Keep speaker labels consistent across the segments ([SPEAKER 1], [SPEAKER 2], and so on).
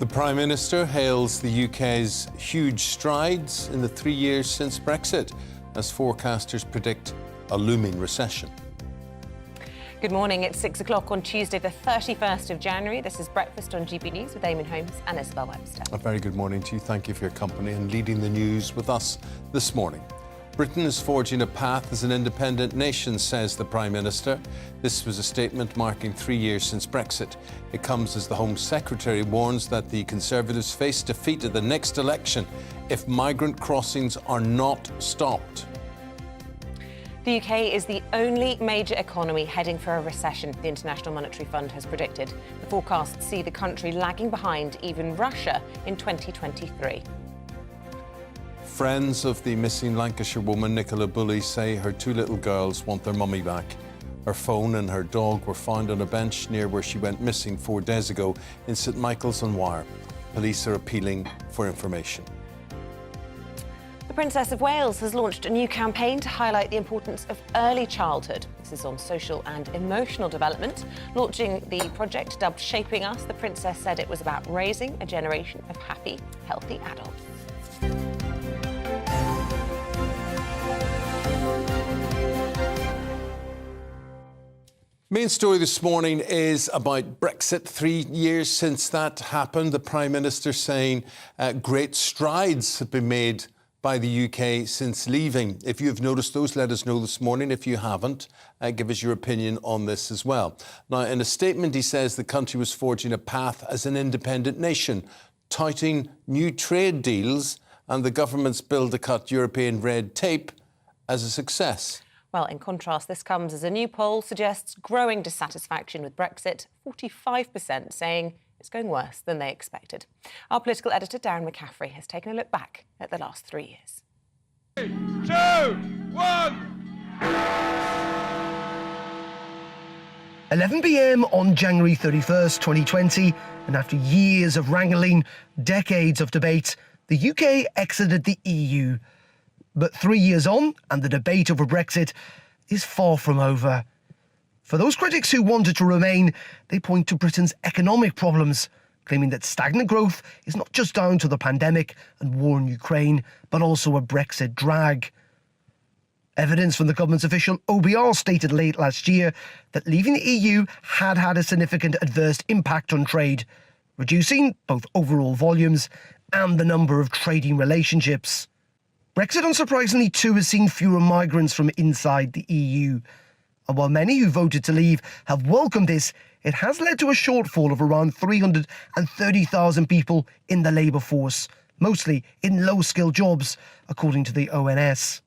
[SPEAKER 1] The Prime Minister hails the UK's huge strides in the 3 years since Brexit, as forecasters predict a looming recession.
[SPEAKER 2] Good morning. It's 6 o'clock on Tuesday, the 31st of January. This is Breakfast on GBNews with Eamonn, Holmes and Isabel, Webster.
[SPEAKER 1] A very good morning to you. Thank you for your company and leading the news with us this morning. Britain is forging a path as an independent nation, says the Prime Minister. This was a statement marking 3 years since Brexit. It comes as the Home Secretary warns that the Conservatives face defeat at the next election if migrant crossings are not stopped.
[SPEAKER 2] The UK is the only major economy heading for a recession, the International Monetary Fund has predicted. The forecasts see the country lagging behind even Russia in 2023.
[SPEAKER 1] Friends of the missing Lancashire woman, Nicola Bulley, say her two little girls want their mummy back. Her phone and her dog were found on a bench near where she went missing 4 days ago in St Michael's-on-Wyre. Police are appealing for information.
[SPEAKER 2] The Princess of Wales has launched a new campaign to highlight the importance of early childhood. This is on social and emotional development. Launching the project dubbed Shaping Us, the Princess said it was about raising a generation of happy, healthy adults.
[SPEAKER 1] Main story this morning is about Brexit. 3 years since that happened. The Prime Minister saying great strides have been made by the UK since leaving. If you've noticed those, let us know this morning. If you haven't, give us your opinion on this as well. Now, in a statement, he says the country was forging a path as an independent nation, touting new trade deals and the government's bill to cut European red tape as a success.
[SPEAKER 2] Well, in contrast, this comes as a new poll suggests growing dissatisfaction with Brexit, 45% saying it's going worse than they expected. Our political editor, Darren McCaffrey, has taken a look back at the last 3 years.
[SPEAKER 3] 3, 2, 1...
[SPEAKER 4] 11 p.m. on January 31st, 2020, and after years of wrangling, decades of debate, the UK exited the EU. But 3 years on, and the debate over Brexit is far from over. For those critics who wanted to remain, they point to Britain's economic problems, claiming that stagnant growth is not just down to the pandemic and war in Ukraine, but also a Brexit drag. Evidence from the government's official OBR stated late last year that leaving the EU had had a significant adverse impact on trade, reducing both overall volumes and the number of trading relationships. Brexit, unsurprisingly too, has seen fewer migrants from inside the EU. And while many who voted to leave have welcomed this, it has led to a shortfall of around 330,000 people in the labour force, mostly in low-skilled jobs, according to the ONS.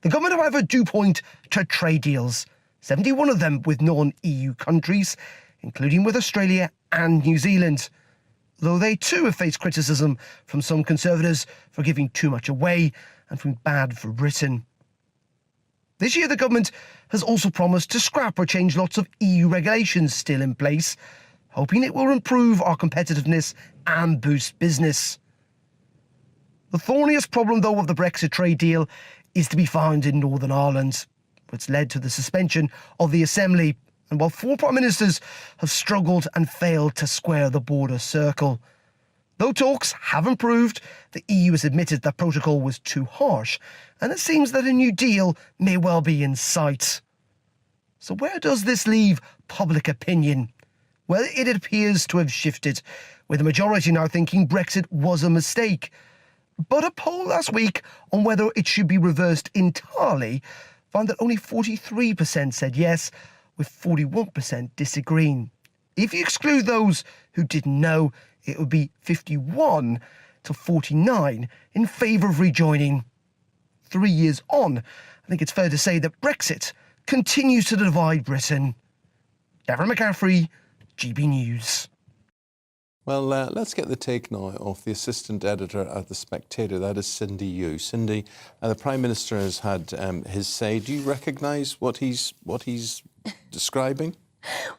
[SPEAKER 4] The government, however, do point to trade deals, 71 of them with non-EU countries, including with Australia and New Zealand, though they too have faced criticism from some Conservatives for giving too much away and from bad for Britain. This year, the government has also promised to scrap or change lots of EU regulations still in place, hoping it will improve our competitiveness and boost business. The thorniest problem, though, of the Brexit trade deal is to be found in Northern Ireland, which led to the suspension of the Assembly. And while 4 Prime Ministers have struggled and failed to square the border circle. Though talks have improved, the EU has admitted that protocol was too harsh, and it seems that a new deal may well be in sight. So where does this leave public opinion? Well, it appears to have shifted, with the majority now thinking Brexit was a mistake. But a poll last week on whether it should be reversed entirely found that only 43% said yes, with 41% disagreeing. If you exclude those who didn't know, it would be 51 to 49 in favour of rejoining. 3 years on, I think it's fair to say that Brexit continues to divide Britain. Darren McCaffrey, GB News.
[SPEAKER 1] Well, let's get the take now of the assistant editor at The Spectator. That is Cindy Yu. Cindy, the Prime Minister has had his say. Do you recognise what he's describing?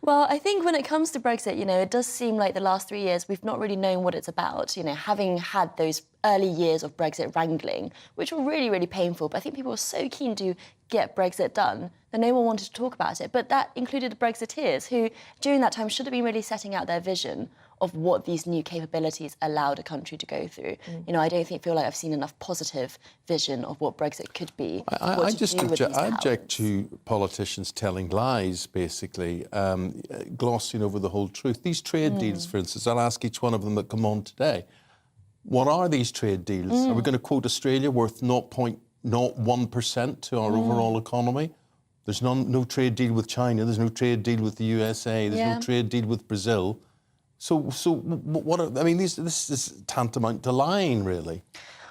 [SPEAKER 5] Well, I think when it comes to Brexit, it does seem like the last 3 years we've not really known what it's about. Having had those early years of Brexit wrangling, which were really, really painful, but I think people were so keen to get Brexit done that no one wanted to talk about it. But that included the Brexiteers, who during that time should have been really setting out their vision of what these new capabilities allowed a country to go through. You know, I don't feel like I've seen enough positive vision of what Brexit could be.
[SPEAKER 1] I just object to politicians telling lies, basically, glossing over the whole truth. These trade deals, for instance, I'll ask each one of them that come on today. What are these trade deals? Are we going to quote Australia worth 0.01% to our overall economy? There's no trade deal with China. There's no trade deal with the USA. There's no trade deal with Brazil. So what are, I mean, this is tantamount to lying, really.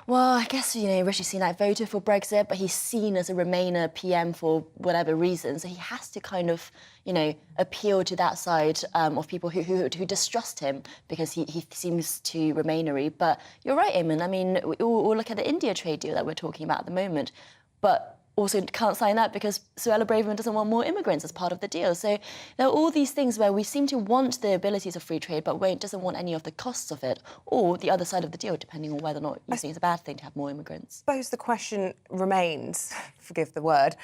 [SPEAKER 5] Well, I guess, you know, Rishi Sunak voted for Brexit, but he's seen as a Remainer PM for whatever reason. So he has to kind of, you know, appeal to that side of people who distrust him because he seems too Remainery. But you're right, Eamonn. I mean, we'll look at the India trade deal that we're talking about at the moment. But also can't sign that because Suella Braverman doesn't want more immigrants as part of the deal. So there are all these things where we seem to want the abilities of free trade, but Wayne doesn't want any of the costs of it, or the other side of the deal, depending on whether or not you think it's a bad thing to have more immigrants.
[SPEAKER 2] I suppose the question remains, forgive the word,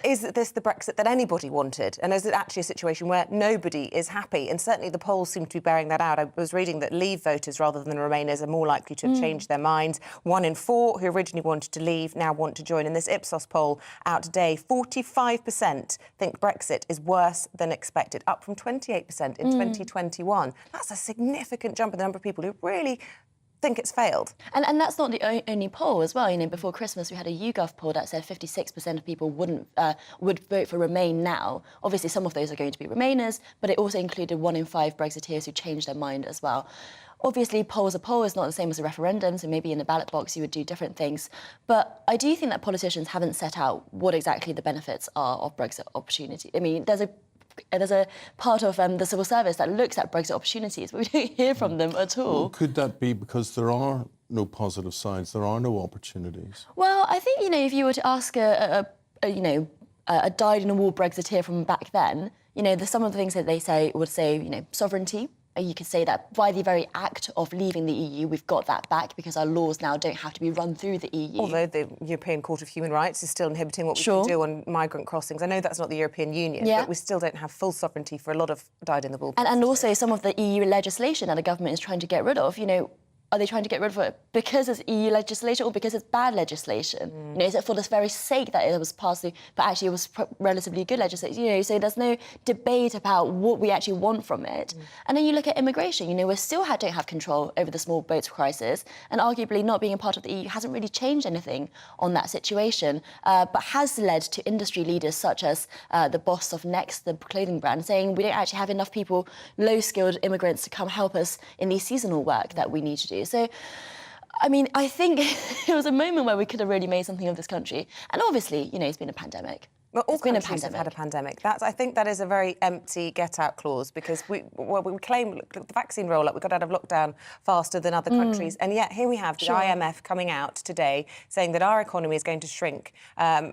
[SPEAKER 2] is this the Brexit that anybody wanted? And is it actually a situation where nobody is happy? And certainly the polls seem to be bearing that out. I was reading that Leave voters rather than Remainers are more likely to have changed their minds. 1 in 4 who originally wanted to leave now want to join. In this Ipsos poll out today, 45% think Brexit is worse than expected, up from 28% in 2021. That's a significant jump in the number of people who really think it's failed.
[SPEAKER 5] And that's not the only poll as well. You know, before Christmas we had a YouGov poll that said 56% of people would vote for Remain now. Obviously some of those are going to be Remainers, but it also included 1 in 5 Brexiteers who changed their mind as well. Obviously, poll is not the same as a referendum, so maybe in the ballot box you would do different things. But I do think that politicians haven't set out what exactly the benefits are of Brexit opportunity. I mean, there's a part of the civil service that looks at Brexit opportunities, but we don't hear from them at all.
[SPEAKER 1] Well, could that be because there are no positive sides, there are no opportunities?
[SPEAKER 5] Well, I think, you know, if you were to ask a dyed-in-the-wool Brexiteer from back then, you know, some of the things that they would say, you know, sovereignty. You could say that by the very act of leaving the EU, we've got that back because our laws now don't have to be run through the EU.
[SPEAKER 2] Although the European Court of Human Rights is still inhibiting what we can do on migrant crossings. I know that's not the European Union, but we still don't have full sovereignty for a lot of dyed-in-the-wool.
[SPEAKER 5] And also some of the EU legislation that the government is trying to get rid of, you know, are they trying to get rid of it because it's EU legislation or because it's bad legislation? You know, is it for the very sake that it was passed through, but actually it was relatively good legislation? You know, so there's no debate about what we actually want from it. And then you look at immigration. You know, we still don't have control over the small boats crisis, and arguably not being a part of the EU hasn't really changed anything on that situation, but has led to industry leaders such as the boss of Next, the clothing brand, saying we don't actually have enough people, low-skilled immigrants, to come help us in the seasonal work that we need to do. So, I mean, I think it was a moment where we could have really made something of this country. And obviously, you know, it's been a pandemic.
[SPEAKER 2] Well, all countries have had a pandemic. I think that is a very empty get-out clause because we claim the vaccine rollout, we got out of lockdown faster than other countries, and yet here we have the IMF coming out today saying that our economy is going to shrink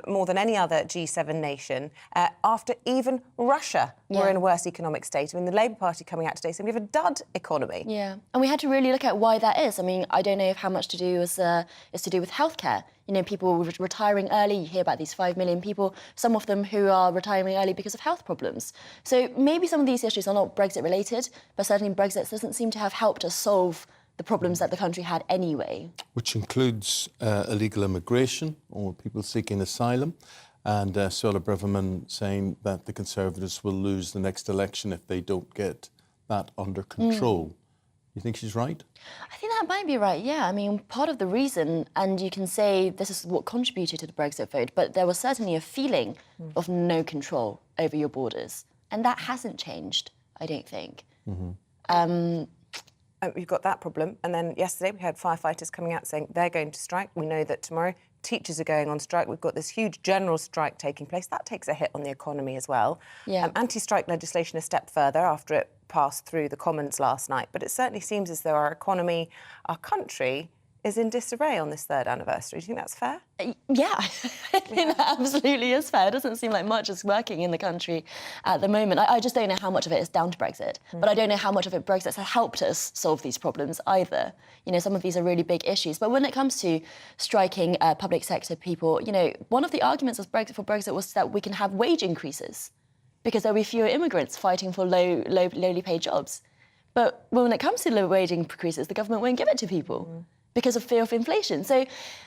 [SPEAKER 2] more than any other G7 nation after even Russia were in a worse economic state. I mean, the Labour Party coming out today saying we have a dud economy.
[SPEAKER 5] Yeah, and we had to really look at why that is. I mean, I don't know if how much to do is to do with healthcare. You know, people retiring early. You hear about these 5 million people, some of them who are retiring early because of health problems. So maybe some of these issues are not Brexit related, but certainly Brexit doesn't seem to have helped us solve the problems that the country had anyway.
[SPEAKER 1] Which includes illegal immigration or people seeking asylum. And Suella Braverman saying that the Conservatives will lose the next election if they don't get that under control. You think she's right?
[SPEAKER 5] I think that might be right, yeah. I mean, part of the reason, and you can say this is what contributed to the Brexit vote, but there was certainly a feeling of no control over your borders. And that hasn't changed, I don't think.
[SPEAKER 2] We've got that problem. And then yesterday we had firefighters coming out saying they're going to strike. We know that tomorrow teachers are going on strike. We've got this huge general strike taking place. That takes a hit on the economy as well.
[SPEAKER 5] Yeah.
[SPEAKER 2] Anti-strike legislation a step further after it passed through the Commons last night. But it certainly seems as though our economy, our country, is in disarray on this 3rd anniversary. Do you think that's fair?
[SPEAKER 5] Yeah, I think that absolutely is fair. It doesn't seem like much is working in the country at the moment. I just don't know how much of it is down to Brexit, but I don't know how much of it Brexit has helped us solve these problems either. You know, some of these are really big issues. But when it comes to striking public sector people, you know, one of the arguments for Brexit was that we can have wage increases because there'll be fewer immigrants fighting for lowly paid jobs. But when it comes to low wage increases, the government won't give it to people because of fear of inflation. So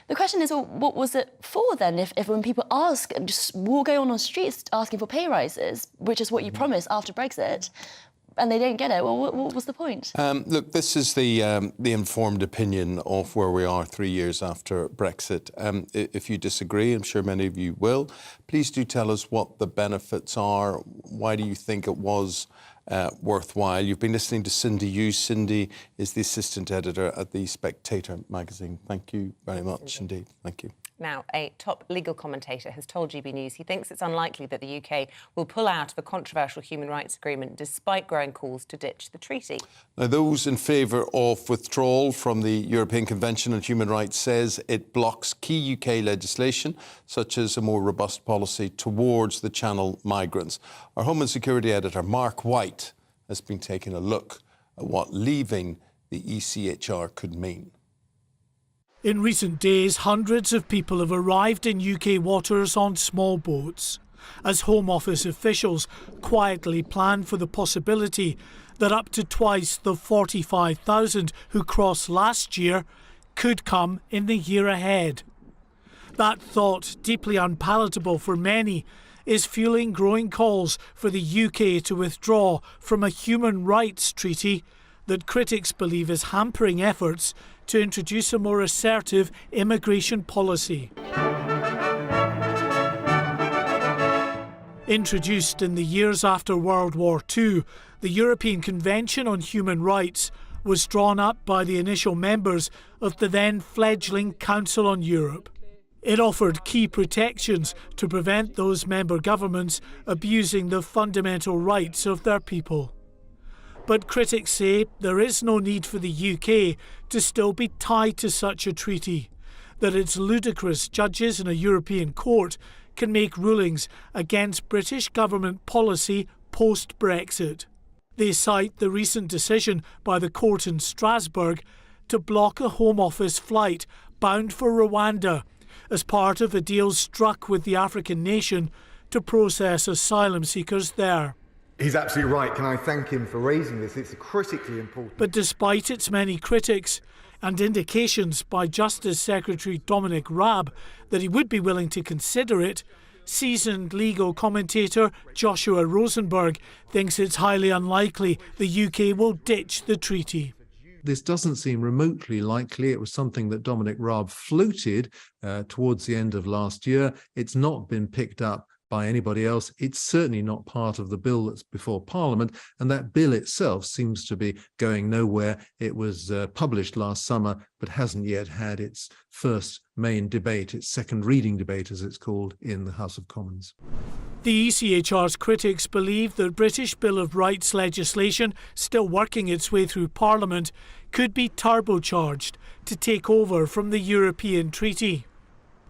[SPEAKER 5] the question is, well, what was it for then? If when people ask, just will go on the streets asking for pay rises, which is what you promised after Brexit, and they don't get it, well, what was the point?
[SPEAKER 1] Look, this is the informed opinion of where we are 3 years after Brexit. If you disagree, I'm sure many of you will, please do tell us what the benefits are. Why do you think it was worthwhile? You've been listening to Cindy Hughes. Cindy is the assistant editor at The Spectator magazine. Thank you very much indeed. Thank you.
[SPEAKER 2] Now, a top legal commentator has told GBNews he thinks it's unlikely that the UK will pull out of the controversial human rights agreement despite growing calls to ditch the treaty.
[SPEAKER 1] Now, those in favour of withdrawal from the European Convention on Human Rights says it blocks key UK legislation, such as a more robust policy towards the Channel migrants. Our Home and Security editor, Mark White, has been taking a look at what leaving the ECHR could mean.
[SPEAKER 6] In recent days, hundreds of people have arrived in UK waters on small boats, as Home Office officials quietly plan for the possibility that up to twice the 45,000 who crossed last year could come in the year ahead. That thought, deeply unpalatable for many, is fueling growing calls for the UK to withdraw from a human rights treaty that critics believe is hampering efforts to introduce a more assertive immigration policy. Introduced in the years after World War II, the European Convention on Human Rights was drawn up by the initial members of the then fledgling Council on Europe. It offered key protections to prevent those member governments abusing the fundamental rights of their people. But critics say there is no need for the UK to still be tied to such a treaty, that it's ludicrous judges in a European court can make rulings against British government policy post-Brexit. They cite the recent decision by the court in Strasbourg to block a Home Office flight bound for Rwanda as part of a deal struck with the African nation to process asylum seekers there.
[SPEAKER 7] He's absolutely right. Can I thank him for raising this? It's critically important.
[SPEAKER 6] But despite its many critics and indications by Justice Secretary Dominic Raab that he would be willing to consider it, seasoned legal commentator Joshua Rosenberg thinks it's highly unlikely the UK will ditch the treaty.
[SPEAKER 8] This doesn't seem remotely likely. It was something that Dominic Raab floated towards the end of last year. It's not been picked up by anybody else. It's certainly not part of the bill that's before Parliament, and that bill itself seems to be going nowhere. It was published last summer, but hasn't yet had its first main debate, its second reading debate, as it's called, in the House of Commons.
[SPEAKER 6] The ECHR's critics believe that British Bill of Rights legislation, still working its way through Parliament, could be turbocharged to take over from the European treaty.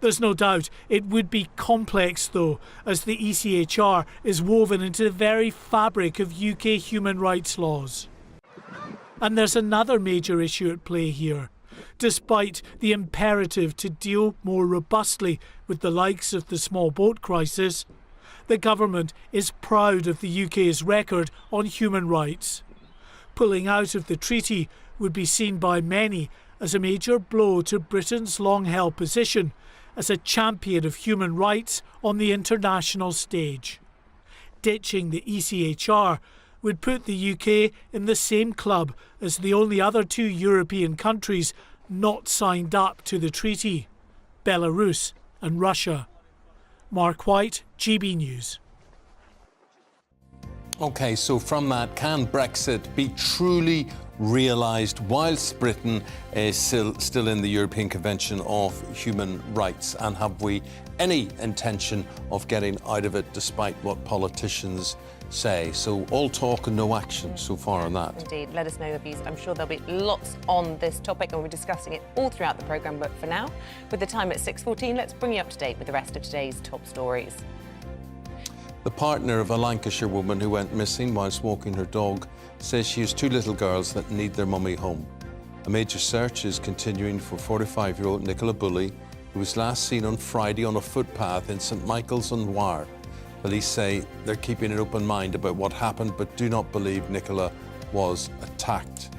[SPEAKER 6] There's no doubt it would be complex, though, as the ECHR is woven into the very fabric of UK human rights laws. And there's another major issue at play here. Despite the imperative to deal more robustly with the likes of the small boat crisis, the government is proud of the UK's record on human rights. Pulling out of the treaty would be seen by many as a major blow to Britain's long-held position as a champion of human rights on the international stage. Ditching the ECHR would put the UK in the same club as the only other two European countries not signed up to the treaty, Belarus and Russia. Mark White, GB News.
[SPEAKER 1] OK, so from that, can Brexit be truly realised whilst Britain is still in the European Convention of Human Rights? And have we any intention of getting out of it despite what politicians say? So all talk and no action so far on that.
[SPEAKER 2] Indeed. Let us know your views. I'm sure there'll be lots on this topic and we'll be discussing it all throughout the programme. But for now, with the time at 6:14, let's bring you up to date with the rest of today's top stories.
[SPEAKER 1] The partner of a Lancashire woman who went missing whilst walking her dog says she has two little girls that need their mummy home. A major search is continuing for 45-year-old Nicola Bulley, who was last seen on Friday on a footpath in St Michael's-on-Wye. Police say they're keeping an open mind about what happened, but do not believe Nicola was attacked.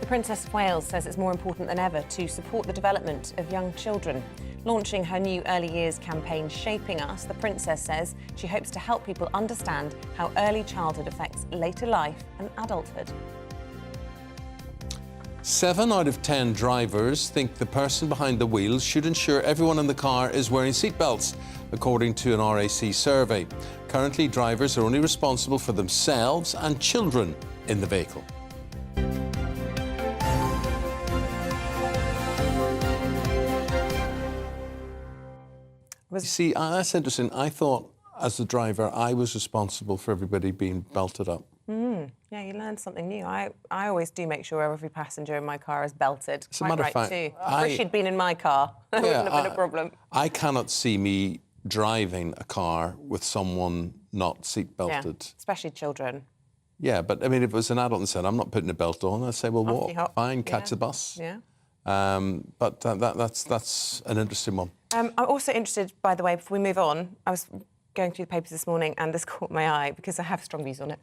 [SPEAKER 2] The Princess of Wales says it's more important than ever to support the development of young children. Launching her new early years campaign, Shaping Us, the Princess says she hopes to help people understand how early childhood affects later life and adulthood.
[SPEAKER 1] 7 out of 10 drivers think the person behind the wheel should ensure everyone in the car is wearing seatbelts, according to an RAC survey. Currently, drivers are only responsible for themselves and children in the vehicle. See, that's interesting. I thought, as the driver, I was responsible for everybody being belted up.
[SPEAKER 2] Yeah, you learned something new. I always do make sure every passenger in my car is belted.
[SPEAKER 1] As a matter of fact,
[SPEAKER 2] too. I wish he'd been in my car. That wouldn't have been a problem.
[SPEAKER 1] I cannot see me driving a car with someone not seat belted.
[SPEAKER 2] Yeah, especially children.
[SPEAKER 1] Yeah, but I mean, if it was an adult and said, "I'm not putting a belt on," I'd say, "Well, walk, fine, catch the bus."
[SPEAKER 2] Yeah.
[SPEAKER 1] But that's an interesting one.
[SPEAKER 2] I'm also interested, by the way, before we move on, I was going through the papers this morning and this caught my eye because I have strong views on it.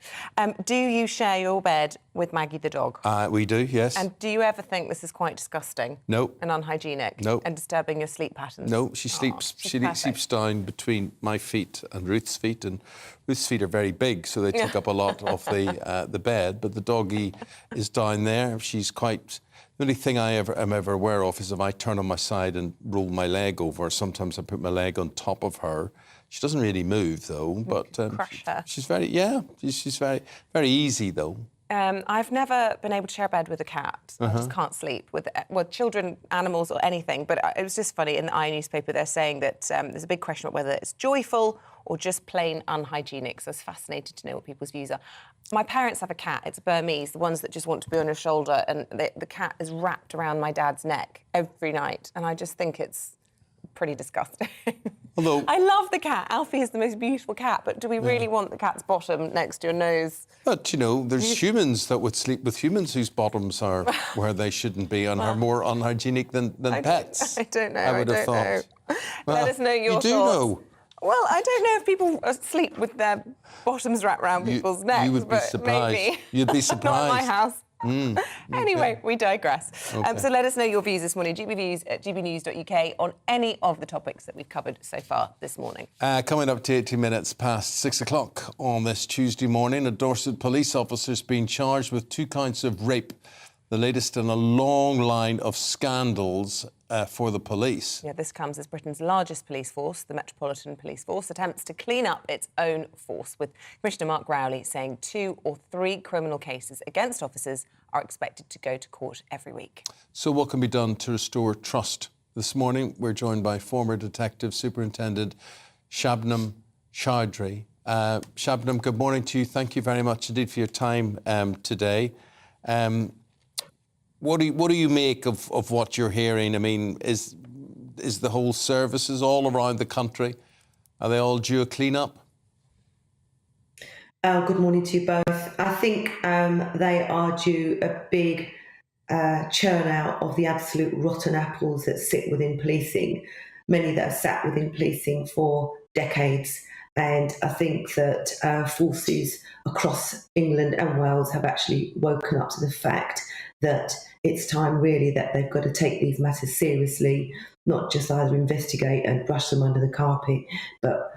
[SPEAKER 2] Do you share your bed with Maggie the dog?
[SPEAKER 1] We do, yes.
[SPEAKER 2] And do you ever think this is quite disgusting?
[SPEAKER 1] No.
[SPEAKER 2] And unhygienic?
[SPEAKER 1] No.
[SPEAKER 2] And disturbing your sleep patterns?
[SPEAKER 1] No, she sleeps. She sleeps down between my feet and Ruth's feet, and Ruth's feet are very big, so they take up a lot of the bed. But the doggy is down there. She's quite. The only thing I am ever aware of is if I turn on my side and roll my leg over. Sometimes I put my leg on top of her. She doesn't really move though, but
[SPEAKER 2] crush her.
[SPEAKER 1] She's very very easy though.
[SPEAKER 2] I've never been able to share a bed with a cat. I just can't sleep with children, animals, or anything. But it was just funny in the newspaper. They're saying that there's a big question about whether it's joyful or just plain unhygienic. So I was fascinated to know what people's views are. My parents have a cat. It's a Burmese, the ones that just want to be on your shoulder, and the cat is wrapped around my dad's neck every night, and I just think it's pretty disgusting.
[SPEAKER 1] Although
[SPEAKER 2] I love the cat. Alfie is the most beautiful cat, but do we really want the cat's bottom next to your nose?
[SPEAKER 1] But, you know, there's humans that would sleep with humans whose bottoms are where they shouldn't be and are more unhygienic than pets.
[SPEAKER 2] I don't know.
[SPEAKER 1] I would have thought.
[SPEAKER 2] Let us know your thoughts.
[SPEAKER 1] You do know.
[SPEAKER 2] Well, I don't know if people sleep with their bottoms wrapped around people's necks.
[SPEAKER 1] You would be surprised.
[SPEAKER 2] Maybe.
[SPEAKER 1] You'd be surprised.
[SPEAKER 2] Not in my house. Anyway,
[SPEAKER 1] okay.
[SPEAKER 2] We digress.
[SPEAKER 1] Okay.
[SPEAKER 2] So let us know your views this morning. gbviews@gbnews.uk on any of the topics that we've covered so far this morning.
[SPEAKER 1] Coming up to 18 minutes past 6 o'clock on this Tuesday morning, a Dorset police officer has been charged with 2 counts of rape, the latest in a long line of scandals for the police.
[SPEAKER 2] Yeah, this comes as Britain's largest police force, the Metropolitan Police Force, attempts to clean up its own force, with Commissioner Mark Rowley saying 2 or 3 criminal cases against officers are expected to go to court every week. So
[SPEAKER 1] what can be done to restore trust? This morning, we're joined by former Detective Superintendent Shabnam Chowdhury. Shabnam, good morning to you. Thank you very much indeed for your time today. What do you make of what you're hearing? I mean, is the whole services all around the country, are they all due a clean-up?
[SPEAKER 9] Good morning to you both. I think they are due a big churn out of the absolute rotten apples that sit within policing, many that have sat within policing for decades. And I think that forces across England and Wales have actually woken up to the fact that it's time really that they've got to take these matters seriously, not just either investigate and brush them under the carpet, but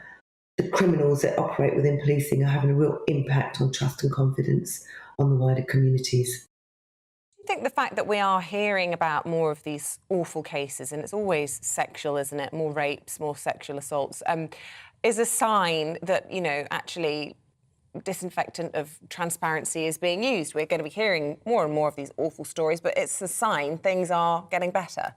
[SPEAKER 9] the criminals that operate within policing are having a real impact on trust and confidence on the wider communities.
[SPEAKER 2] I think the fact that we are hearing about more of these awful cases, and it's always sexual, isn't it? More rapes, more sexual assaults, is a sign that, you know, actually disinfectant of transparency is being used. We're going to be hearing more and more of these awful stories, but it's a sign things are getting better.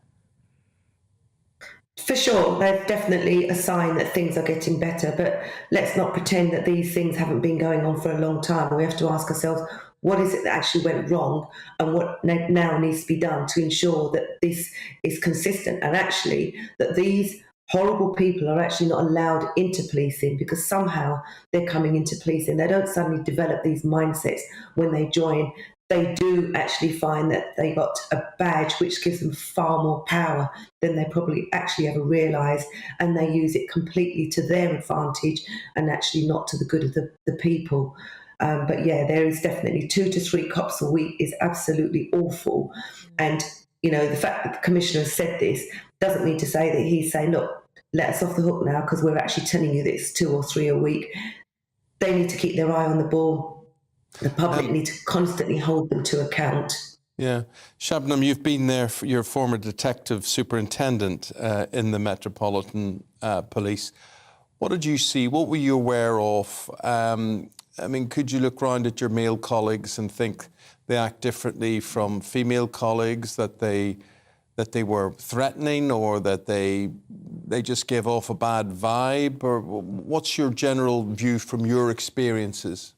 [SPEAKER 9] For sure, they're definitely a sign that things are getting better, but let's not pretend that these things haven't been going on for a long time. We have to ask ourselves, what is it that actually went wrong and what now needs to be done to ensure that this is consistent and actually that these horrible people are actually not allowed into policing, because somehow they're coming into policing. They don't suddenly develop these mindsets when they join. They do actually find that they got a badge which gives them far more power than they probably actually ever realise, and they use it completely to their advantage and actually not to the good of the people. But yeah, there is definitely 2 to 3 cops a week is absolutely awful. And, you know, the fact that the Commissioner has said this doesn't mean to say that he's saying, look, let us off the hook now because we're actually telling you that it's 2 or 3 a week. They need to keep their eye on the ball. The public need to constantly hold them to account.
[SPEAKER 1] Yeah. Shabnam, you've been there, you're a former detective superintendent in the Metropolitan Police. What did you see? What were you aware of? I mean, could you look round at your male colleagues and think they act differently from female colleagues, that they were threatening, or that they just gave off a bad vibe? Or what's your general view from your experiences?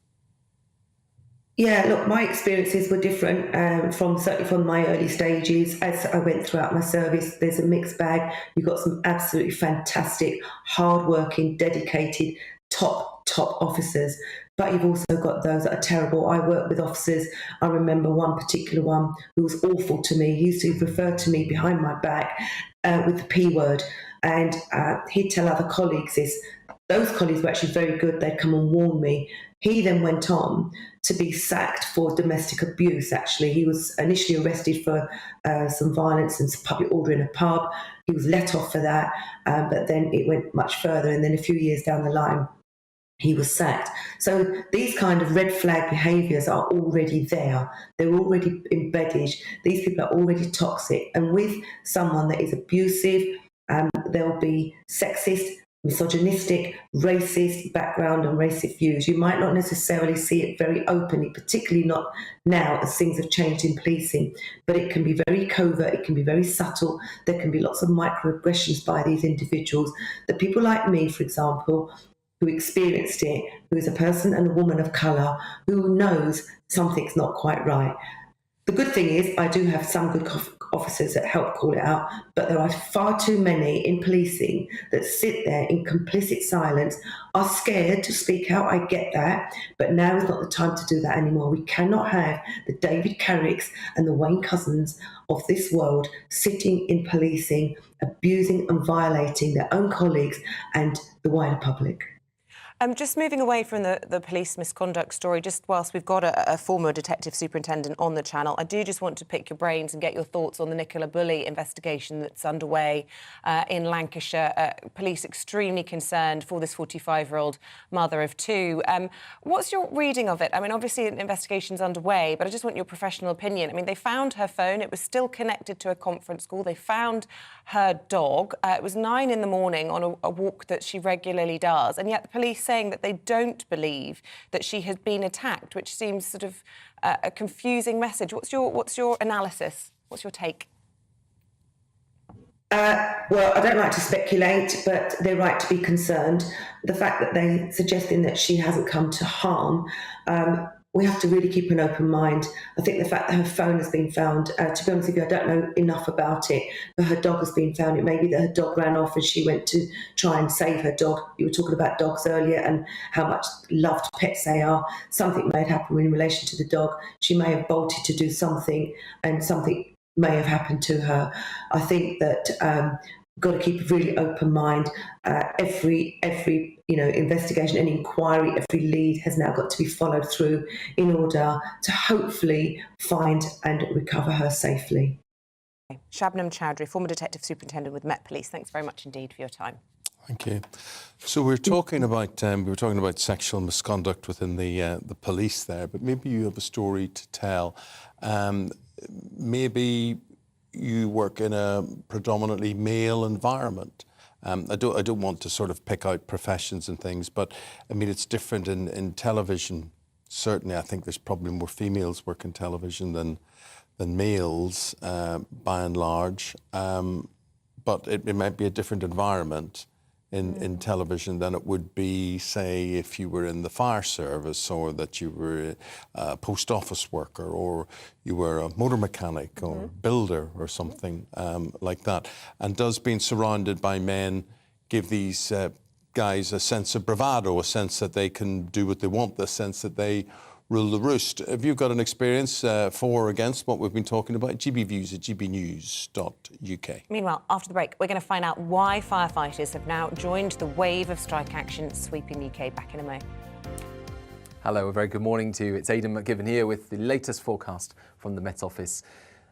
[SPEAKER 9] Yeah, look, my experiences were different certainly from my early stages. As I went throughout my service, there's a mixed bag. You've got some absolutely fantastic, hardworking, dedicated, top officers, but you've also got those that are terrible. I worked with officers. I remember one particular one who was awful to me. He used to refer to me behind my back with the P word, and he'd tell other colleagues this. Those colleagues were actually very good. They'd come and warn me. He then went on to be sacked for domestic abuse, actually. He was initially arrested for some violence and some public order in a pub. He was let off for that, but then it went much further, and then a few years down the line, he was sacked. So these kind of red flag behaviours are already there. They're already embedded. These people are already toxic. And with someone that is abusive, there'll be sexist, misogynistic, racist background and racist views. You might not necessarily see it very openly, particularly not now as things have changed in policing, but it can be very covert, it can be very subtle. There can be lots of microaggressions by these individuals that people like me, for example, who experienced it, who is a person and a woman of colour, who knows something's not quite right. The good thing is I do have some good officers that help call it out, but there are far too many in policing that sit there in complicit silence, are scared to speak out. I get that, but now is not the time to do that anymore. We cannot have the David Carricks and the Wayne Cousins of this world sitting in policing, abusing and violating their own colleagues and the wider public.
[SPEAKER 2] Just moving away from the police misconduct story, just whilst we've got a former detective superintendent on the channel, I do just want to pick your brains and get your thoughts on the Nicola Bulley investigation that's underway in Lancashire. Police extremely concerned for this 45-year-old mother of 2. What's your reading of it? I mean, obviously an investigation's underway, but I just want your professional opinion. I mean, they found her phone. It was still connected to a conference call. They found her dog. It was 9 in the morning on a walk that she regularly does, and yet the police saying that they don't believe that she has been attacked, which seems sort of a confusing message. What's your analysis? What's your take?
[SPEAKER 9] Well, I don't like to speculate, but they're right to be concerned. The fact that they're suggesting that she hasn't come to harm, we have to really keep an open mind. I think the fact that her phone has been found, to be honest with you, I don't know enough about it, but her dog has been found. It may be that her dog ran off and she went to try and save her dog. You were talking about dogs earlier and how much loved pets they are. Something may have happened in relation to the dog. She may have bolted to do something and something may have happened to her. I think that got to keep a really open mind. Every investigation and inquiry, every lead has now got to be followed through in order to hopefully find and recover her safely.
[SPEAKER 2] Shabnam Chowdhury, former detective superintendent with Met Police. Thanks very much indeed for your time.
[SPEAKER 1] Thank you. So we were talking about sexual misconduct within the police there, but maybe you have a story to tell. Maybe you work in a predominantly male environment. I don't want to sort of pick out professions and things, but I mean, it's different in television. Certainly, I think there's probably more females work in television than males, by and large. But it might be a different environment in television than it would be, say, if you were in the fire service, or that you were a post office worker, or you were a motor mechanic or builder or something like that. And does being surrounded by men give these guys a sense of bravado, a sense that they can do what they want, the sense that they rule the roost? Have you got an experience for or against what we've been talking about? GBViews at gbnews.uk.
[SPEAKER 2] Meanwhile, after the break, we're going to find out why firefighters have now joined the wave of strike action sweeping the UK. Back in a moment.
[SPEAKER 10] Hello, a very good morning to you. It's Aidan McGibbon here with the latest forecast from the Met Office.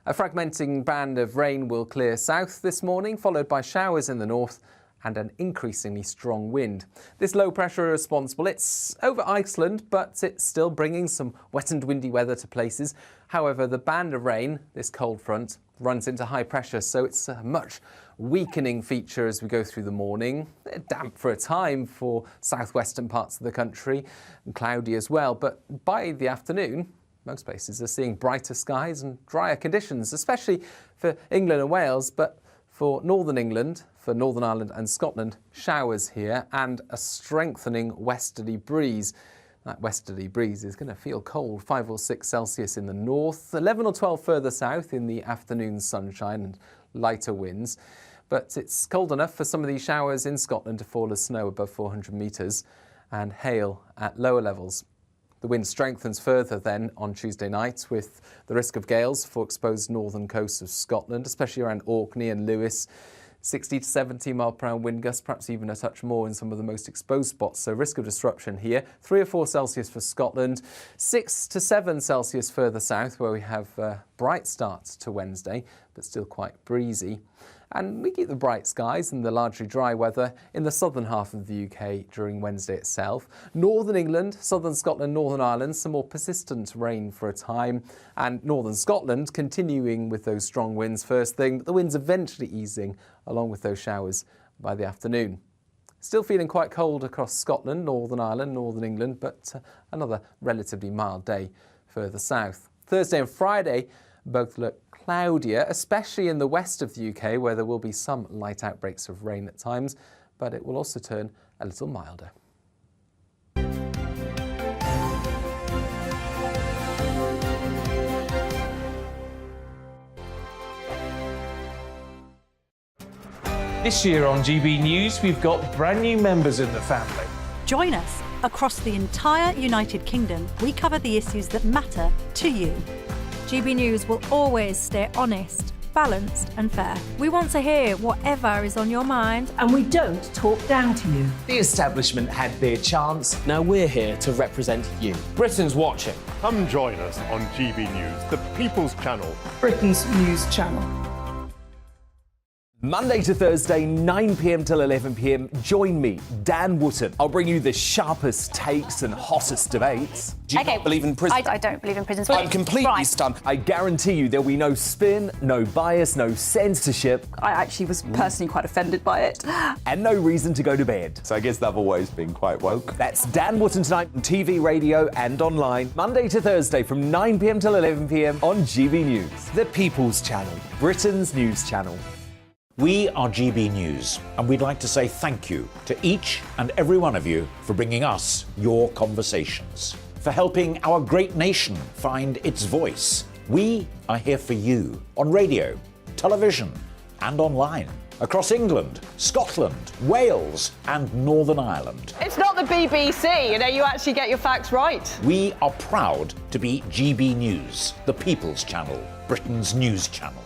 [SPEAKER 10] A fragmenting band of rain will clear south this morning, followed by showers in the north and an increasingly strong wind. This low pressure is responsible. It's over Iceland, but it's still bringing some wet and windy weather to places. However, the band of rain, this cold front, runs into high pressure, so it's a much weakening feature as we go through the morning. Damp for a time for southwestern parts of the country, and cloudy as well. But by the afternoon, most places are seeing brighter skies and drier conditions, especially for England and Wales, but for northern England, for Northern Ireland and Scotland, showers here and a strengthening westerly breeze. That westerly breeze is going to feel cold, 5 or 6 Celsius in the north, 11 or 12 further south in the afternoon sunshine and lighter winds. But it's cold enough for some of these showers in Scotland to fall as snow above 400 metres and hail at lower levels. The wind strengthens further then on Tuesday night with the risk of gales for exposed northern coasts of Scotland, especially around Orkney and Lewis. 60 to 70 mile per hour wind gusts, perhaps even a touch more in some of the most exposed spots. So risk of disruption here. 3 or 4 Celsius for Scotland, 6 to 7 Celsius further south where we have bright starts to Wednesday, but still quite breezy. And we keep the bright skies and the largely dry weather in the southern half of the UK during Wednesday itself. Northern England, southern Scotland, Northern Ireland, some more persistent rain for a time. And northern Scotland continuing with those strong winds first thing, but the winds eventually easing along with those showers by the afternoon. Still feeling quite cold across Scotland, Northern Ireland, Northern England, but another relatively mild day further south. Thursday and Friday both look cloudier, especially in the west of the UK, where there will be some light outbreaks of rain at times, but it will also turn a little milder.
[SPEAKER 11] This year on GB News, we've got brand new members in the family.
[SPEAKER 12] Join us. Across the entire United Kingdom, we cover the issues that matter to you. GB News will always stay honest, balanced and fair. We want to hear whatever is on your mind.
[SPEAKER 13] And we don't talk down to you.
[SPEAKER 11] The establishment had their chance. Now we're here to represent you. Britain's watching.
[SPEAKER 3] Come join us on GB News, the People's Channel.
[SPEAKER 13] Britain's news channel.
[SPEAKER 11] Monday to Thursday, 9 p.m. till 11 p.m. Join me, Dan Wootton. I'll bring you the sharpest takes and hottest debates. Do you not believe in prison?
[SPEAKER 14] I don't believe in prisons.
[SPEAKER 11] I'm completely stunned. I guarantee you there'll be no spin, no bias, no censorship.
[SPEAKER 14] I actually was personally quite offended by it.
[SPEAKER 11] And no reason to go to bed.
[SPEAKER 15] So I guess they've always been quite woke.
[SPEAKER 11] That's Dan Wootton tonight on TV, radio and online. Monday to Thursday from 9 p.m. till 11 p.m. on GB News. The People's Channel, Britain's news channel.
[SPEAKER 16] We are GB News, and we'd like to say thank you to each and every one of you for bringing us your conversations, for helping our great nation find its voice. We are here for you on radio, television, and online, across England, Scotland, Wales, and Northern Ireland.
[SPEAKER 14] It's not the BBC, you actually get your facts right.
[SPEAKER 16] We are proud to be GB News, the People's Channel, Britain's news channel.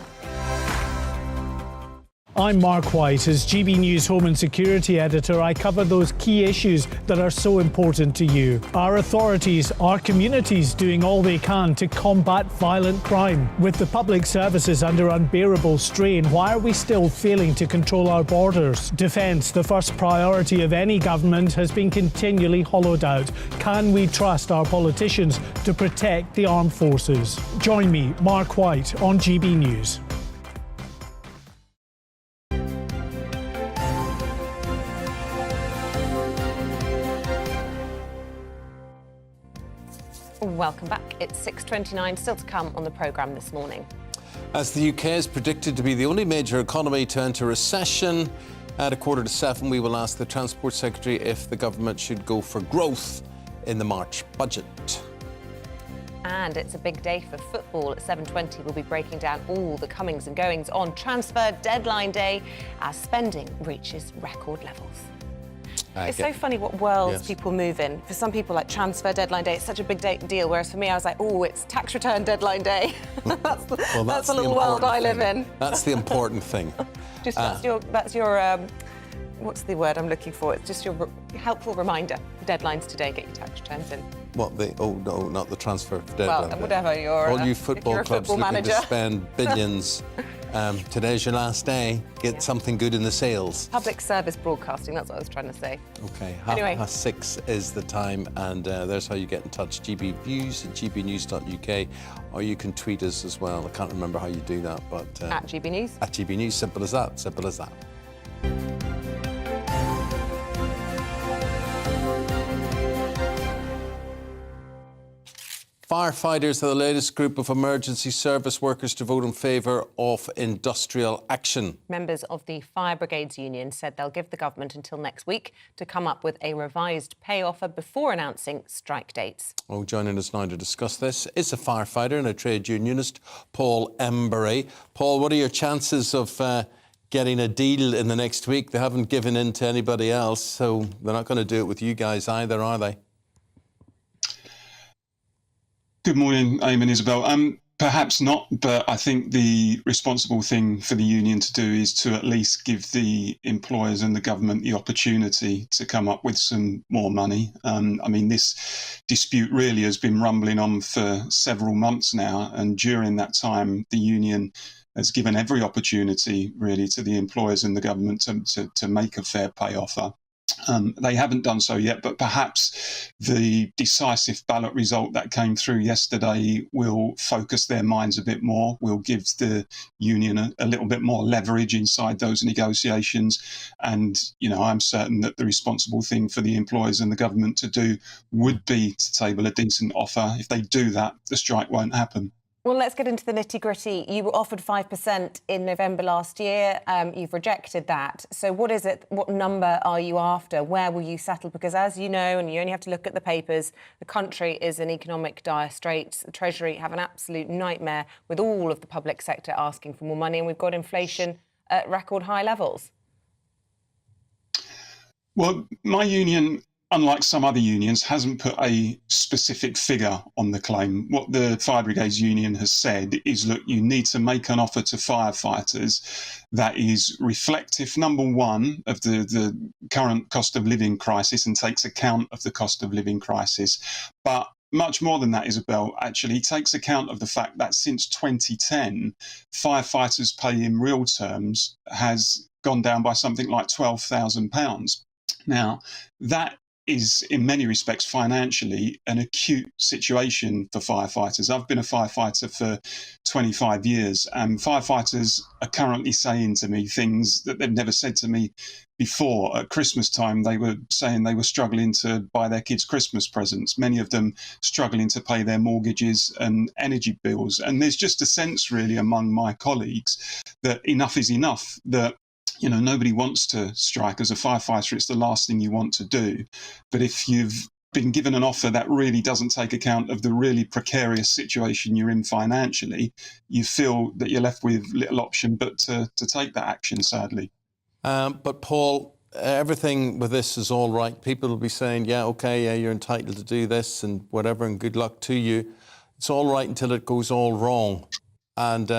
[SPEAKER 6] I'm Mark White. As GB News Home and Security Editor, I cover those key issues that are so important to you. Our authorities, our communities doing all they can to combat violent crime. With the public services under unbearable strain, why are we still failing to control our borders? Defence, the first priority of any government, has been continually hollowed out. Can we trust our politicians to protect the armed forces? Join me, Mark White, on GB News.
[SPEAKER 2] Welcome back. It's 6:29, still to come on the programme this morning.
[SPEAKER 1] As the UK is predicted to be the only major economy to enter recession, at 6:45, we will ask the Transport Secretary if the government should go for growth in the March budget.
[SPEAKER 2] And it's a big day for football. At 7:20, we'll be breaking down all the comings and goings on transfer deadline day as spending reaches record levels. It's so funny what worlds people move in. For some people, like transfer deadline day, it's such a big deal. Whereas for me, I was like, oh, it's tax return deadline day. that's the little world I live in.
[SPEAKER 1] That's the important thing.
[SPEAKER 2] Just that's your what's the word I'm looking for? It's just your helpful reminder. Deadlines today, get your tax returns in.
[SPEAKER 1] What the? Oh no, not the transfer deadline.
[SPEAKER 2] Well, whatever you're.
[SPEAKER 1] All you football clubs looking
[SPEAKER 2] manager.
[SPEAKER 1] to spend billions. Today's your last day. Get something good in the sales.
[SPEAKER 2] Public service broadcasting. That's what I was trying to say.
[SPEAKER 1] Okay.
[SPEAKER 2] Anyway.
[SPEAKER 1] 6:30 is the time, and there's how you get in touch. GB Views at gbnews.uk, or you can tweet us as well. I can't remember how you do that, but
[SPEAKER 2] At GB News.
[SPEAKER 1] At GB News. Simple as that. Simple as that. Firefighters are the latest group of emergency service workers to vote in favour of industrial action.
[SPEAKER 2] Members of the Fire Brigades Union said they'll give the government until next week to come up with a revised pay offer before announcing strike dates.
[SPEAKER 1] Oh, joining us now to discuss this is a firefighter and a trade unionist, Paul Embury. Paul, what are your chances of getting a deal in the next week? They haven't given in to anybody else, so they're not going to do it with you guys either, are they?
[SPEAKER 17] Good morning, Eamonn, Isabel. Perhaps not, but I think the responsible thing for the union to do is to at least give the employers and the government the opportunity to come up with some more money. I mean, this dispute really has been rumbling on for several months now, and during that time, the union has given every opportunity really to the employers and the government to make a fair pay offer. They haven't done so yet, but perhaps the decisive ballot result that came through yesterday will focus their minds a bit more, will give the union a little bit more leverage inside those negotiations. And, you know, I'm certain that the responsible thing for the employers and the government to do would be to table a decent offer. If they do that, the strike won't happen.
[SPEAKER 2] Well, let's get into the nitty-gritty. You were offered 5% in November last year. You've rejected that. So what is it? What number are you after? Where will you settle? Because as you know, and you only have to look at the papers, the country is in economic dire straits. The Treasury have an absolute nightmare with all of the public sector asking for more money, and we've got inflation at record high levels.
[SPEAKER 17] Well, my union, unlike some other unions, hasn't put a specific figure on the claim. What the Fire Brigades Union has said is, look, you need to make an offer to firefighters that is reflective, number one, of the current cost of living crisis and takes account of the cost of living crisis. But much more than that, Isabel, actually takes account of the fact that since 2010, firefighters' pay in real terms has gone down by something like £12,000. Now, that is in many respects financially an acute situation for firefighters. I've been a firefighter for 25 years, and firefighters are currently saying to me things that they've never said to me before. At Christmas time, they were saying they were struggling to buy their kids Christmas presents, many of them struggling to pay their mortgages and energy bills. And there's just a sense really among my colleagues that enough is enough, that you know, nobody wants to strike. As a firefighter, it's the last thing you want to do. But if you've been given an offer that really doesn't take account of the really precarious situation you're in financially, you feel that you're left with little option but to take that action, sadly.
[SPEAKER 1] But Paul, everything with this is all right. People will be saying, yeah, OK, yeah, you're entitled to do this and whatever, and good luck to you. It's all right until it goes all wrong. And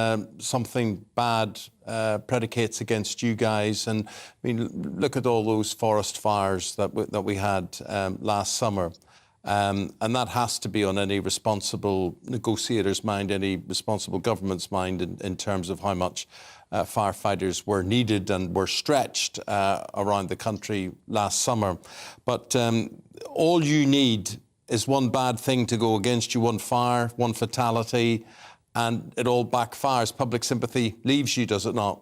[SPEAKER 1] something bad predicates against you guys. And I mean, look at all those forest fires that we had last summer. And that has to be on any responsible negotiator's mind, any responsible government's mind in terms of how much firefighters were needed and were stretched around the country last summer. But all you need is one bad thing to go against you, one fire, one fatality, and it all backfires. Public sympathy leaves you, does it not?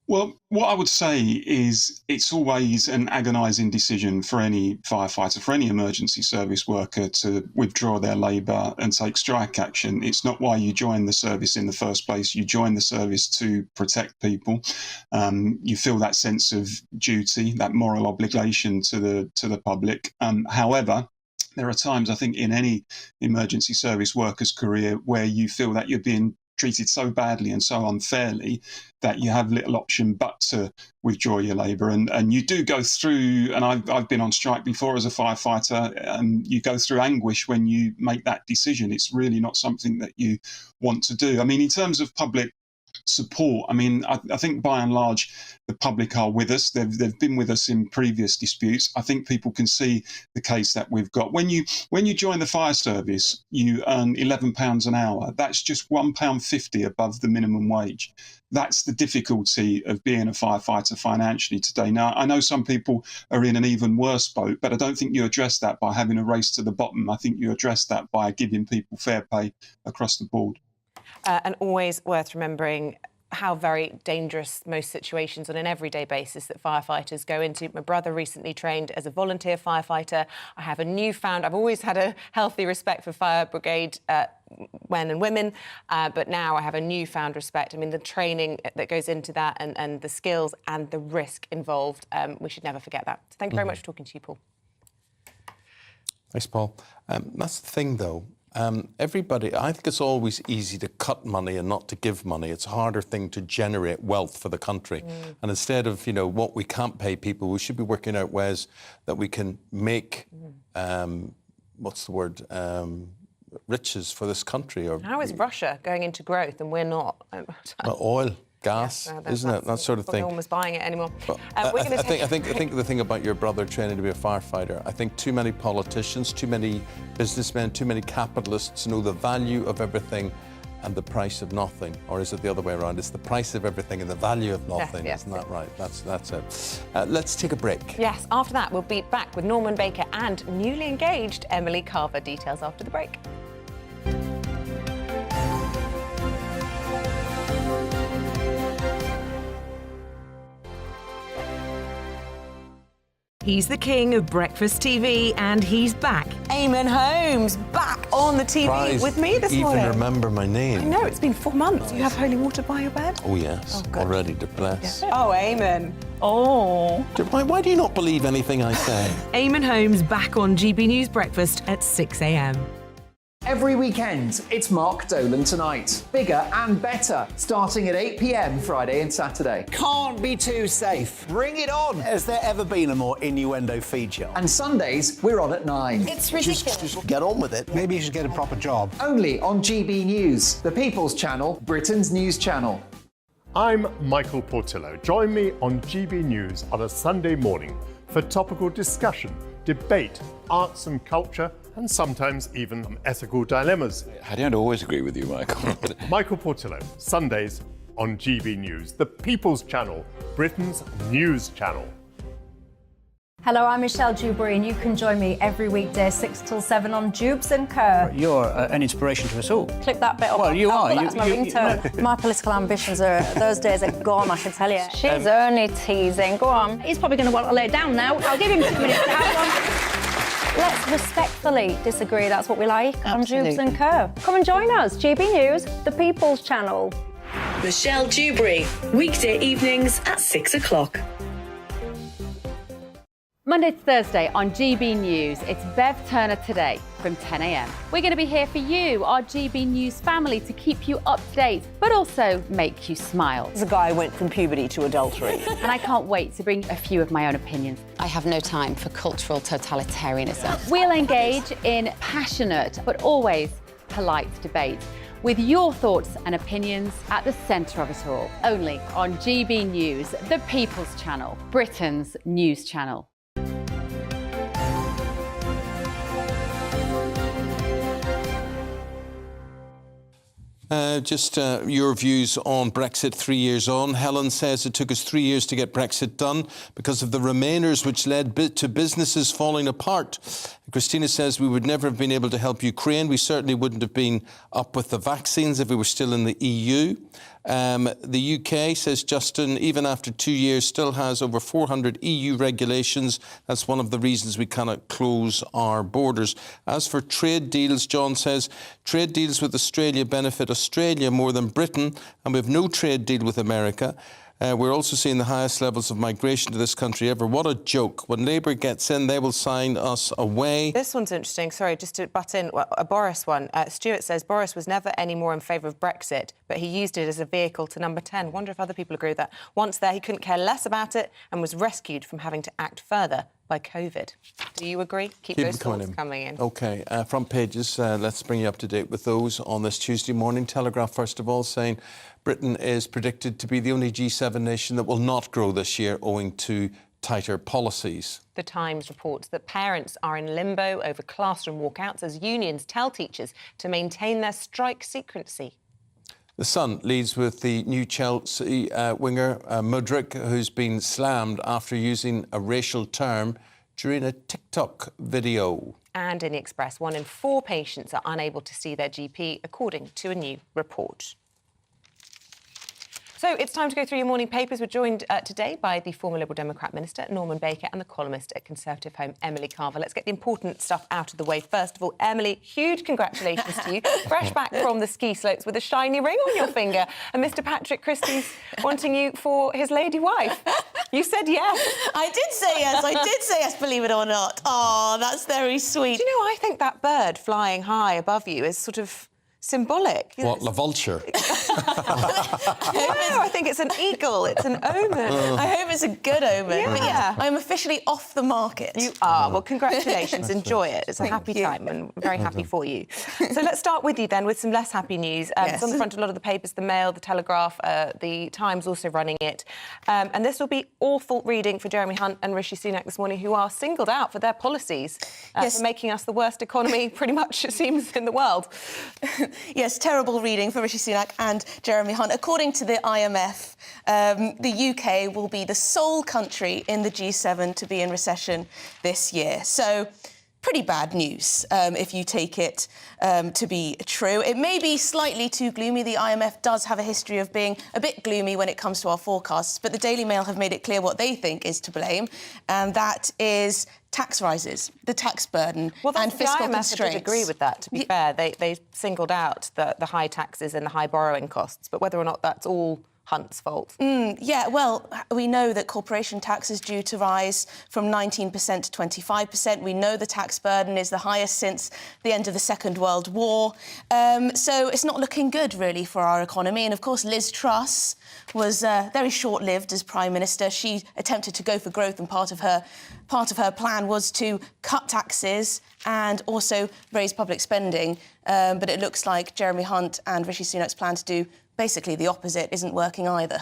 [SPEAKER 17] Well, what I would say is it's always an agonising decision for any firefighter, for any emergency service worker to withdraw their labour and take strike action. It's not why you join the service in the first place. You join the service to protect people. You feel that sense of duty, that moral obligation to the public. However, there are times, I think, in any emergency service worker's career where you feel that you're being treated so badly and so unfairly that you have little option but to withdraw your labour. And you do go through, and I've been on strike before as a firefighter, and you go through anguish when you make that decision. It's really not something that you want to do. I mean, in terms of public support. I mean, I think by and large, the public are with us. They've been with us in previous disputes. I think people can see the case that we've got. When you join the fire service, you earn £11 an hour. That's just £1.50 above the minimum wage. That's the difficulty of being a firefighter financially today. Now, I know some people are in an even worse boat, but I don't think you address that by having a race to the bottom. I think you address that by giving people fair pay across the board.
[SPEAKER 2] And always worth remembering how very dangerous most situations on an everyday basis that firefighters go into. My brother recently trained as a volunteer firefighter. I've always had a healthy respect for fire brigade men and women, but now I have a newfound respect. I mean, the training that goes into that and the skills and the risk involved, we should never forget that. So thank you very much for talking to you, Paul.
[SPEAKER 1] Thanks, Paul. That's the thing, though. Everybody, I think it's always easy to cut money and not to give money. It's a harder thing to generate wealth for the country. And instead of, what we can't pay people, we should be working out ways that we can make, riches for this country. Or
[SPEAKER 2] how is Russia going into growth and we're not?
[SPEAKER 1] Oil, gas, isn't it? That sort of thing.
[SPEAKER 2] No one was buying it anymore.
[SPEAKER 1] I think the thing about your brother training to be a firefighter, I think too many politicians, too many businessmen, too many capitalists know the value of everything and the price of nothing. Or is it the other way around? It's the price of everything and the value of nothing.
[SPEAKER 2] Yes,
[SPEAKER 1] isn't that right? That's it. Let's take a break.
[SPEAKER 2] Yes, after that, we'll be back with Norman Baker and newly engaged Emily Carver. Details after the break.
[SPEAKER 18] He's the king of breakfast TV, and he's back.
[SPEAKER 2] Eamonn Holmes, back on the TV with me this morning.
[SPEAKER 1] Even remember my name.
[SPEAKER 2] I know, it's been 4 months. You have holy water by your bed?
[SPEAKER 1] Oh, yes. Already to bless.
[SPEAKER 2] Yeah. Oh, Eamonn. Oh.
[SPEAKER 1] Why do you not believe anything I say?
[SPEAKER 18] Eamonn Holmes back on GB News Breakfast at 6 a.m.
[SPEAKER 19] Every weekend, it's Mark Dolan Tonight. Bigger and better, starting at 8 p.m. Friday and Saturday.
[SPEAKER 20] Can't be too safe. Bring it on. Has there ever been a more innuendo feature?
[SPEAKER 19] And Sundays, we're on at 9.
[SPEAKER 2] It's ridiculous.
[SPEAKER 20] Just get on with it. Maybe you should get a proper job.
[SPEAKER 19] Only on GB News, the People's Channel, Britain's news channel.
[SPEAKER 3] I'm Michael Portillo. Join me on GB News on a Sunday morning for topical discussion, debate, arts and culture, and sometimes even ethical dilemmas.
[SPEAKER 21] I don't always agree with you, Michael.
[SPEAKER 3] Michael Portillo, Sundays on GB News, the People's Channel, Britain's news channel.
[SPEAKER 12] Hello, I'm Michelle Dewberry, and you can join me every weekday 6 till 7 on Jubes and Kerr.
[SPEAKER 20] You're an inspiration to us all.
[SPEAKER 12] Clip that bit up.
[SPEAKER 20] Well, you are.
[SPEAKER 12] That's my ringtone. My political ambitions those days are gone, I can tell you.
[SPEAKER 2] She's only teasing. Go on.
[SPEAKER 12] He's probably going to want to lay down now. I'll give him 2 minutes to have one. Let's respectfully disagree. That's what we like on Jubes and Kerr. Come and join us. GB News, the People's Channel.
[SPEAKER 22] Michelle Dewberry, weekday evenings at 6 o'clock.
[SPEAKER 23] Monday to Thursday on GB News, it's Bev Turner Today from 10 a.m. We're going to be here for you, our GB News family, to keep you up to date, but also make you smile.
[SPEAKER 14] The guy went from puberty to adultery.
[SPEAKER 23] And I can't wait to bring a few of my own opinions.
[SPEAKER 24] I have no time for cultural totalitarianism.
[SPEAKER 23] We'll engage in passionate, but always polite debate, with your thoughts and opinions at the centre of it all. Only on GB News, the People's Channel, Britain's news channel.
[SPEAKER 1] Your views on Brexit 3 years on. Helen says it took us 3 years to get Brexit done because of the Remainers, which led to businesses falling apart. Christina says we would never have been able to help Ukraine. We certainly wouldn't have been up with the vaccines if we were still in the EU. The UK, says Justin, even after 2 years, still has over 400 EU regulations. That's one of the reasons we cannot close our borders. As for trade deals, John says, trade deals with Australia benefit Australia more than Britain, and we have no trade deal with America. We're also seeing the highest levels of migration to this country ever. What a joke. When Labour gets in, they will sign us away.
[SPEAKER 2] This one's interesting. Sorry, just to butt in, a Boris one. Stuart says Boris was never any more in favour of Brexit, but he used it as a vehicle to number 10. Wonder if other people agree with that. Once there, he couldn't care less about it and was rescued from having to act further by by COVID. Do you agree? Keep those thoughts coming in.
[SPEAKER 1] OK, front pages, let's bring you up to date with those on this Tuesday morning. Telegraph, first of all, saying Britain is predicted to be the only G7 nation that will not grow this year owing to tighter policies.
[SPEAKER 2] The Times reports that parents are in limbo over classroom walkouts as unions tell teachers to maintain their strike secrecy.
[SPEAKER 1] The Sun leads with the new Chelsea winger, Mudryk, who's been slammed after using a racial term during a TikTok video.
[SPEAKER 2] And in the Express, 1 in 4 patients are unable to see their GP, according to a new report. So it's time to go through your morning papers. We're joined today by the former Liberal Democrat Minister, Norman Baker, and the columnist at Conservative Home, Emily Carver. Let's get the important stuff out of the way. First of all, Emily, huge congratulations to you. Fresh back from the ski slopes with a shiny ring on your finger. And Mr Patrick Christie's wanting you for his lady wife. You said yes.
[SPEAKER 4] I did say yes. I did say yes, believe it or not. Oh, that's very sweet.
[SPEAKER 2] Do you know, I think that bird flying high above you is sort of symbolic.
[SPEAKER 1] What, La Vulture?
[SPEAKER 2] No, I think it's an eagle. It's an omen.
[SPEAKER 4] I hope it's a good omen.
[SPEAKER 2] Yeah.
[SPEAKER 4] But yes, I'm officially off the market.
[SPEAKER 2] You are. Well, congratulations. Enjoy it. It's a happy time and very happy for you. So let's start with you then with some less happy news. It's on the front of a lot of the papers, the Mail, the Telegraph, the Times also running it. And this will be awful reading for Jeremy Hunt and Rishi Sunak this morning, who are singled out for their policies for making us the worst economy pretty much, it seems, in the world.
[SPEAKER 4] Yes, terrible reading for Rishi Sunak and Jeremy Hunt. According to the IMF, the UK will be the sole country in the G7 to be in recession this year. So, pretty bad news if you take it to be true. It may be slightly too gloomy. The IMF does have a history of being a bit gloomy when it comes to our forecasts, but the Daily Mail have made it clear what they think is to blame, and that is tax rises, the tax burden and fiscal constraints.
[SPEAKER 2] The IMF did agree with that, to be fair. They singled out the high taxes and the high borrowing costs, but whether or not that's all Hunt's fault.
[SPEAKER 4] Yeah, well, we know that corporation tax is due to rise from 19% to 25%. We know the tax burden is the highest since the end of the Second World War. So it's not looking good, really, for our economy. And, of course, Liz Truss was very short-lived as Prime Minister. She attempted to go for growth, and part of her plan was to cut taxes and also raise public spending. But it looks like Jeremy Hunt and Rishi Sunak's plan to do basically the opposite isn't working either.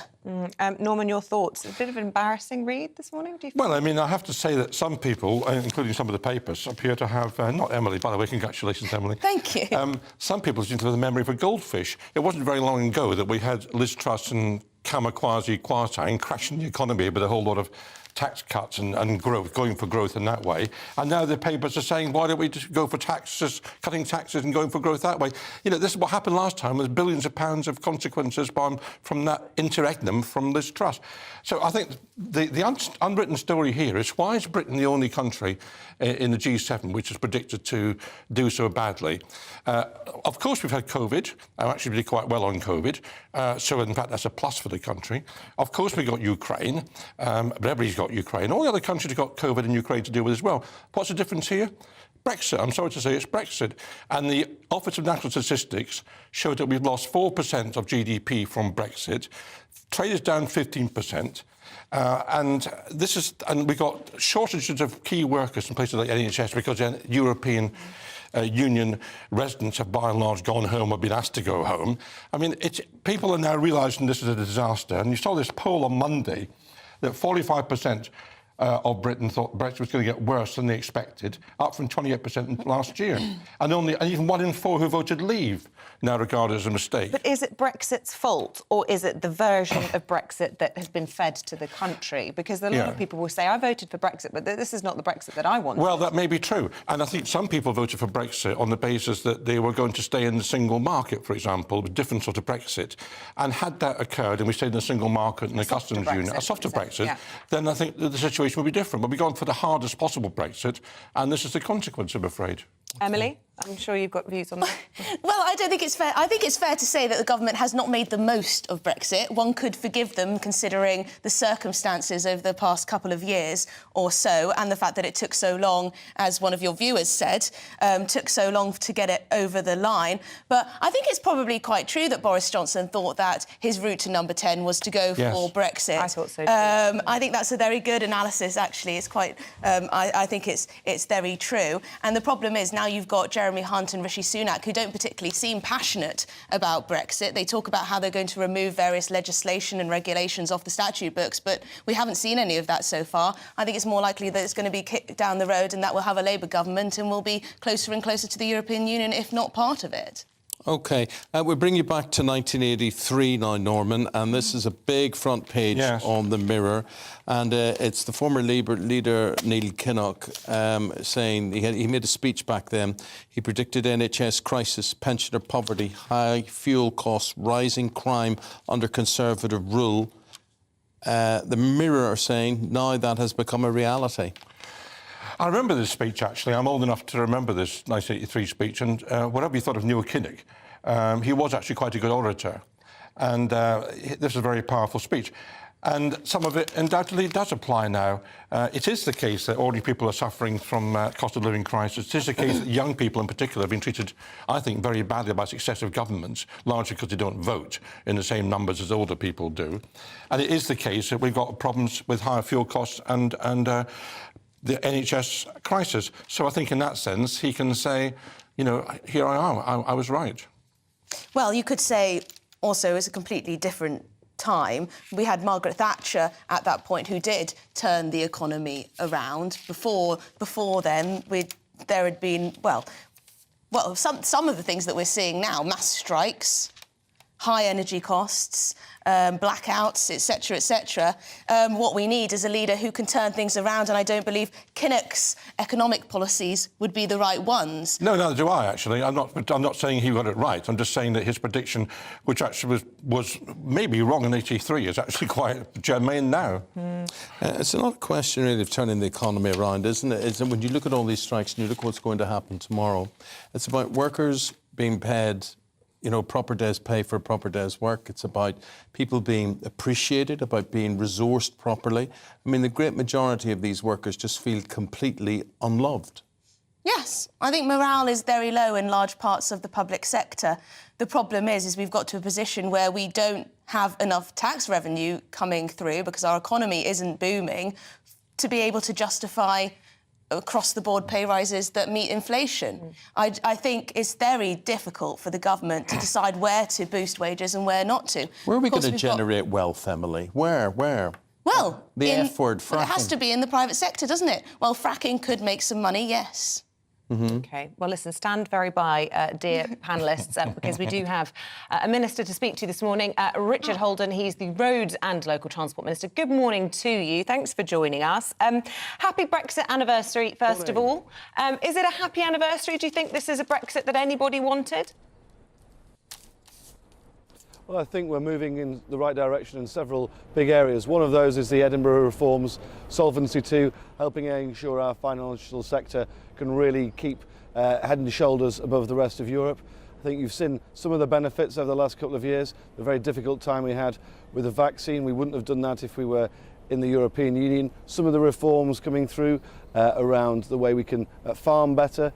[SPEAKER 2] Norman, your thoughts? A bit of an embarrassing read this morning, do you think?
[SPEAKER 5] Well, I mean, I have to say that some people, including some of the papers, appear to have, not Emily, by the way, congratulations, Emily.
[SPEAKER 4] Thank you.
[SPEAKER 5] Some people seem to have the memory of a goldfish. It wasn't very long ago that we had Liz Truss and Kwasi Kwarteng crashing the economy with a whole lot of tax cuts and growth, going for growth in that way. And now the papers are saying, why don't we just go for taxes, cutting taxes and going for growth that way? You know, this is what happened last time. There's billions of pounds of consequences from that interregnum from Liz Truss. So I think the unwritten story here is, why is Britain the only country in the G7 which is predicted to do so badly? Of course, we've had COVID. I actually did quite well on COVID. So, in fact, that's a plus for the country. Of course, we got Ukraine. But everybody's got Ukraine. All the other countries have got COVID and Ukraine to deal with as well. What's the difference here? Brexit. I'm sorry to say it's Brexit. And the Office of National Statistics showed that we've lost 4% of GDP from Brexit. Trade is down 15%. And we've got shortages of key workers in places like NHS because the European Union residents have by and large gone home or been asked to go home. I mean, people are now realising this is a disaster. And you saw this poll on Monday that 45% of Britain thought Brexit was going to get worse than they expected, up from 28% last year. And even 1 in 4 who voted leave now regarded as a mistake.
[SPEAKER 2] But is it Brexit's fault, or is it the version of Brexit that has been fed to the country? Because a lot of people will say, I voted for Brexit, but this is not the Brexit that I want.
[SPEAKER 5] Well, that may be true. And I think some people voted for Brexit on the basis that they were going to stay in the single market, for example, with different sort of Brexit. And had that occurred and we stayed in the single market and the customs union, a softer Brexit, then I think the situation would be different. But we've gone for the hardest possible Brexit, and this is the consequence, I'm afraid.
[SPEAKER 2] Emily, I'm sure you've got views on that.
[SPEAKER 4] Well, I don't think it's fair. I think it's fair to say that the government has not made the most of Brexit. One could forgive them considering the circumstances over the past couple of years or so, and the fact that it took so long, as one of your viewers said, took so long to get it over the line. But I think it's probably quite true that Boris Johnson thought that his route to number 10 was to go for Brexit.
[SPEAKER 2] I thought so too.
[SPEAKER 4] I think that's a very good analysis, actually. It's quite... I think it's very true. And the problem is now you've got Jeremy Hunt and Rishi Sunak, who don't particularly seem passionate about Brexit. They talk about how they're going to remove various legislation and regulations off the statute books, but we haven't seen any of that so far. I think it's more likely that it's going to be kicked down the road and that we'll have a Labour government and we'll be closer and closer to the European Union, if not part of it.
[SPEAKER 1] OK, we'll bring you back to 1983 now, Norman, and this is a big front page on the Mirror, and it's the former Labour leader Neil Kinnock saying he made a speech back then. He predicted NHS crisis, pensioner poverty, high fuel costs, rising crime under Conservative rule. The Mirror are saying now that has become a reality.
[SPEAKER 5] I remember this speech, actually. I'm old enough to remember this 1983 speech. And whatever you thought of Neil Kinnock, he was actually quite a good orator. And this is a very powerful speech. And some of it undoubtedly does apply now. It is the case that ordinary people are suffering from cost of living crisis. It is the case that young people in particular have been treated, I think, very badly by successive governments, largely because they don't vote in the same numbers as older people do. And it is the case that we've got problems with higher fuel costs and the NHS crisis. So I think in that sense, he can say, you know, here I am, I was right.
[SPEAKER 4] Well, you could say also it's a completely different time. We had Margaret Thatcher at that point who did turn the economy around. Before then, there had been, well, some of the things that we're seeing now, mass strikes, high energy costs, blackouts, etc., etc. What we need is a leader who can turn things around, and I don't believe Kinnock's economic policies would be the right ones.
[SPEAKER 5] No, neither do I, actually. I'm not saying he got it right. I'm just saying that his prediction, which actually was maybe wrong in '83, is actually quite germane now.
[SPEAKER 1] It's not a question really of turning the economy around, isn't it? It's, when you look at all these strikes and you look what's going to happen tomorrow, it's about workers being paid, you know, proper day's pay for a proper day's work. It's about people being appreciated, about being resourced properly. I mean, the great majority of these workers just feel completely unloved.
[SPEAKER 4] Yes, I think morale is very low in large parts of the public sector. The problem is we've got to a position where we don't have enough tax revenue coming through because our economy isn't booming to be able to justify across-the-board pay rises that meet inflation. I think it's very difficult for the government to decide where to boost wages and where not to.
[SPEAKER 1] Where are we going to generate wealth, Emily? Where?
[SPEAKER 4] Well,
[SPEAKER 1] the F word, fracking.
[SPEAKER 4] Well, it has to be in the private sector, doesn't it? Well, fracking could make some money, yes.
[SPEAKER 2] OK. Well, listen, stand very by, dear panellists, because we do have a minister to speak to this morning, Richard Holden. He's the Roads and Local Transport Minister. Good morning to you. Thanks for joining us. Happy Brexit anniversary, first of all. Is it a happy anniversary? Do you think this is a Brexit that anybody wanted?
[SPEAKER 7] Well, I think we're moving in the right direction in several big areas. One of those is the Edinburgh reforms, Solvency II, helping ensure our financial sector can really keep head and shoulders above the rest of Europe. I think you've seen some of the benefits over the last couple of years. The very difficult time we had with the vaccine, we wouldn't have done that if we were in the European Union. Some of the reforms coming through around the way we can farm better,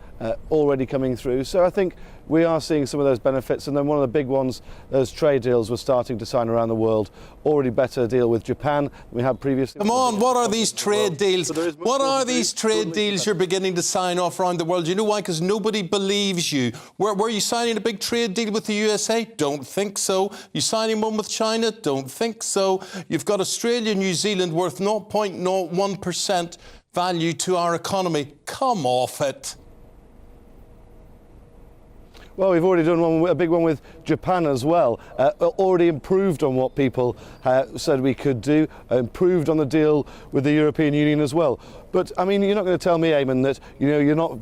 [SPEAKER 7] already coming through. So I think we are seeing some of those benefits. And then one of the big ones, those trade deals we're starting to sign around the world. Already better deal with Japan than we had previously.
[SPEAKER 1] Come on, what are these trade deals? What are these trade deals you're beginning to sign off around the world? You know why? Because nobody believes you. Were you signing a big trade deal with the USA? Don't think so. You signing one with China? Don't think so. You've got Australia, New Zealand worth 0.01% value to our economy. Come off it.
[SPEAKER 7] Well, we've already done a big one with Japan as well. Already improved on what people said we could do, improved on the deal with the European Union as well. But, I mean, you're not going to tell me, Eamonn, that, you're not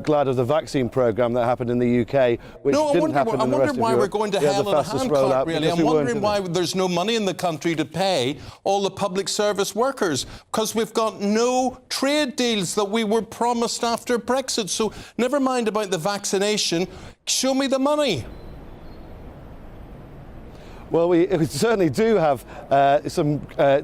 [SPEAKER 7] glad of the vaccine programme that happened in the UK, which didn't happen in the rest of Europe.
[SPEAKER 1] I'm wondering why we're going to hell in a handcart, really. I'm wondering why there's no money in the country to pay all the public service workers, because we've got no trade deals that we were promised after Brexit. So never mind about the vaccination, show me the money.
[SPEAKER 7] Well, we certainly do have some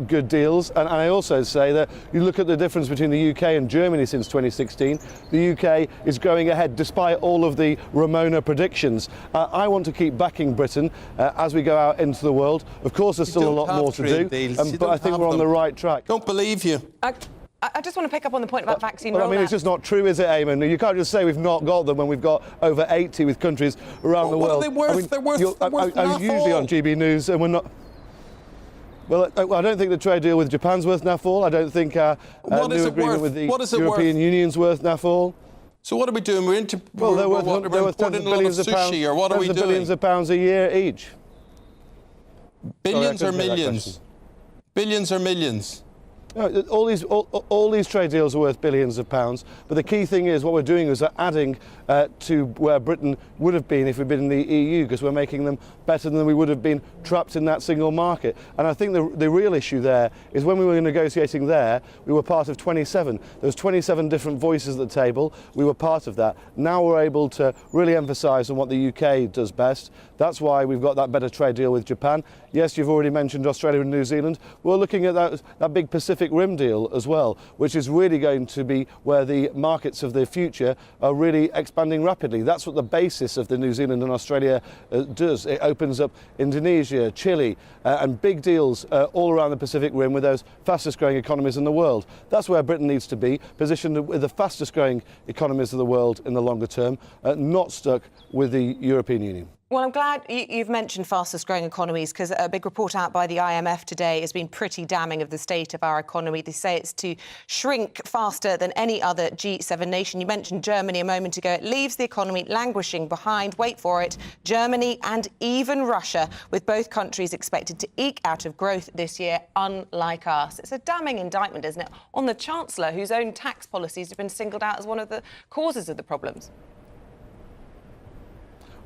[SPEAKER 7] good deals, and I also say that you look at the difference between the UK and Germany since 2016. The UK is going ahead despite all of the Ramona predictions. I want to keep backing Britain as we go out into the world. Of course, there's still a lot more to do, but I think we're on the right track.
[SPEAKER 1] Don't believe you.
[SPEAKER 2] I just want to pick up on the point about vaccine rollout.
[SPEAKER 7] Well, I mean, it's just not true, is it, Eamonn? You can't just say we've not got them when we've got over 80 with countries around the world.
[SPEAKER 1] What are they worth?
[SPEAKER 7] I mean,
[SPEAKER 1] they're worth
[SPEAKER 7] I'm usually on GB News, and we're not. Well, I don't think the trade deal with Japan's worth naff all. I don't think our new agreement with the European Union's worth naff all.
[SPEAKER 1] So what are we doing? We're into
[SPEAKER 7] they're worth tens of billions of pounds.
[SPEAKER 1] Or what are we doing?
[SPEAKER 7] Billions of pounds a year each.
[SPEAKER 1] Billions or millions? Billions or millions?
[SPEAKER 7] No, all these trade deals are worth billions of pounds, but the key thing is what we're doing is adding to where Britain would have been if we'd been in the EU, because we're making them better than we would have been trapped in that single market. And I think the real issue there is when we were negotiating there, we were part of 27. There was 27 different voices at the table. We were part of that. Now we're able to really emphasise on what the UK does best. That's why we've got that better trade deal with Japan. Yes, you've already mentioned Australia and New Zealand. We're looking at that big Pacific Rim deal as well, which is really going to be where the markets of the future are really expanding rapidly. That's what the basis of the New Zealand and Australia does. It opens up Indonesia, Chile, and big deals all around the Pacific Rim with those fastest growing economies in the world. That's where Britain needs to be, positioned with the fastest growing economies of the world in the longer term, not stuck with the European Union.
[SPEAKER 2] Well, I'm glad you've mentioned fastest growing economies, because a big report out by the IMF today has been pretty damning of the state of our economy. They say it's to shrink faster than any other G7 nation. You mentioned Germany a moment ago. It leaves the economy languishing behind, wait for it, Germany and even Russia, with both countries expected to eke out of growth this year, unlike us. It's a damning indictment, isn't it, on the Chancellor, whose own tax policies have been singled out as one of the causes of the problems.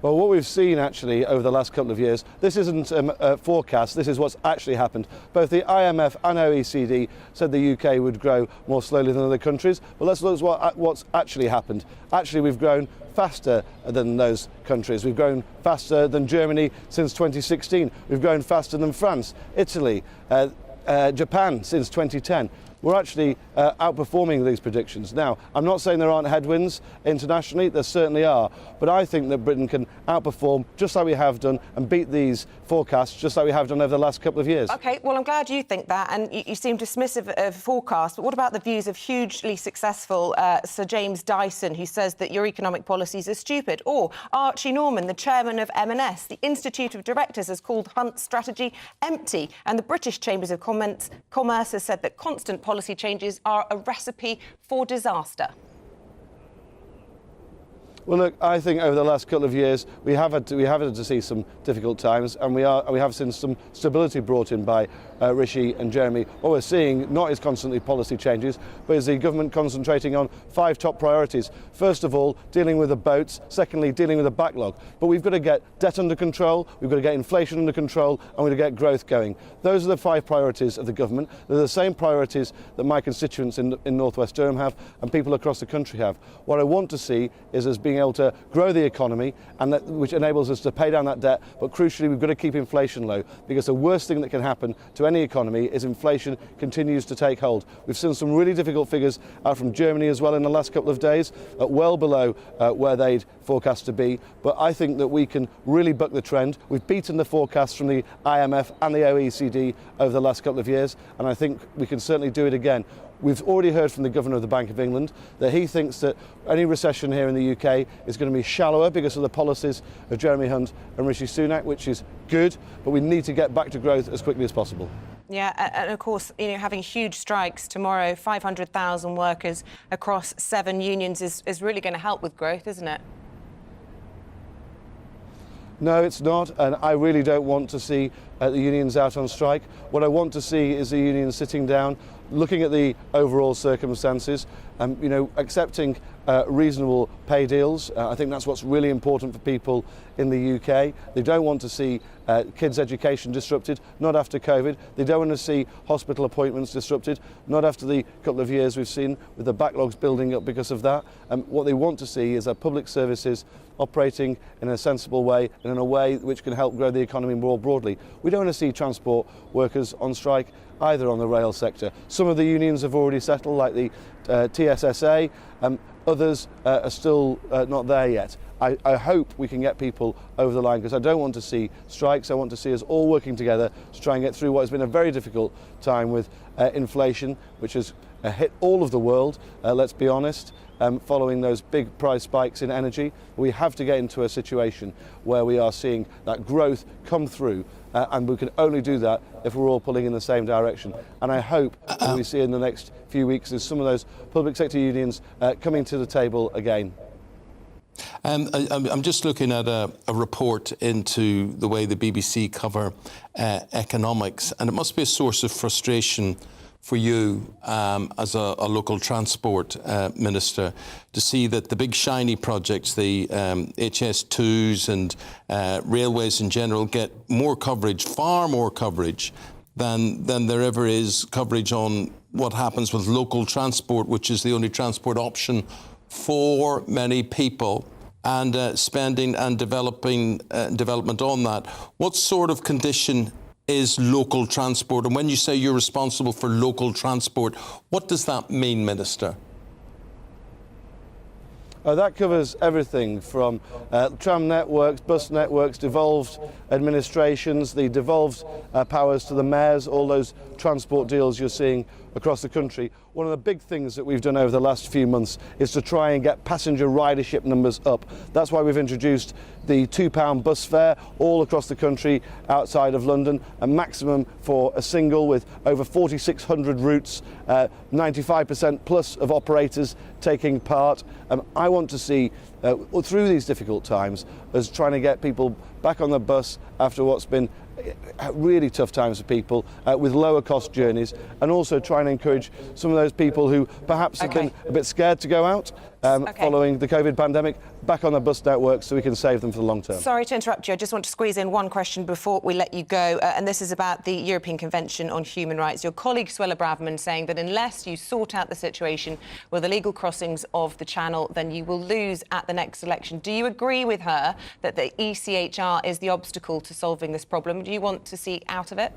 [SPEAKER 7] Well, what we've seen actually over the last couple of years, this isn't a forecast, this is what's actually happened. Both the IMF and OECD said the UK would grow more slowly than other countries, but let's look at what's actually happened. Actually, we've grown faster than those countries. We've grown faster than Germany since 2016. We've grown faster than France, Italy, Japan since 2010. We're actually outperforming these predictions. Now, I'm not saying there aren't headwinds internationally, there certainly are, but I think that Britain can outperform just like we have done and beat these forecasts just like we have done over the last couple of years.
[SPEAKER 2] OK, well, I'm glad you think that, and you seem dismissive of forecasts, but what about the views of hugely successful Sir James Dyson, who says that your economic policies are stupid, or Archie Norman, the chairman of M&S? The Institute of Directors has called Hunt's strategy empty, and the British Chambers of Commerce has said that constant policy changes are a recipe for disaster.
[SPEAKER 7] Well, look, I think over the last couple of years we have had to see some difficult times, and we have seen some stability brought in by Rishi and Jeremy. What we're seeing not is constantly policy changes, but is the government concentrating on 5 top priorities. First of all, dealing with the boats. Secondly, dealing with the backlog. But we've got to get debt under control, we've got to get inflation under control, and we've got to get growth going. Those are the 5 priorities of the government. They're the same priorities that my constituents in North West Durham have and people across the country have. What I want to see is us being able to grow the economy, and which enables us to pay down that debt, but crucially we've got to keep inflation low, because the worst thing that can happen to any economy is inflation continues to take hold. We've seen some really difficult figures out from Germany as well in the last couple of days, well below where they'd forecast to be, but I think that we can really buck the trend. We've beaten the forecasts from the IMF and the OECD over the last couple of years, and I think we can certainly do it again. We've already heard from the Governor of the Bank of England that he thinks that any recession here in the UK is going to be shallower because of the policies of Jeremy Hunt and Rishi Sunak, which is good, but we need to get back to growth as quickly as possible.
[SPEAKER 2] Yeah, and of course, having huge strikes tomorrow, 500,000 workers across 7 unions is really going to help with growth, isn't it?
[SPEAKER 7] No, it's not, and I really don't want to see the unions out on strike. What I want to see is the unions sitting down, looking at the overall circumstances, accepting reasonable pay deals. I think that's what's really important for people in the UK. They don't want to see kids' education disrupted, not after COVID. They don't want to see hospital appointments disrupted, not after the couple of years we've seen with the backlogs building up because of that. What they want to see is our public services operating in a sensible way and in a way which can help grow the economy more broadly. We don't want to see transport workers on strike either on the rail sector. Some of the unions have already settled, like the TSSA. Others are still not there yet. I hope we can get people over the line, because I don't want to see strikes. I want to see us all working together to try and get through what has been a very difficult time with inflation, which has hit all of the world, let's be honest. Following those big price spikes in energy, we have to get into a situation where we are seeing that growth come through, and we can only do that if we're all pulling in the same direction. And I hope what we see in the next few weeks is some of those public sector unions coming to the table again.
[SPEAKER 1] I'm just looking at a report into the way the BBC cover economics, and it must be a source of frustration for you as a local transport minister to see that the big shiny projects, the HS2s and railways in general, get more coverage, far more coverage than there ever is coverage on what happens with local transport, which is the only transport option for many people, and spending and development on that. What sort of condition is local transport? And when you say you're responsible for local transport, what does that mean, Minister?
[SPEAKER 7] That covers everything from tram networks, bus networks, devolved administrations, the devolved powers to the mayors, all those transport deals you're seeing across the country. One of the big things that we've done over the last few months is to try and get passenger ridership numbers up. That's why we've introduced the £2 bus fare all across the country outside of London, a maximum for a single with over 4,600 routes, 95% plus of operators taking part. I want to see, through these difficult times, us trying to get people back on the bus after what's been really tough times for people, with lower cost journeys, and also trying to encourage some of those people who perhaps have been a bit scared to go out following the COVID pandemic back on the bus network, so we can save them for the long term.
[SPEAKER 2] Sorry to interrupt you. I just want to squeeze in one question before we let you go, and this is about the European Convention on Human Rights. Your colleague Suella Braverman saying that unless you sort out the situation with the legal crossings of the Channel, then you will lose at the next election. Do you agree with her that the ECHR is the obstacle to solving this problem? Do you want to see out of it?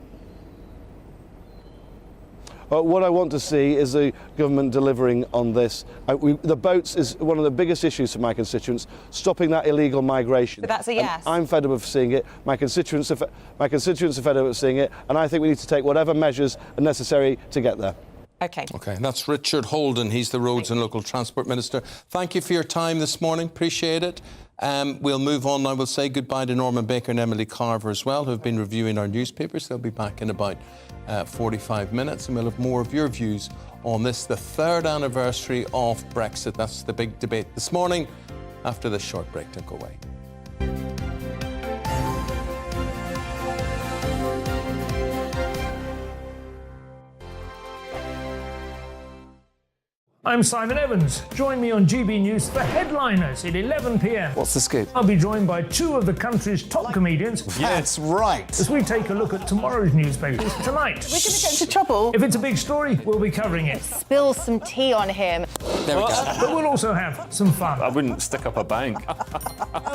[SPEAKER 7] What I want to see is the government delivering on this. The boats is one of the biggest issues for my constituents, stopping that illegal migration.
[SPEAKER 2] But that's a yes.
[SPEAKER 7] And I'm fed up of seeing it. My constituents are fed up of seeing it, and I think we need to take whatever measures are necessary to get there.
[SPEAKER 2] OK.
[SPEAKER 1] That's Richard Holden. He's the Roads and Local Transport Minister. Thank you for your time this morning. Appreciate it. We'll move on now. We'll say goodbye to Norman Baker and Emily Carver as well, who have been reviewing our newspapers. They'll be back in about 45 minutes, and we'll have more of your views on this, the third anniversary of Brexit. That's the big debate this morning. After this short break, don't go away.
[SPEAKER 6] I'm Simon Evans. Join me on GB News for Headliners at 11 p.m.
[SPEAKER 20] What's the scoop?
[SPEAKER 6] I'll be joined by two of the country's top comedians.
[SPEAKER 20] That's right.
[SPEAKER 6] As we take a look at tomorrow's newspapers tonight.
[SPEAKER 4] We're going to get into trouble.
[SPEAKER 6] If it's a big story, we'll be covering it.
[SPEAKER 14] Spill some tea on him.
[SPEAKER 1] There we go.
[SPEAKER 6] But we'll also have some fun.
[SPEAKER 15] I wouldn't stick up a bank.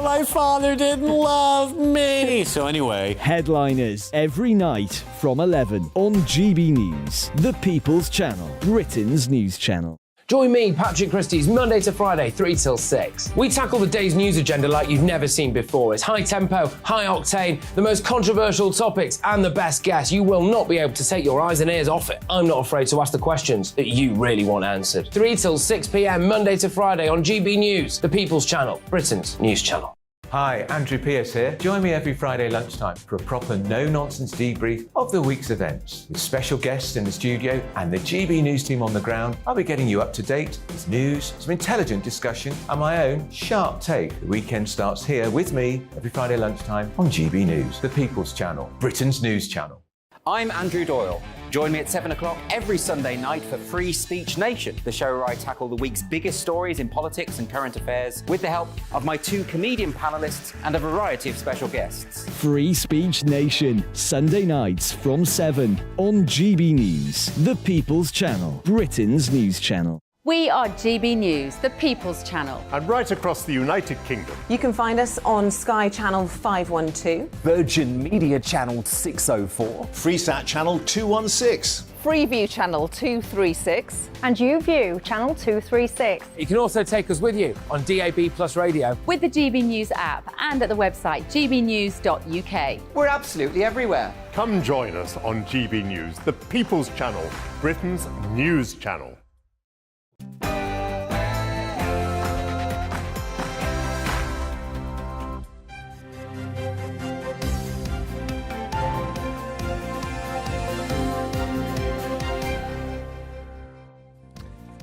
[SPEAKER 20] My father didn't love me.
[SPEAKER 15] So anyway.
[SPEAKER 8] Headliners every night from 11 on GB News, the People's Channel, Britain's news channel.
[SPEAKER 9] Join me, Patrick Christie's, Monday to Friday, 3 till 6. We tackle the day's news agenda like you've never seen before. It's high tempo, high octane, the most controversial topics, and the best guests. You will not be able to take your eyes and ears off it. I'm not afraid to ask the questions that you really want answered. 3 till 6 p.m, Monday to Friday on GB News, the People's Channel, Britain's news channel.
[SPEAKER 11] Hi, Andrew Pierce here. Join me every Friday lunchtime for a proper no-nonsense debrief of the week's events. With special guests in the studio and the GB News team on the ground, I'll be getting you up to date with news, some intelligent discussion, and my own sharp take. The weekend starts here with me every Friday lunchtime on GB News, the People's Channel, Britain's news channel.
[SPEAKER 10] I'm Andrew Doyle. Join me at 7 o'clock every Sunday night for Free Speech Nation, the show where I tackle the week's biggest stories in politics and current affairs with the help of my 2 comedian panellists and a variety of special guests.
[SPEAKER 8] Free Speech Nation, Sunday nights from 7 on GB News, the People's Channel, Britain's news channel.
[SPEAKER 23] We are GB News, the People's Channel.
[SPEAKER 3] And right across the United Kingdom.
[SPEAKER 2] You can find us on Sky Channel 512.
[SPEAKER 20] Virgin Media Channel 604.
[SPEAKER 13] Freesat Channel 216.
[SPEAKER 14] Freeview Channel 236.
[SPEAKER 12] And YouView Channel 236.
[SPEAKER 9] You can also take us with you on DAB Plus Radio.
[SPEAKER 23] With the GB News app and at the website gbnews.uk.
[SPEAKER 19] We're absolutely everywhere.
[SPEAKER 3] Come join us on GB News, the People's Channel, Britain's news channel.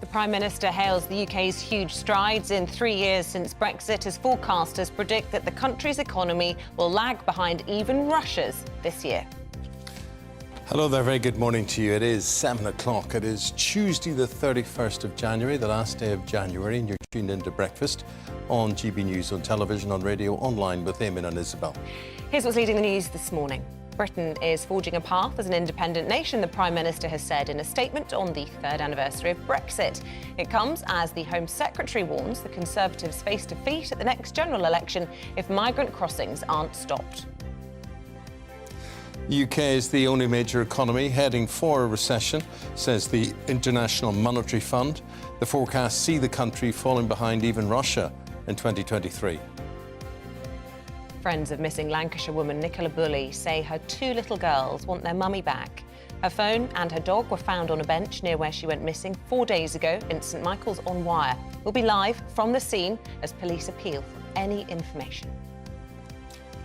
[SPEAKER 2] The Prime Minister hails the UK's huge strides in 3 years since Brexit, as forecasters predict that the country's economy will lag behind even Russia's this year.
[SPEAKER 1] Hello there, very good morning to you. It is 7 o'clock. It is Tuesday the 31st of January, the last day of January, and you're tuned into Breakfast on GB News, on television, on radio, online with Eamonn and Isabel.
[SPEAKER 2] Here's what's leading the news this morning. Britain is forging a path as an independent nation, the Prime Minister has said in a statement on the 3rd anniversary of Brexit. It comes as the Home Secretary warns the Conservatives face defeat at the next general election if migrant crossings aren't stopped.
[SPEAKER 1] The UK is the only major economy heading for a recession, says the International Monetary Fund. The forecasts see the country falling behind even Russia in 2023.
[SPEAKER 2] Friends of missing Lancashire woman Nicola Bulley say her 2 little girls want their mummy back. Her phone and her dog were found on a bench near where she went missing 4 days ago in St Michael's on Wire. We'll be live from the scene as police appeal for any information.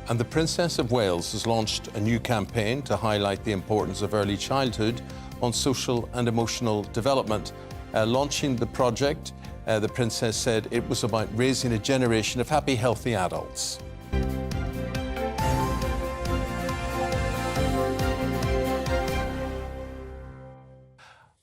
[SPEAKER 1] And the Princess of Wales has launched a new campaign to highlight the importance of early childhood on social and emotional development. Launching the project, the Princess said it was about raising a generation of happy, healthy adults.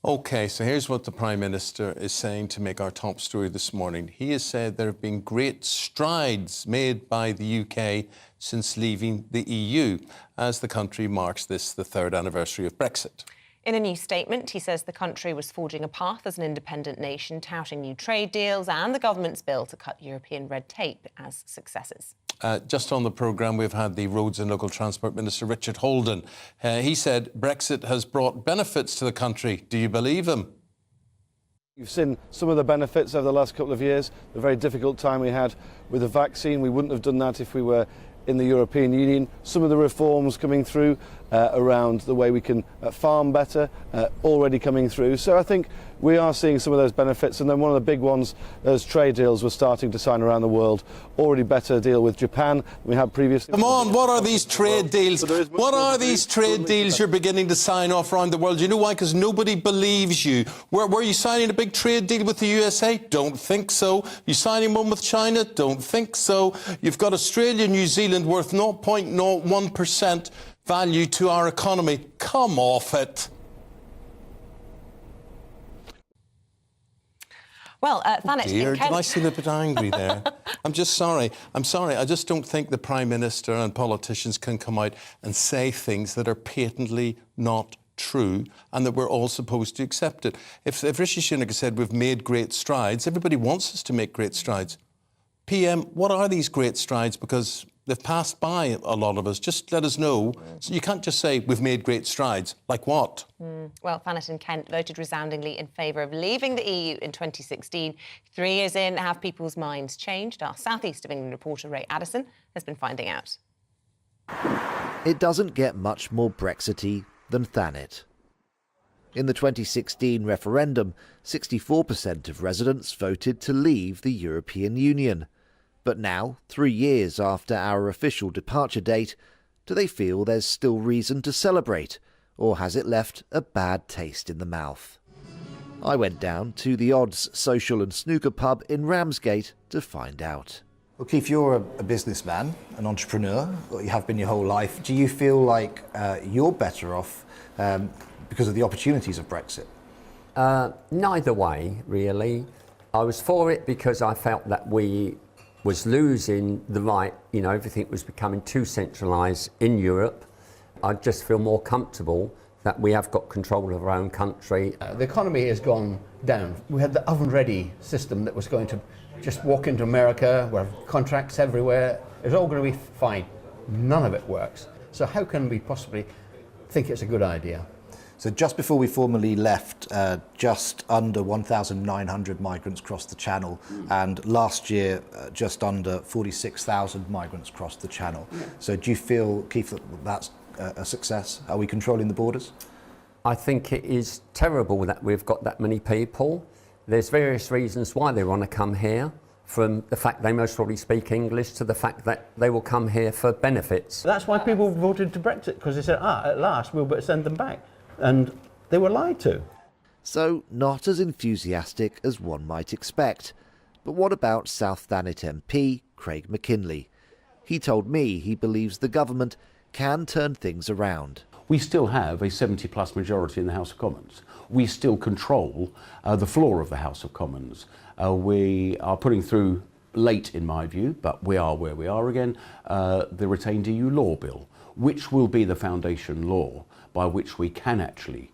[SPEAKER 1] OK, so here's what the Prime Minister is saying to make our top story this morning. He has said there have been great strides made by the UK since leaving the EU, as the country marks the 3rd anniversary of Brexit.
[SPEAKER 2] In a new statement, he says the country was forging a path as an independent nation, touting new trade deals and the government's bill to cut European red tape as successes.
[SPEAKER 1] Just on the programme, we've had the Roads and Local Transport Minister, Richard Holden. He said Brexit has brought benefits to the country. Do you believe him?
[SPEAKER 7] You've seen some of the benefits over the last couple of years. The very difficult time we had with the vaccine. We wouldn't have done that if we were in the European Union. Some of the reforms coming through around the way we can farm better, already coming through. So I think we are seeing some of those benefits. And then one of the big ones, those trade deals we're starting to sign around the world. Already better deal with Japan than we had previously.
[SPEAKER 1] Come on, what are these trade deals? What are these trade deals you're beginning to sign off around the world? You know why? Because nobody believes you. Were you signing a big trade deal with the USA? Don't think so. You signing one with China? Don't think so. You've got Australia and New Zealand worth 0.01% value to our economy. Come off it.
[SPEAKER 2] Well, Thanet,
[SPEAKER 1] Dear, did I seem a bit angry there? I'm just sorry. I'm sorry. I just don't think the Prime Minister and politicians can come out and say things that are patently not true and that we're all supposed to accept it. If Rishi Sunak said we've made great strides, everybody wants us to make great strides. PM, what are these great strides? Because they've passed by a lot of us. Just let us know. So you can't just say we've made great strides. Like what?
[SPEAKER 2] Well, Thanet and Kent voted resoundingly in favour of leaving the EU in 2016. 3 years in, have people's minds changed? Our South East of England reporter Ray Addison has been finding out.
[SPEAKER 16] It doesn't get much more Brexity than Thanet. In the 2016 referendum, 64% of residents voted to leave the European Union. But now, 3 years after our official departure date, do they feel there's still reason to celebrate, or has it left a bad taste in the mouth? I went down to the Odds Social and Snooker pub in Ramsgate to find out.
[SPEAKER 17] Well, Keith, you're a businessman, an entrepreneur, you have been your whole life. Do you feel like you're better off because of the opportunities of Brexit?
[SPEAKER 18] Neither way, really. I was for it because I felt that we was losing the right, everything was becoming too centralised in Europe. I just feel more comfortable that we have got control of our own country.
[SPEAKER 21] The economy has gone down. We had the oven-ready system that was going to just walk into America, we have contracts everywhere. It's all going to be fine. None of it works. So how can we possibly think it's a good idea?
[SPEAKER 17] So just before we formally left, just under 1,900 migrants crossed the Channel, and last year just under 46,000 migrants crossed the Channel. Yeah. So do you feel, Keith, that that's a success? Are we controlling the borders?
[SPEAKER 18] I think it is terrible that we've got that many people. There's various reasons why they want to come here, from the fact they most probably speak English to the fact that they will come here for benefits.
[SPEAKER 21] That's why people voted to Brexit, because they said, at last we'll send them back. And they were lied to.
[SPEAKER 16] So not as enthusiastic as one might expect. But what about South Thanet MP Craig McKinley? He told me he believes the government can turn things around.
[SPEAKER 22] We still have a 70-plus majority in the House of Commons. We still control the floor of the House of Commons. We are putting through, late in my view, but we are where we are again, the retained EU law bill, which will be the foundation law by which we can actually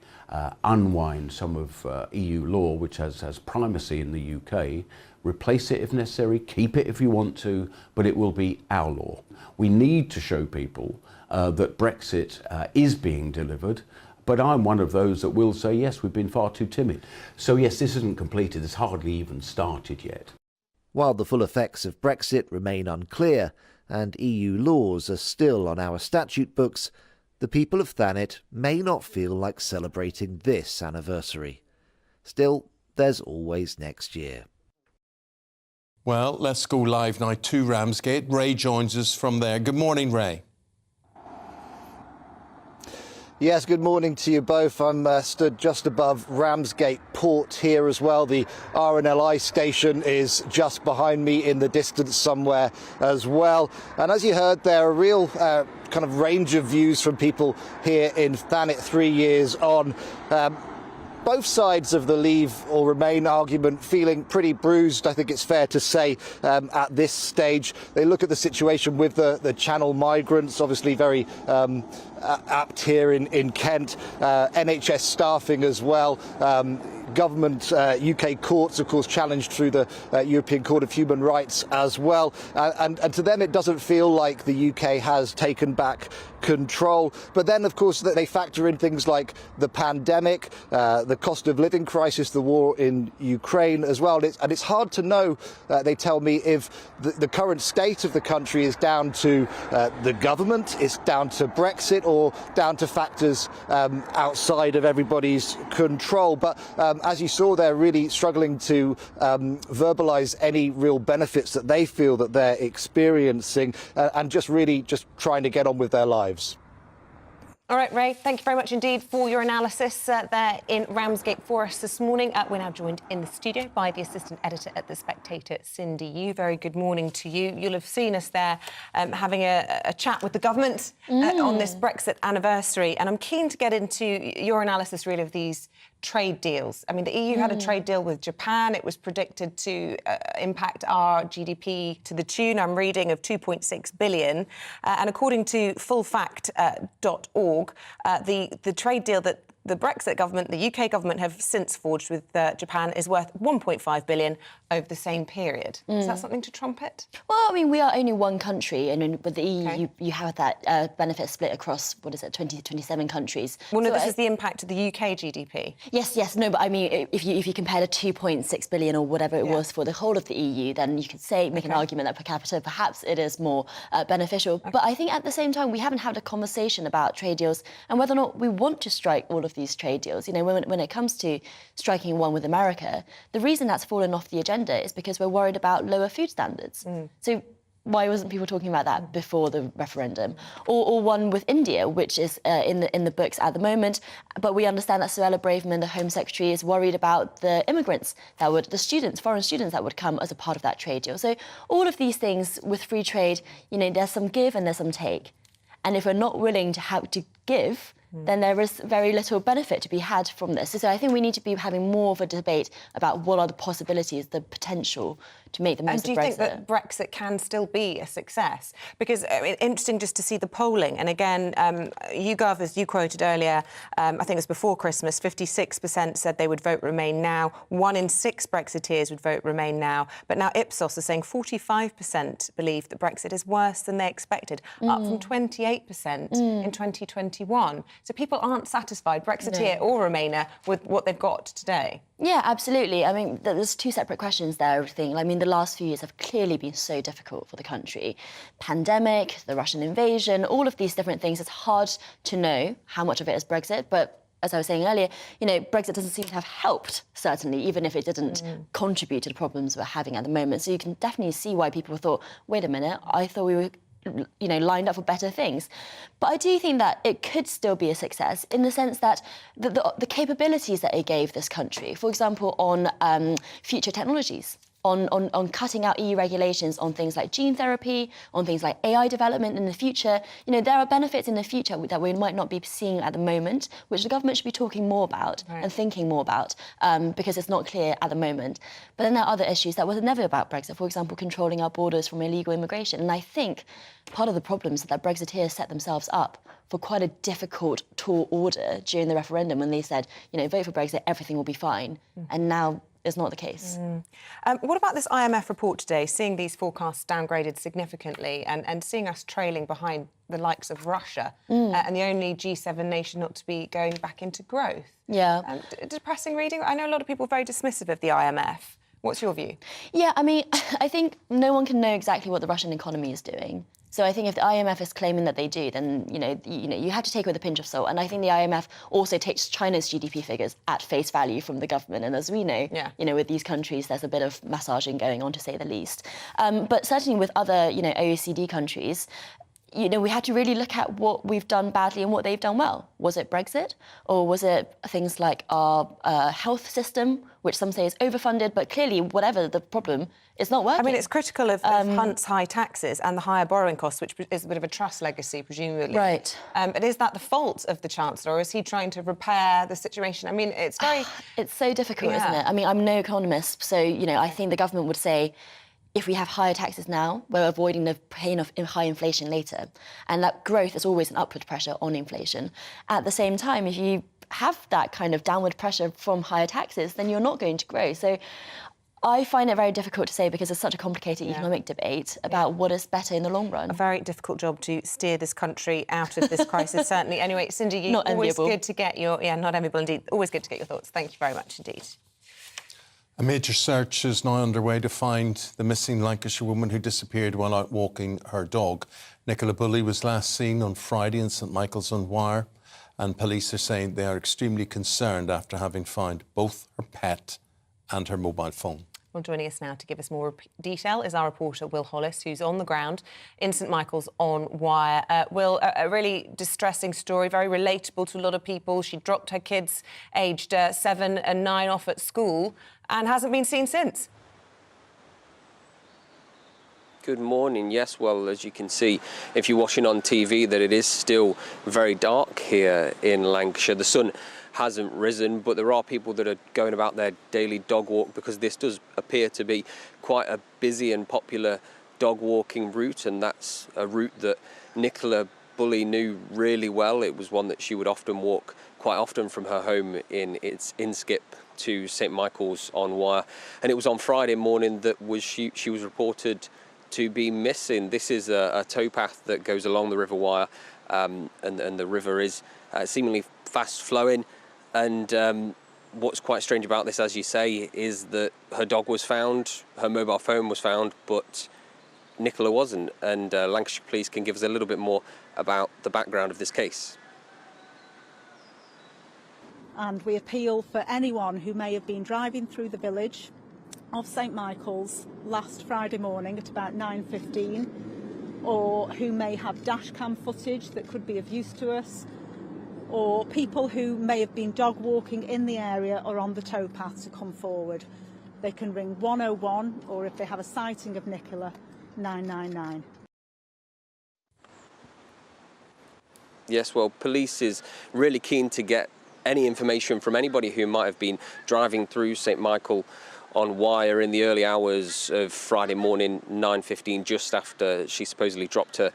[SPEAKER 22] unwind some of EU law, which has primacy in the UK, replace it if necessary, keep it if you want to, but it will be our law. We need to show people that Brexit is being delivered, but I'm one of those that will say, yes, we've been far too timid. So yes, this isn't completed, it's hardly even started yet.
[SPEAKER 16] While the full effects of Brexit remain unclear and EU laws are still on our statute books, the people of Thanet may not feel like celebrating this anniversary. Still, there's always next year.
[SPEAKER 1] Well, let's go live now to Ramsgate. Ray joins us from there. Good morning, Ray.
[SPEAKER 17] Yes, good morning to you both. I'm stood just above Ramsgate Port here as well. The RNLI station is just behind me in the distance somewhere as well. And as you heard, there are a real kind of range of views from people here in Thanet 3 years on. Both sides of the Leave or Remain argument feeling pretty bruised, I think it's fair to say, at this stage. They look at the situation with the Channel migrants, obviously very apt here in Kent, NHS staffing as well. Government, UK courts, of course, challenged through the European Court of Human Rights as well. And to them, it doesn't feel like the UK has taken back control. But then, of course, they factor in things like the pandemic, the cost of living crisis, the war in Ukraine as well. And it's hard to know, they tell me, if the current state of the country is down to the government, it's down to Brexit, or down to factors outside of everybody's control. But as you saw, they're really struggling to verbalise any real benefits that they feel that they're experiencing, and just trying to get on with their lives.
[SPEAKER 2] All right, Ray, thank you very much indeed for your analysis there in Ramsgate for us this morning. We're now joined in the studio by the assistant editor at The Spectator, Cindy Yu. Very good morning to you. You'll have seen us there having a chat with the government on this Brexit anniversary. And I'm keen to get into your analysis, really, of these trade deals. I mean, the EU had a trade deal with Japan. It was predicted to impact our GDP to the tune, I'm reading, of 2.6 billion. And according to fullfact.org, the trade deal that the Brexit government, the UK government, have since forged with Japan is worth 1.5 billion over the same period. Is that something to trumpet?
[SPEAKER 25] Well, I mean, we are only one country, and with the EU, you have that benefit split across, 20 to 27 countries.
[SPEAKER 2] Well, no, this is the impact of the UK GDP.
[SPEAKER 25] Yes, no, but I mean, if you compare the 2.6 billion or whatever it was for the whole of the EU, then you could make an argument that per capita, perhaps it is more beneficial. But I think at the same time, we haven't had a conversation about trade deals and whether or not we want to strike all of these trade deals. You know, when it comes to striking one with America, the reason that's fallen off the agenda is because we're worried about lower food standards. So Why wasn't people talking about that before the referendum? Or one with India, which is in the books at the moment. But we understand that Suella Braverman, the Home Secretary, is worried about the immigrants the students, foreign students that would come as a part of that trade deal. So all of these things with free trade, you know, there's some give and there's some take. And if we're not willing to give, then there is very little benefit to be had from this. So I think we need to be having more of a debate about what are the possibilities, the potential to make the most of Brexit.
[SPEAKER 2] And do you think that Brexit can still be a success? Because interesting just to see the polling. And again, YouGov, as you quoted earlier, I think it was before Christmas, 56% said they would vote Remain now. 1 in 6 Brexiteers would vote Remain now. But now Ipsos is saying 45% believe that Brexit is worse than they expected, up from 28% in 2021. So people aren't satisfied, Brexiteer or Remainer, with what they've got today.
[SPEAKER 25] Yeah, absolutely. I mean, there's 2 separate questions there, I think. I mean, the last few years have clearly been so difficult for the country. Pandemic, the Russian invasion, all of these different things. It's hard to know how much of it is Brexit, but as I was saying earlier, you know, Brexit doesn't seem to have helped, certainly, even if it didn't contribute to the problems we're having at the moment. So you can definitely see why people thought, wait a minute, I thought we were lined up for better things. But I do think that it could still be a success in the sense that the capabilities that it gave this country, for example, on future technologies, on cutting out EU regulations on things like gene therapy, on things like AI development in the future. You know, there are benefits in the future that we might not be seeing at the moment, which the government should be talking more about and thinking more about, because it's not clear at the moment. But then there are other issues that were never about Brexit, for example, controlling our borders from illegal immigration. And I think part of the problems is that Brexiteers set themselves up for quite a difficult, tall order during the referendum when they said, you know, vote for Brexit, everything will be fine. And now is not the case.
[SPEAKER 2] What about this IMF report today, seeing these forecasts downgraded significantly and seeing us trailing behind the likes of Russia and the only G7 nation not to be going back into growth?
[SPEAKER 25] Yeah.
[SPEAKER 2] Depressing reading. I know a lot of people are very dismissive of the IMF. What's your view?
[SPEAKER 25] Yeah, I mean, I think no one can know exactly what the Russian economy is doing. So I think if the IMF is claiming that they do, then you have to take it with a pinch of salt. And I think the IMF also takes China's GDP figures at face value from the government. And as we know, with these countries, there's a bit of massaging going on, to say the least. But certainly with other, OECD countries, we had to really look at what we've done badly and what they've done well. Was it Brexit? Or was it things like our health system, which some say is overfunded, but clearly, whatever the problem, it's not working.
[SPEAKER 2] I mean, it's critical of Hunt's high taxes and the higher borrowing costs, which is a bit of a Truss legacy, presumably.
[SPEAKER 25] Right.
[SPEAKER 2] But is that the fault of the Chancellor, or is he trying to repair the situation? I mean, it's very...
[SPEAKER 25] It's so difficult, isn't it? I mean, I'm no economist, so, I think the government would say, if we have higher taxes now, we're avoiding the pain of high inflation later. And that growth is always an upward pressure on inflation. At the same time, if you have that kind of downward pressure from higher taxes, then you're not going to grow. So I find it very difficult to say because it's such a complicated economic debate about what is better in the long run.
[SPEAKER 2] A very difficult job to steer this country out of this crisis, certainly. Anyway, Cindy,
[SPEAKER 25] not
[SPEAKER 2] always
[SPEAKER 25] enviable.
[SPEAKER 2] Good to get your... Yeah, not enviable indeed. Always good to get your thoughts. Thank you very much indeed.
[SPEAKER 1] A major search is now underway to find the missing Lancashire woman who disappeared while out walking her dog. Nicola Bulley was last seen on Friday in St Michael's-on-Wye, and police are saying they are extremely concerned after having found both her pet and her mobile phone.
[SPEAKER 2] Well, joining us now to give us more detail is our reporter Will Hollis, who's on the ground in St Michael's-on-Wye. Will, a really distressing story, very relatable to a lot of people. She dropped her kids aged 7 and 9 off at school and hasn't been seen since.
[SPEAKER 4] Good morning. Yes, well, as you can see, if you're watching on TV, that it is still very dark here in Lancashire. The sun hasn't risen, but there are people that are going about their daily dog walk because this does appear to be quite a busy and popular dog walking route, and that's a route that Nicola Bulley knew really well. It was one that she would often walk quite often from her home in Inskip to St Michael's-on-Wye, and it was on Friday morning that she was reported to be missing. This is a towpath that goes along the River Wye, and the river is seemingly fast flowing. And what's quite strange about this, as you say, is that her dog was found, her mobile phone was found, but Nicola wasn't. And Lancashire Police can give us a little bit more about the background of this case.
[SPEAKER 5] And we appeal for anyone who may have been driving through the village of St Michael's last Friday morning at about 9:15, or who may have dash cam footage that could be of use to us, or people who may have been dog walking in the area or on the towpath to come forward. They can ring 101, or if they have a sighting of Nicola, 999.
[SPEAKER 4] Yes, well, police is really keen to get any information from anybody who might have been driving through St Michael on Wire in the early hours of Friday morning, 9:15, just after she supposedly dropped her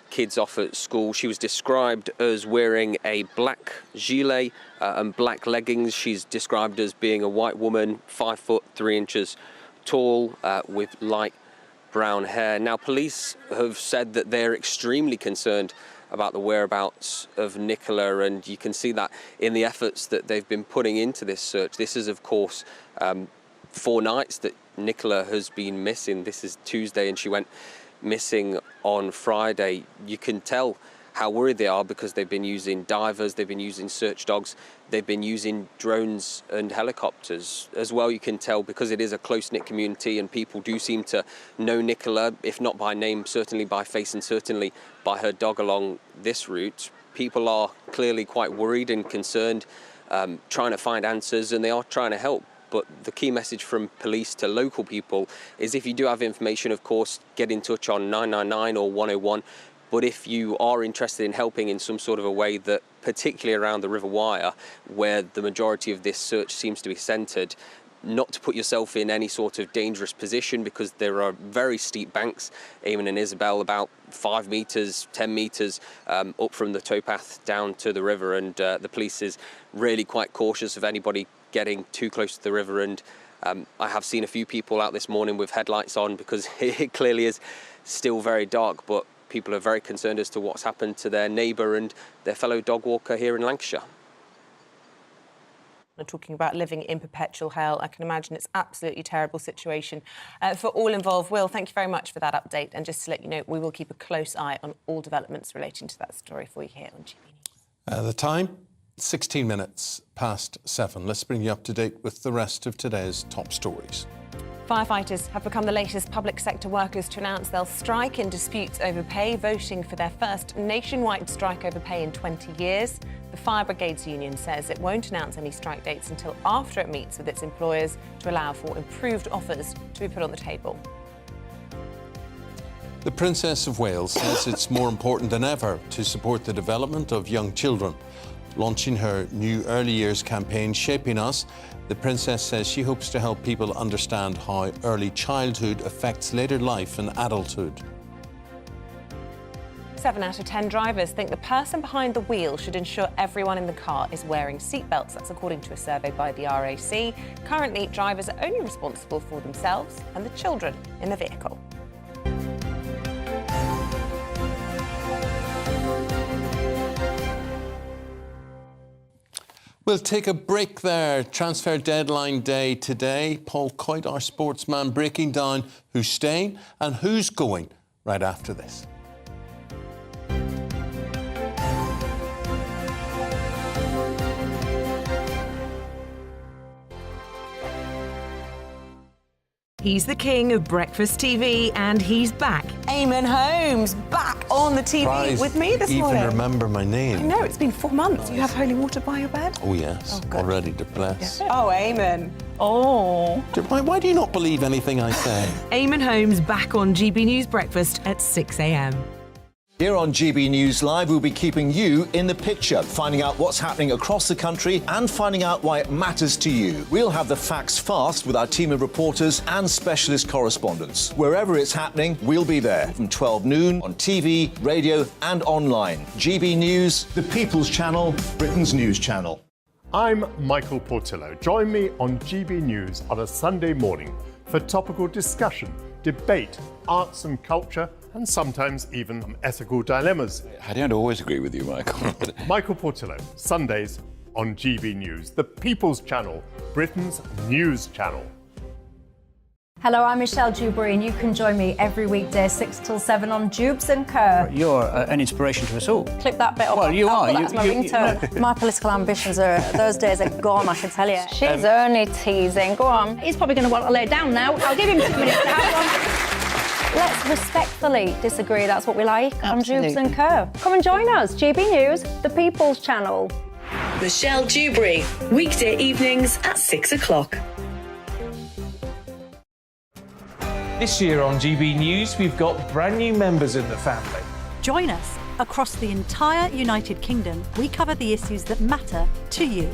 [SPEAKER 4] kids off at school. She was described as wearing a black gilet and black leggings. She's described as being a white woman, 5 foot 3 inches tall, with light brown hair. Now, police have said that they're extremely concerned about the whereabouts of Nicola, and you can see that in the efforts that they've been putting into this search. This is, of course, 4 nights that Nicola has been missing. This is Tuesday, and she went missing on Friday. You can tell how worried they are because they've been using divers, they've been using search dogs, they've been using drones and helicopters as well. You can tell because it is a close-knit community and people do seem to know Nicola, if not by name, certainly by face and certainly by her dog along this route. People are clearly quite worried and concerned, trying to find answers, and they are trying to help. But the key message from police to local people is if you do have information, of course, get in touch on 999 or 101. But if you are interested in helping in some sort of a way that, particularly around the River Wire, where the majority of this search seems to be centred, not to put yourself in any sort of dangerous position because there are very steep banks, Eamonn and Isabel, about 5 metres, 10 metres up from the towpath down to the river. And the police is really quite cautious of anybody getting too close to the river. And I have seen a few people out this morning with headlights on because it clearly is still very dark, but people are very concerned as to what's happened to their neighbour and their fellow dog walker here in Lancashire.
[SPEAKER 2] We're talking about living in perpetual hell. I can imagine it's absolutely terrible situation for all involved. Will, thank you very much for that update. And just to let you know, we will keep a close eye on all developments relating to that story for you here on GB News.
[SPEAKER 1] The time, 16 minutes past 7. Let's bring you up to date with the rest of today's top stories.
[SPEAKER 2] Firefighters have become the latest public sector workers to announce they'll strike in disputes over pay, voting for their first nationwide strike over pay in 20 years. The Fire Brigades Union says it won't announce any strike dates until after it meets with its employers to allow for improved offers to be put on the table.
[SPEAKER 1] The Princess of Wales says it's more important than ever to support the development of young children. Launching her new early years campaign, Shaping Us, the Princess says she hopes to help people understand how early childhood affects later life and adulthood.
[SPEAKER 2] 7 out of 10 drivers think the person behind the wheel should ensure everyone in the car is wearing seatbelts. That's according to a survey by the RAC. Currently, drivers are only responsible for themselves and the children in the vehicle.
[SPEAKER 1] We'll take a break there. Transfer deadline day today. Paul Coyte, our sportsman, breaking down who's staying and who's going right after this.
[SPEAKER 2] He's the king of breakfast TV, and he's back. Eamonn Holmes, back on the TV
[SPEAKER 1] Surprised
[SPEAKER 2] with me this morning.
[SPEAKER 1] Even remember my name.
[SPEAKER 2] I know, it's been 4 months. You have holy water by your bed?
[SPEAKER 1] Oh, yes.
[SPEAKER 2] Oh,
[SPEAKER 1] already to bless.
[SPEAKER 2] Yeah. Oh, Eamonn. Oh.
[SPEAKER 1] Why do you not believe anything I say?
[SPEAKER 2] Eamonn Holmes back on GB News Breakfast at 6 a.m.
[SPEAKER 13] Here on GB News Live, we'll be keeping you in the picture, finding out what's happening across the country and finding out why it matters to you. We'll have the facts fast with our team of reporters and specialist correspondents. Wherever it's happening, we'll be there from 12 noon on TV, radio and online. GB News, the People's Channel, Britain's news channel.
[SPEAKER 3] I'm Michael Portillo. Join me on GB News on a Sunday morning for topical discussion, debate, arts and culture, and sometimes even ethical dilemmas.
[SPEAKER 6] I don't always agree with you, Michael.
[SPEAKER 3] Michael Portillo, Sundays on GB News, the People's Channel, Britain's news channel.
[SPEAKER 12] Hello, I'm Michelle Dewberry, and you can join me every weekday 6 till 7 on Jubes and Kerr.
[SPEAKER 20] You're an inspiration to us all.
[SPEAKER 12] Clip that bit up.
[SPEAKER 20] Well, you are.
[SPEAKER 12] That's my ringtone. My political ambitions those days are gone, I can tell you.
[SPEAKER 14] She's only teasing. Go on. He's probably going to want to lay down now. I'll give him 2 minutes to have one.
[SPEAKER 12] Let's respectfully disagree, that's what we like on Jubes and Kerr.
[SPEAKER 14] Come and join us. GB News, the People's Channel.
[SPEAKER 8] Michelle Dewberry, weekday evenings at 6 o'clock.
[SPEAKER 10] This year on GB News, we've got brand new members in the family.
[SPEAKER 12] Join us. Across the entire United Kingdom, we cover the issues that matter to you.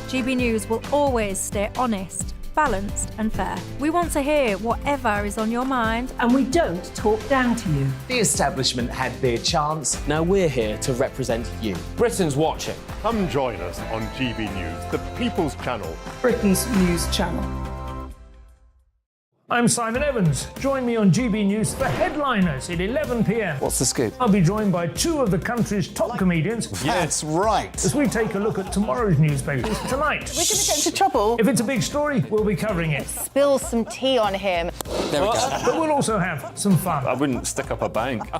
[SPEAKER 12] GB News will always stay honest, balanced and fair. We want to hear whatever is on your mind.
[SPEAKER 8] And we don't talk down to you.
[SPEAKER 9] The establishment had their chance. Now we're here to represent you. Britain's watching.
[SPEAKER 3] Come join us on GB News, the People's Channel.
[SPEAKER 8] Britain's news channel.
[SPEAKER 10] I'm Simon Evans. Join me on GB News for Headliners at 11 p.m.
[SPEAKER 20] What's the scoop?
[SPEAKER 10] I'll be joined by 2 of the country's top comedians.
[SPEAKER 20] That's right.
[SPEAKER 10] As we take a look at tomorrow's newspapers tonight.
[SPEAKER 14] We're going to get into trouble.
[SPEAKER 10] If it's a big story, we'll be covering it.
[SPEAKER 14] Spill some tea on him.
[SPEAKER 20] There we go.
[SPEAKER 10] But we'll also have some fun.
[SPEAKER 6] I wouldn't stick up a bank.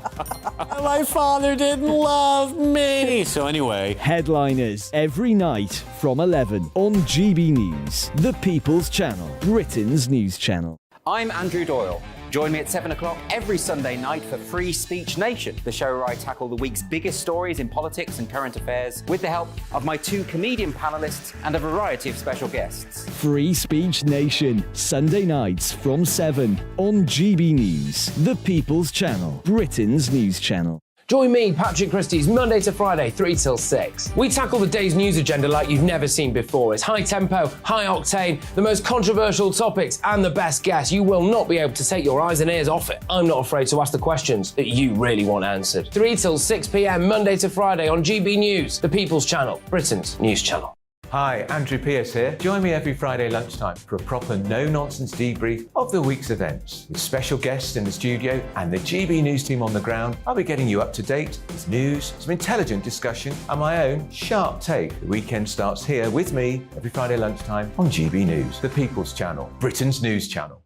[SPEAKER 20] My father didn't love me.
[SPEAKER 6] So anyway,
[SPEAKER 11] Headliners every night from 11 on GB News, the People's Channel, Britain's news channel.
[SPEAKER 15] I'm Andrew Doyle. Join me at 7 o'clock every Sunday night for Free Speech Nation, the show where I tackle the week's biggest stories in politics and current affairs with the help of my 2 comedian panellists and a variety of special guests.
[SPEAKER 11] Free Speech Nation, Sunday nights from 7 on GB News, the People's Channel, Britain's news channel.
[SPEAKER 9] Join me, Patrick Christie's, Monday to Friday, 3 till 6. We tackle the day's news agenda like you've never seen before. It's high tempo, high octane, the most controversial topics and the best guests. You will not be able to take your eyes and ears off it. I'm not afraid to ask the questions that you really want answered. 3 till 6 p.m, Monday to Friday on GB News, the People's Channel, Britain's news channel.
[SPEAKER 24] Hi, Andrew Pierce here. Join me every Friday lunchtime for a proper no-nonsense debrief of the week's events. With special guests in the studio and the GB News team on the ground, I'll be getting you up to date with news, some intelligent discussion and my own sharp take. The weekend starts here with me every Friday lunchtime on GB News, the People's Channel, Britain's news channel.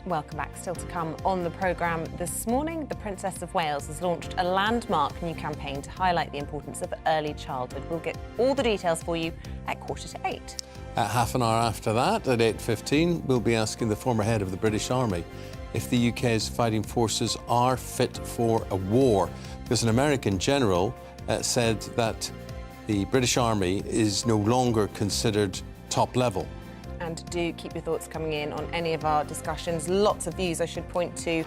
[SPEAKER 2] Welcome back. Still to come on the programme this morning, the Princess of Wales has launched a landmark new campaign to highlight the importance of early childhood. We'll get all the details for you at 7:45.
[SPEAKER 1] Half an hour after that, at 8:15, we'll be asking the former head of the British Army if the UK's fighting forces are fit for a war, because an American general said that the British Army is no longer considered top level.
[SPEAKER 2] And do keep your thoughts coming in on any of our discussions. Lots of views I should point to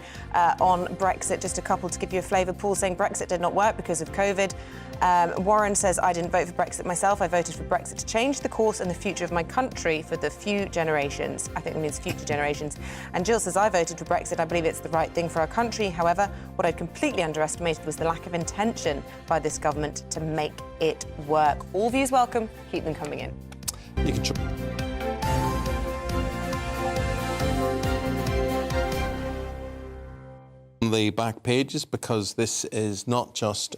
[SPEAKER 2] on Brexit. Just a couple to give you a flavour. Paul saying Brexit did not work because of COVID. Warren says, I didn't vote for Brexit myself. I voted for Brexit to change the course and the future of my country for the few generations. I think it means future generations. And Jill says, I voted for Brexit. I believe it's the right thing for our country. However, what I completely underestimated was the lack of intention by this government to make it work. All views welcome. Keep them coming in.
[SPEAKER 1] You can the back pages, because this is not just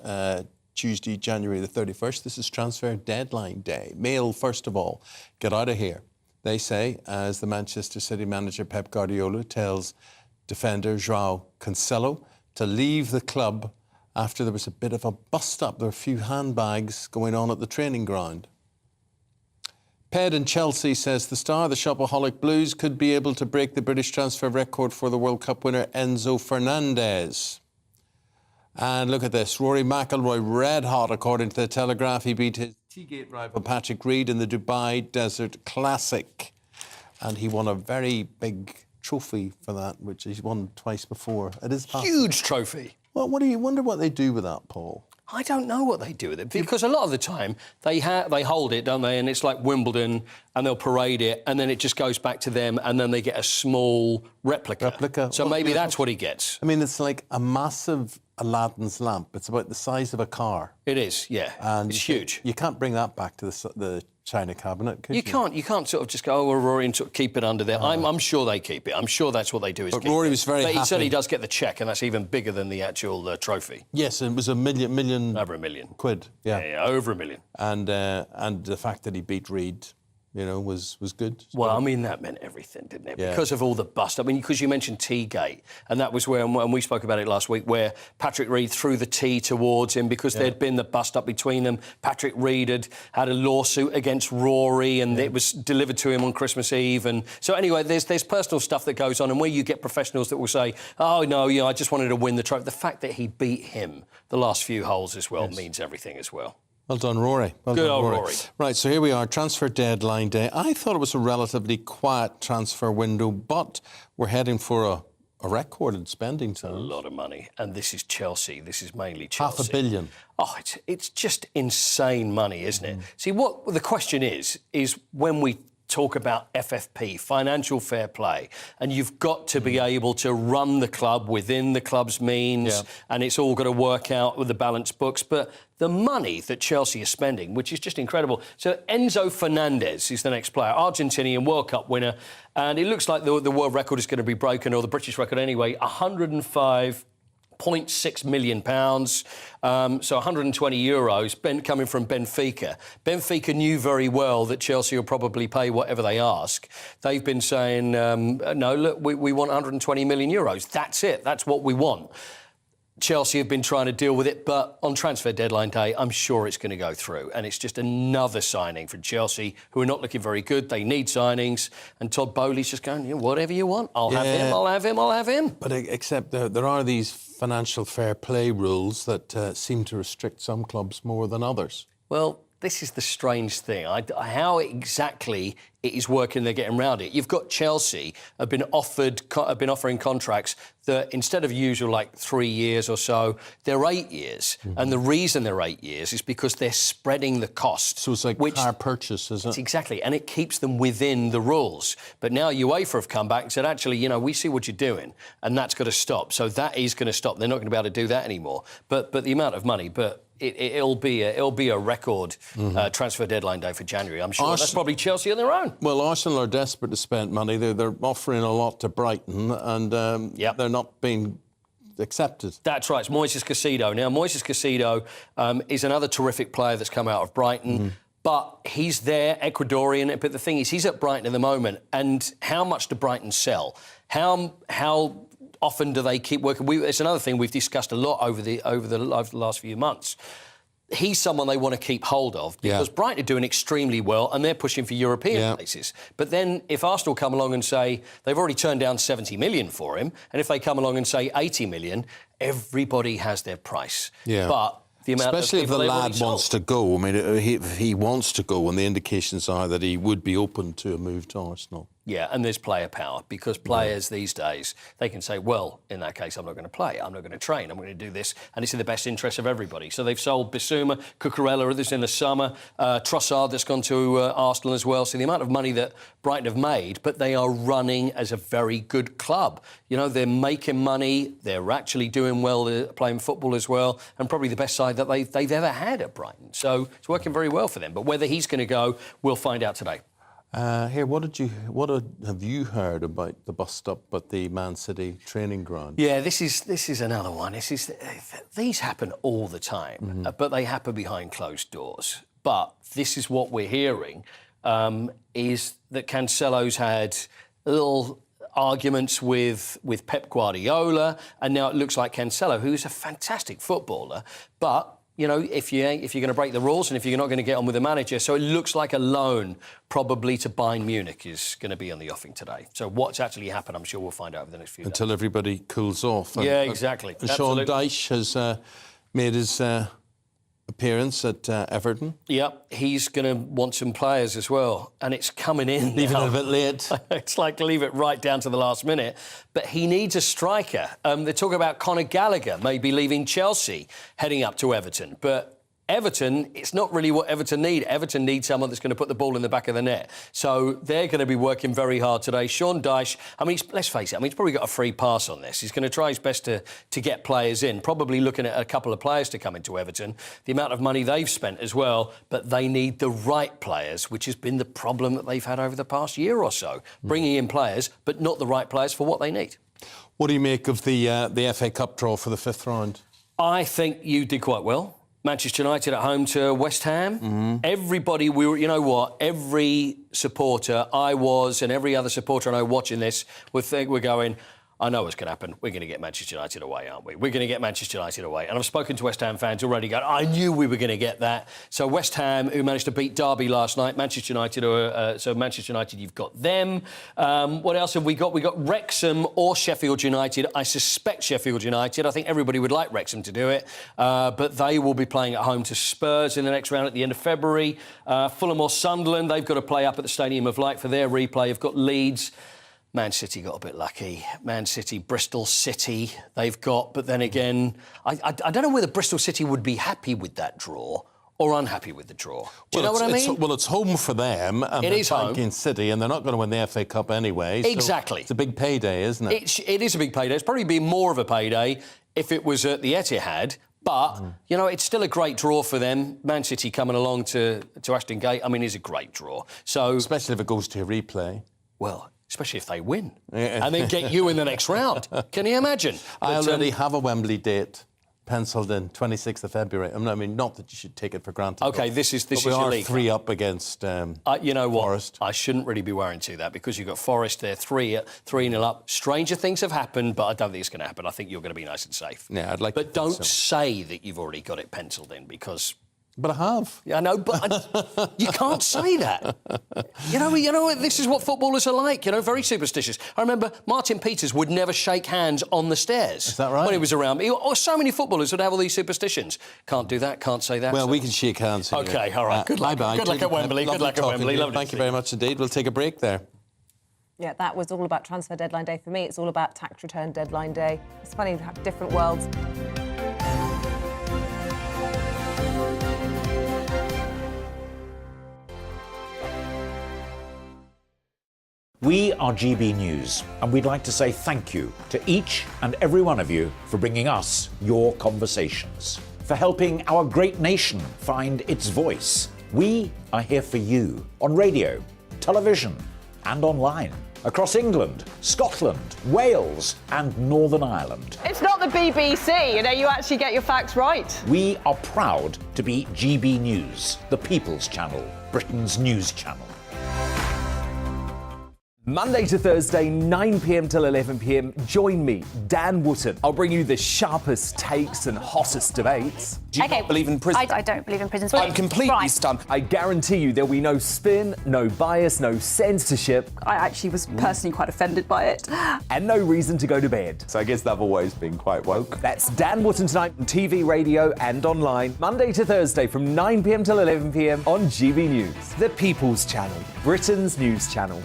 [SPEAKER 1] Tuesday, January the 31st. This is transfer deadline day. Mail, first of all, get out of here, they say, as the Manchester City manager Pep Guardiola tells defender João Cancelo to leave the club after there was a bit of a bust-up. There were a few handbags going on at the training ground. Ped in Chelsea says the star, the Shopaholic Blues, could be able to break the British transfer record for the World Cup winner Enzo Fernandez. And look at this, Rory McIlroy red hot, according to the Telegraph. He beat his Teagate rival Patrick Reed in the Dubai Desert Classic. And he won a very big trophy for that, which he's won twice before. It is
[SPEAKER 20] huge trophy.
[SPEAKER 1] Well, what do you wonder what they do with that, Paul?
[SPEAKER 20] I don't know what they do with it, because a lot of the time they hold it, don't they? And it's like Wimbledon, and they'll parade it, and then it just goes back to them, and then they get a small replica. So maybe that's what he gets.
[SPEAKER 1] I mean, it's like a massive Aladdin's lamp. It's about the size of a car.
[SPEAKER 20] It is, yeah.
[SPEAKER 1] And
[SPEAKER 20] it's huge.
[SPEAKER 1] You can't bring that back to the China cabinet, could you?
[SPEAKER 20] You can't sort of just go, Rory, and sort of keep it under there. I'm sure they keep it. I'm sure that's what they do.
[SPEAKER 1] But Rory was very happy.
[SPEAKER 20] But he certainly does get the cheque, and that's even bigger than the actual trophy.
[SPEAKER 1] Yes, and it was $1 million.
[SPEAKER 20] Over $1 million.
[SPEAKER 1] Quid, yeah.
[SPEAKER 20] Yeah, over $1 million.
[SPEAKER 1] And the fact that he beat Reed, you know, was good.
[SPEAKER 20] Well, I mean, that meant everything, didn't it?
[SPEAKER 1] Yeah.
[SPEAKER 20] Because of all the bust. I mean, because you mentioned Teagate, and that was where, and we spoke about it last week, where Patrick Reed threw the tea towards him because there'd been the bust up between them. Patrick Reed had a lawsuit against Rory, and it was delivered to him on Christmas Eve. And so anyway, there's personal stuff that goes on, and where you get professionals that will say, oh, no, I just wanted to win the trophy. The fact that he beat him the last few holes as well means everything as well.
[SPEAKER 1] Well done, Rory. Well
[SPEAKER 20] Good
[SPEAKER 1] done,
[SPEAKER 20] old Rory.
[SPEAKER 1] Right, so here we are, transfer deadline day. I thought it was a relatively quiet transfer window, but we're heading for a record in spending time.
[SPEAKER 20] A lot of money. And this is Chelsea. This is mainly Chelsea.
[SPEAKER 1] $500 million.
[SPEAKER 20] Oh, it's just insane money, isn't it? See, what the question is when we talk about FFP, financial fair play, and you've got to be able to run the club within the club's means, and it's all got to work out with the balanced books. But the money that Chelsea is spending, which is just incredible. So Enzo Fernandez is the next player, Argentinian World Cup winner, and it looks like the world record is going to be broken, or the British record anyway, 105.6 million pounds, so 120 euros, coming from Benfica. Benfica knew very well that Chelsea will probably pay whatever they ask. They've been saying, no, look, we want 120 million euros. That's it. That's what we want. Chelsea have been trying to deal with it, but on transfer deadline day, I'm sure it's going to go through. And it's just another signing for Chelsea, who are not looking very good. They need signings. And Todd Bowley's just going, whatever you want, I'll have him, I'll have him, I'll have him.
[SPEAKER 1] But except there are these financial fair play rules that seem to restrict some clubs more than others.
[SPEAKER 20] Well, this is the strange thing. How exactly it is working, they're getting around it. You've got Chelsea have been offering contracts that instead of usual like 3 years or so, they're 8 years. And the reason they're 8 years is because they're spreading the cost.
[SPEAKER 1] So it's like car purchase, isn't it?
[SPEAKER 20] Exactly, and it keeps them within the rules. But now UEFA have come back and said, actually, we see what you're doing, and that's got to stop. So that is going to stop. They're not going to be able to do that anymore. But the amount of money, it'll be a record transfer deadline day for January. I'm sure that's probably Chelsea on their own.
[SPEAKER 1] Well, Arsenal are desperate to spend money. They're offering a lot to Brighton, and they're not being accepted.
[SPEAKER 20] That's right. It's Moises Caicedo. Now, Moises Caicedo is another terrific player that's come out of Brighton. But he's there, Ecuadorian. But the thing is, he's at Brighton at the moment. And how much do Brighton sell? How often do they keep working? It's another thing we've discussed a lot over the last few months. He's someone they want to keep hold of because Brighton are doing extremely well and they're pushing for European places. But then if Arsenal come along and say they've already turned down 70 million for him, and if they come along and say 80 million, everybody has their price.
[SPEAKER 1] Yeah.
[SPEAKER 20] But the amount
[SPEAKER 1] especially
[SPEAKER 20] of
[SPEAKER 1] if the lad wants to go. I mean, if he wants to go, and the indications are that he would be open to a move to Arsenal.
[SPEAKER 20] Yeah, and there's player power, because players these days, they can say, well, in that case, I'm not going to play, I'm not going to train, I'm going to do this, and it's in the best interest of everybody. So they've sold Bissouma, Cucurella, this in the summer, Trossard that's gone to Arsenal as well. So the amount of money that Brighton have made, but they are running as a very good club. They're making money, they're actually doing well, they're playing football as well, and probably the best side that they've ever had at Brighton. So it's working very well for them. But whether he's going to go, we'll find out today.
[SPEAKER 1] What have you heard about the bus stop at the Man City training ground?
[SPEAKER 20] Yeah, this is another one. These happen all the time, but they happen behind closed doors. But this is what we're hearing, is that Cancelo's had little arguments with Pep Guardiola, and now it looks like Cancelo, who's a fantastic footballer, but if you're going to break the rules and if you're not going to get on with the manager. So it looks like a loan probably to Bayern Munich is going to be on the offing today. So what's actually happened, I'm sure we'll find out over the next few days.
[SPEAKER 1] Until everybody cools off.
[SPEAKER 20] Yeah, exactly.
[SPEAKER 1] Sean Dyche has made his appearance at Everton.
[SPEAKER 20] Yep, he's going to want some players as well. And it's coming in
[SPEAKER 1] Leaving it a bit late.
[SPEAKER 20] It's like leave it right down to the last minute. But he needs a striker. They're talking about Conor Gallagher maybe leaving Chelsea, heading up to Everton. But Everton, it's not really what Everton need. Everton need someone that's going to put the ball in the back of the net. So they're going to be working very hard today. Sean Dyche, I mean, let's face it, he's probably got a free pass on this. He's going to try his best to get players in, probably looking at a couple of players to come into Everton, the amount of money they've spent as well, but they need the right players, which has been the problem that they've had over the past year or so, bringing in players, but not the right players for what they need.
[SPEAKER 1] What do you make of the FA Cup draw for the 5th round?
[SPEAKER 20] I think you did quite well. Manchester United at home to West Ham. Everybody, you know what? Every supporter I was and every other supporter I know watching this we're going, I know what's going to happen. We're going to get Manchester United away, aren't we? We're going to get Manchester United away. And I've spoken to West Ham fans already going, I knew we were going to get that. So West Ham, who managed to beat Derby last night, Manchester United, you've got them. What else have we got? We got Wrexham or Sheffield United. I suspect Sheffield United. I think everybody would like Wrexham to do it. But they will be playing at home to Spurs in the next round at the end of February. Fulham or Sunderland, they've got to play up at the Stadium of Light for their replay. You've got Leeds. Man City got a bit lucky. Man City, Bristol City, they've got... But then again, I don't know whether Bristol City would be happy with that draw or unhappy with the draw. Do you know what I mean?
[SPEAKER 1] Well, it's home for them. And
[SPEAKER 20] it is home.
[SPEAKER 1] In City, and they're not going to win the FA Cup anyway.
[SPEAKER 20] Exactly.
[SPEAKER 1] So it's a big payday, isn't it?
[SPEAKER 20] It is a big payday. It's probably been more of a payday if it was at the Etihad. But, you know, it's still a great draw for them. Man City coming along to Ashton Gate, I mean, is a great draw. So,
[SPEAKER 1] especially if it goes to a replay.
[SPEAKER 20] Well... Especially if they win and then get you in the next round. Can you imagine?
[SPEAKER 1] I already have a Wembley date penciled in, 26th of February. I mean, not that you should take it for granted.
[SPEAKER 20] OK, this is
[SPEAKER 1] we
[SPEAKER 20] your
[SPEAKER 1] are
[SPEAKER 20] league.
[SPEAKER 1] 3 up against
[SPEAKER 20] you know what?
[SPEAKER 1] Forest.
[SPEAKER 20] I shouldn't really be worrying to that because you've got Forest there, 3-0 up. Stranger things have happened, but I don't think it's going to happen. I think you're going to be nice and safe.
[SPEAKER 1] Yeah, I'd like
[SPEAKER 20] But don't say that you've already got it penciled in because...
[SPEAKER 1] But I have.
[SPEAKER 20] Yeah, I know, but you can't say that. You know, this is what footballers are like, you know, very superstitious. I remember Martin Peters would never shake hands on the stairs.
[SPEAKER 1] Is that right?
[SPEAKER 20] When he was around. So many footballers would have all these superstitions. Can't do that, can't say that.
[SPEAKER 1] Well, we can shake hands here.
[SPEAKER 20] OK, all right. Good luck.
[SPEAKER 1] Bye-bye.
[SPEAKER 20] Good luck at Wembley. Good luck at Wembley.
[SPEAKER 1] Thank you very much indeed. We'll take a break there.
[SPEAKER 2] Yeah, that was all about transfer deadline day for me. It's all about tax return deadline day. It's funny to have different worlds.
[SPEAKER 7] We are GB News, and we'd like to say thank you to each and every one of you for bringing us your conversations, for helping our great nation find its voice. We are here for you on radio, television, and online, across England, Scotland, Wales, and Northern Ireland.
[SPEAKER 18] It's not the BBC, you know, you actually get your facts right.
[SPEAKER 7] We are proud to be GB News, the People's Channel, Britain's news channel.
[SPEAKER 19] Monday to Thursday, 9 p.m. till 11 p.m. Join me, Dan Wootton. I'll bring you the sharpest takes and hottest debates.
[SPEAKER 21] Do you not believe in prison?
[SPEAKER 14] I don't believe in prison.
[SPEAKER 19] I'm completely stunned. I guarantee you there'll be no spin, no bias, no censorship.
[SPEAKER 18] I actually was personally quite offended by it.
[SPEAKER 19] And no reason to go to bed.
[SPEAKER 21] So I guess they've always been quite woke.
[SPEAKER 19] That's Dan Wootton tonight on TV, radio and online. Monday to Thursday from 9 p.m. till 11 p.m. on GB News. The People's Channel, Britain's news channel.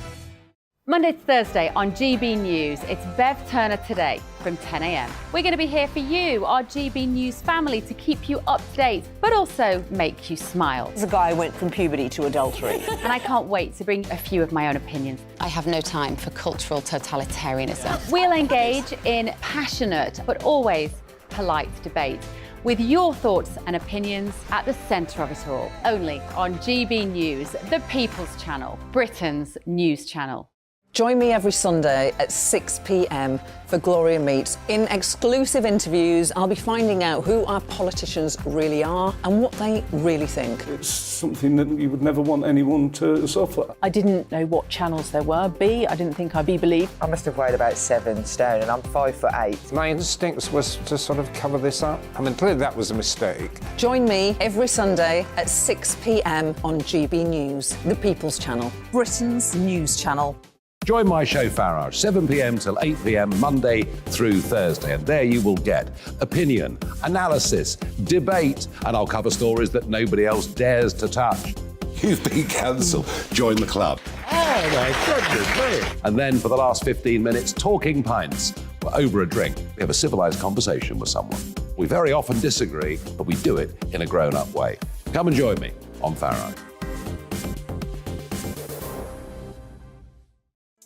[SPEAKER 23] Monday to Thursday on GB News, it's Bev Turner Today from 10 a.m. We're going to be here for you, our GB News family, to keep you up to date, but also make you smile.
[SPEAKER 26] The guy went from puberty to adultery.
[SPEAKER 23] And I can't wait to bring a few of my own opinions.
[SPEAKER 27] I have no time for cultural totalitarianism.
[SPEAKER 23] We'll engage in passionate, but always polite debate, with your thoughts and opinions at the centre of it all. Only on GB News, the People's Channel, Britain's news channel.
[SPEAKER 26] Join me every Sunday at 6 p.m. for Gloria Meets. In exclusive interviews, I'll be finding out who our politicians really are and what they really think.
[SPEAKER 28] It's something that you would never want anyone to suffer.
[SPEAKER 29] I didn't know what channels there were. I didn't think I'd be believed.
[SPEAKER 30] I must have weighed about 7 stone and I'm 5'8".
[SPEAKER 31] My instincts was to sort of cover this up. I mean, clearly that was a mistake.
[SPEAKER 26] Join me every Sunday at 6 p.m. on GB News, the People's Channel, Britain's news channel.
[SPEAKER 32] Join my show Farage, 7 p.m. till 8 p.m. Monday through Thursday, and there you will get opinion, analysis, debate, and I'll cover stories that nobody else dares to touch.
[SPEAKER 33] You've been cancelled. Join the club.
[SPEAKER 32] Oh my goodness me! And then for the last 15 minutes, talking pints over a drink. We have a civilised conversation with someone. We very often disagree, but we do it in a grown-up way. Come and join me on Farage.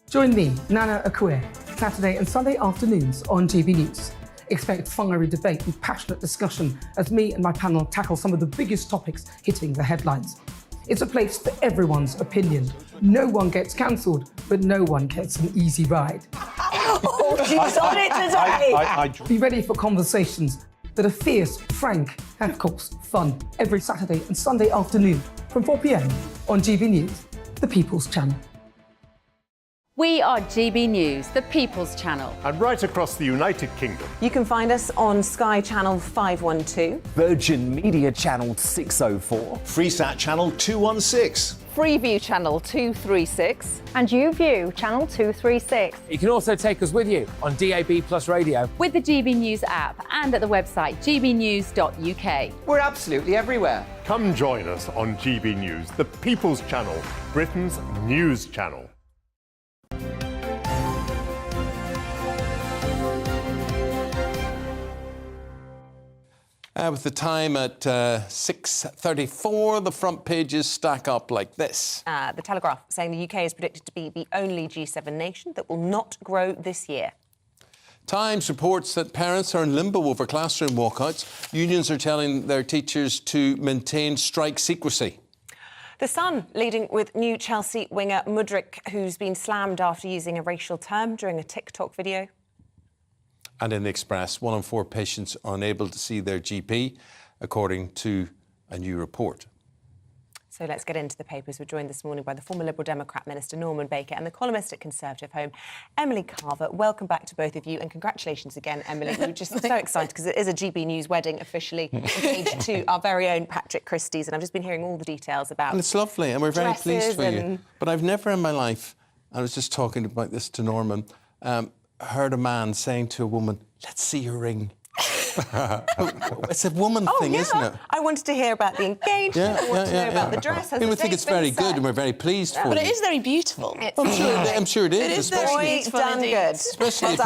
[SPEAKER 3] Join me, Nana Akue, Saturday and Sunday afternoons on GB News. Expect fiery debate and passionate discussion as me and my panel tackle some of the biggest topics hitting the headlines. It's a place for everyone's opinion. No one gets cancelled, but no one gets an easy ride.
[SPEAKER 14] Oh, she's on it today!
[SPEAKER 3] Be ready for conversations that are fierce, frank, and of course, fun. Every Saturday and Sunday afternoon from 4 p.m. on GB News, the People's Channel.
[SPEAKER 23] We are GB News, the People's Channel.
[SPEAKER 4] And right across the United Kingdom.
[SPEAKER 2] You can find us on Sky Channel 512.
[SPEAKER 19] Virgin Media Channel 604.
[SPEAKER 5] Freesat Channel 216.
[SPEAKER 2] Freeview Channel 236.
[SPEAKER 14] And YouView Channel 236.
[SPEAKER 9] You can also take us with you on DAB+ radio.
[SPEAKER 23] With the GB News app and at the website gbnews.uk.
[SPEAKER 4] We're absolutely everywhere. Come join us on GB News, the People's Channel, Britain's news channel.
[SPEAKER 1] With the time at 6:34, the front pages stack up like this.
[SPEAKER 2] The Telegraph saying the UK is predicted to be the only G7 nation that will not grow this year.
[SPEAKER 1] Times reports that parents are in limbo over classroom walkouts. Unions are telling their teachers to maintain strike secrecy.
[SPEAKER 2] The Sun leading with new Chelsea winger Mudryk, who's been slammed after using a racial term during a TikTok video.
[SPEAKER 1] And in the Express, 1 in 4 patients are unable to see their GP, according to a new report.
[SPEAKER 2] So let's get into the papers. We're joined this morning by the former Liberal Democrat Minister Norman Baker and the columnist at Conservative Home, Emily Carver. Welcome back to both of you, and congratulations again, Emily. We're just so excited because it is a GB News wedding officially engaged to our very own Patrick Christie's, and I've just been hearing all the details about.
[SPEAKER 1] And it's lovely, and we're very pleased for you.
[SPEAKER 2] And...
[SPEAKER 1] But I've never in my life, I was just talking about this to Norman, heard a man saying to a woman, "Let's see your ring." It's a woman thing, isn't it?
[SPEAKER 2] I wanted to hear about the engagement. I wanted to know about the dress.
[SPEAKER 1] We think it's very good, and we're very pleased for you.
[SPEAKER 6] But it is very beautiful.
[SPEAKER 1] I'm sure it is.
[SPEAKER 6] It is very beautiful indeed.
[SPEAKER 1] Especially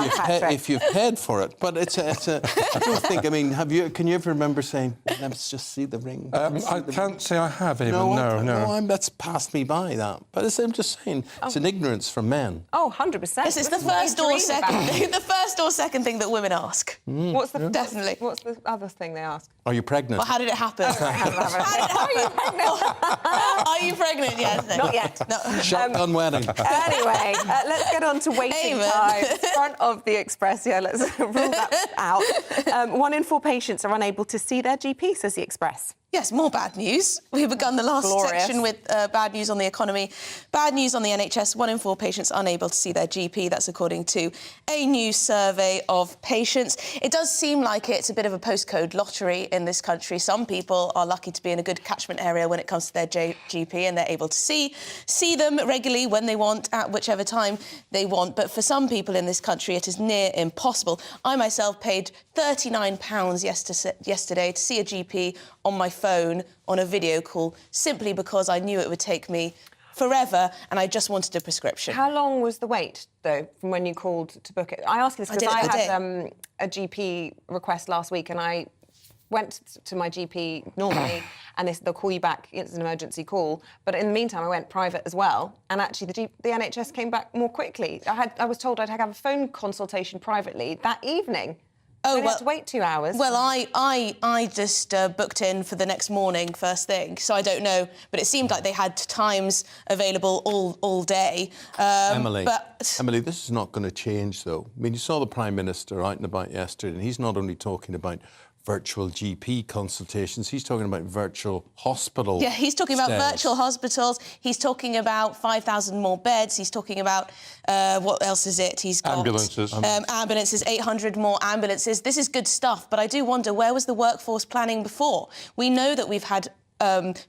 [SPEAKER 1] if you've paid for it. But it's a I don't think. I mean, can you ever remember saying, "Let's just see the ring"?
[SPEAKER 31] I can't say I have even. No.
[SPEAKER 1] That's passed me by that. But I'm just saying, it's an ignorance from men.
[SPEAKER 2] Oh, 100%.
[SPEAKER 6] It's the first or second thing. The first or second thing that women ask.
[SPEAKER 2] What's the
[SPEAKER 6] definitely?
[SPEAKER 2] What's the other thing they ask?
[SPEAKER 1] Are you pregnant?
[SPEAKER 6] Well, how did it happen?
[SPEAKER 2] Are you pregnant?
[SPEAKER 6] Are you pregnant? Yes.
[SPEAKER 2] Not yet.
[SPEAKER 6] No.
[SPEAKER 1] Shotgun wedding.
[SPEAKER 2] Anyway, let's get on to waiting times. Front of the Express. Yeah, let's rule that out. 1 in 4 patients are unable to see their GP, says the Express.
[SPEAKER 6] Yes, more bad news. We've begun the last section with bad news on the economy. Bad news on the NHS. 1 in 4 patients unable to see their GP. That's according to a new survey of patients. It does seem like it's a bit of a postcode lottery in this country. Some people are lucky to be in a good catchment area when it comes to their GP, and they're able to see them regularly when they want, at whichever time they want. But for some people in this country, it is near impossible. I myself paid £39 yesterday to see a GP on my phone on a video call, simply because I knew it would take me forever and I just wanted a prescription.
[SPEAKER 2] How long was the wait, though, from when you called to book it? I ask this because I had a GP request last week, and I went to my GP normally and they'll call you back, it's an emergency call. But in the meantime, I went private as well, and actually the NHS came back more quickly. I was told I'd have a phone consultation privately that evening.
[SPEAKER 6] Oh,
[SPEAKER 2] well, had to wait 2 hours.
[SPEAKER 6] Well, I just booked in for the next morning, first thing, so I don't know. But it seemed like they had times available all day.
[SPEAKER 1] Emily, this is not going to change, though. I mean, you saw the Prime Minister out and about yesterday, and he's not only talking about virtual GP consultations, he's talking about virtual hospital.
[SPEAKER 6] Yeah, he's talking about virtual hospitals. He's talking about 5,000 more beds. He's talking about, what else is it? He's got...
[SPEAKER 31] Ambulances.
[SPEAKER 6] Ambulances, 800 more ambulances. This is good stuff, but I do wonder, where was the workforce planning before? We know that we've had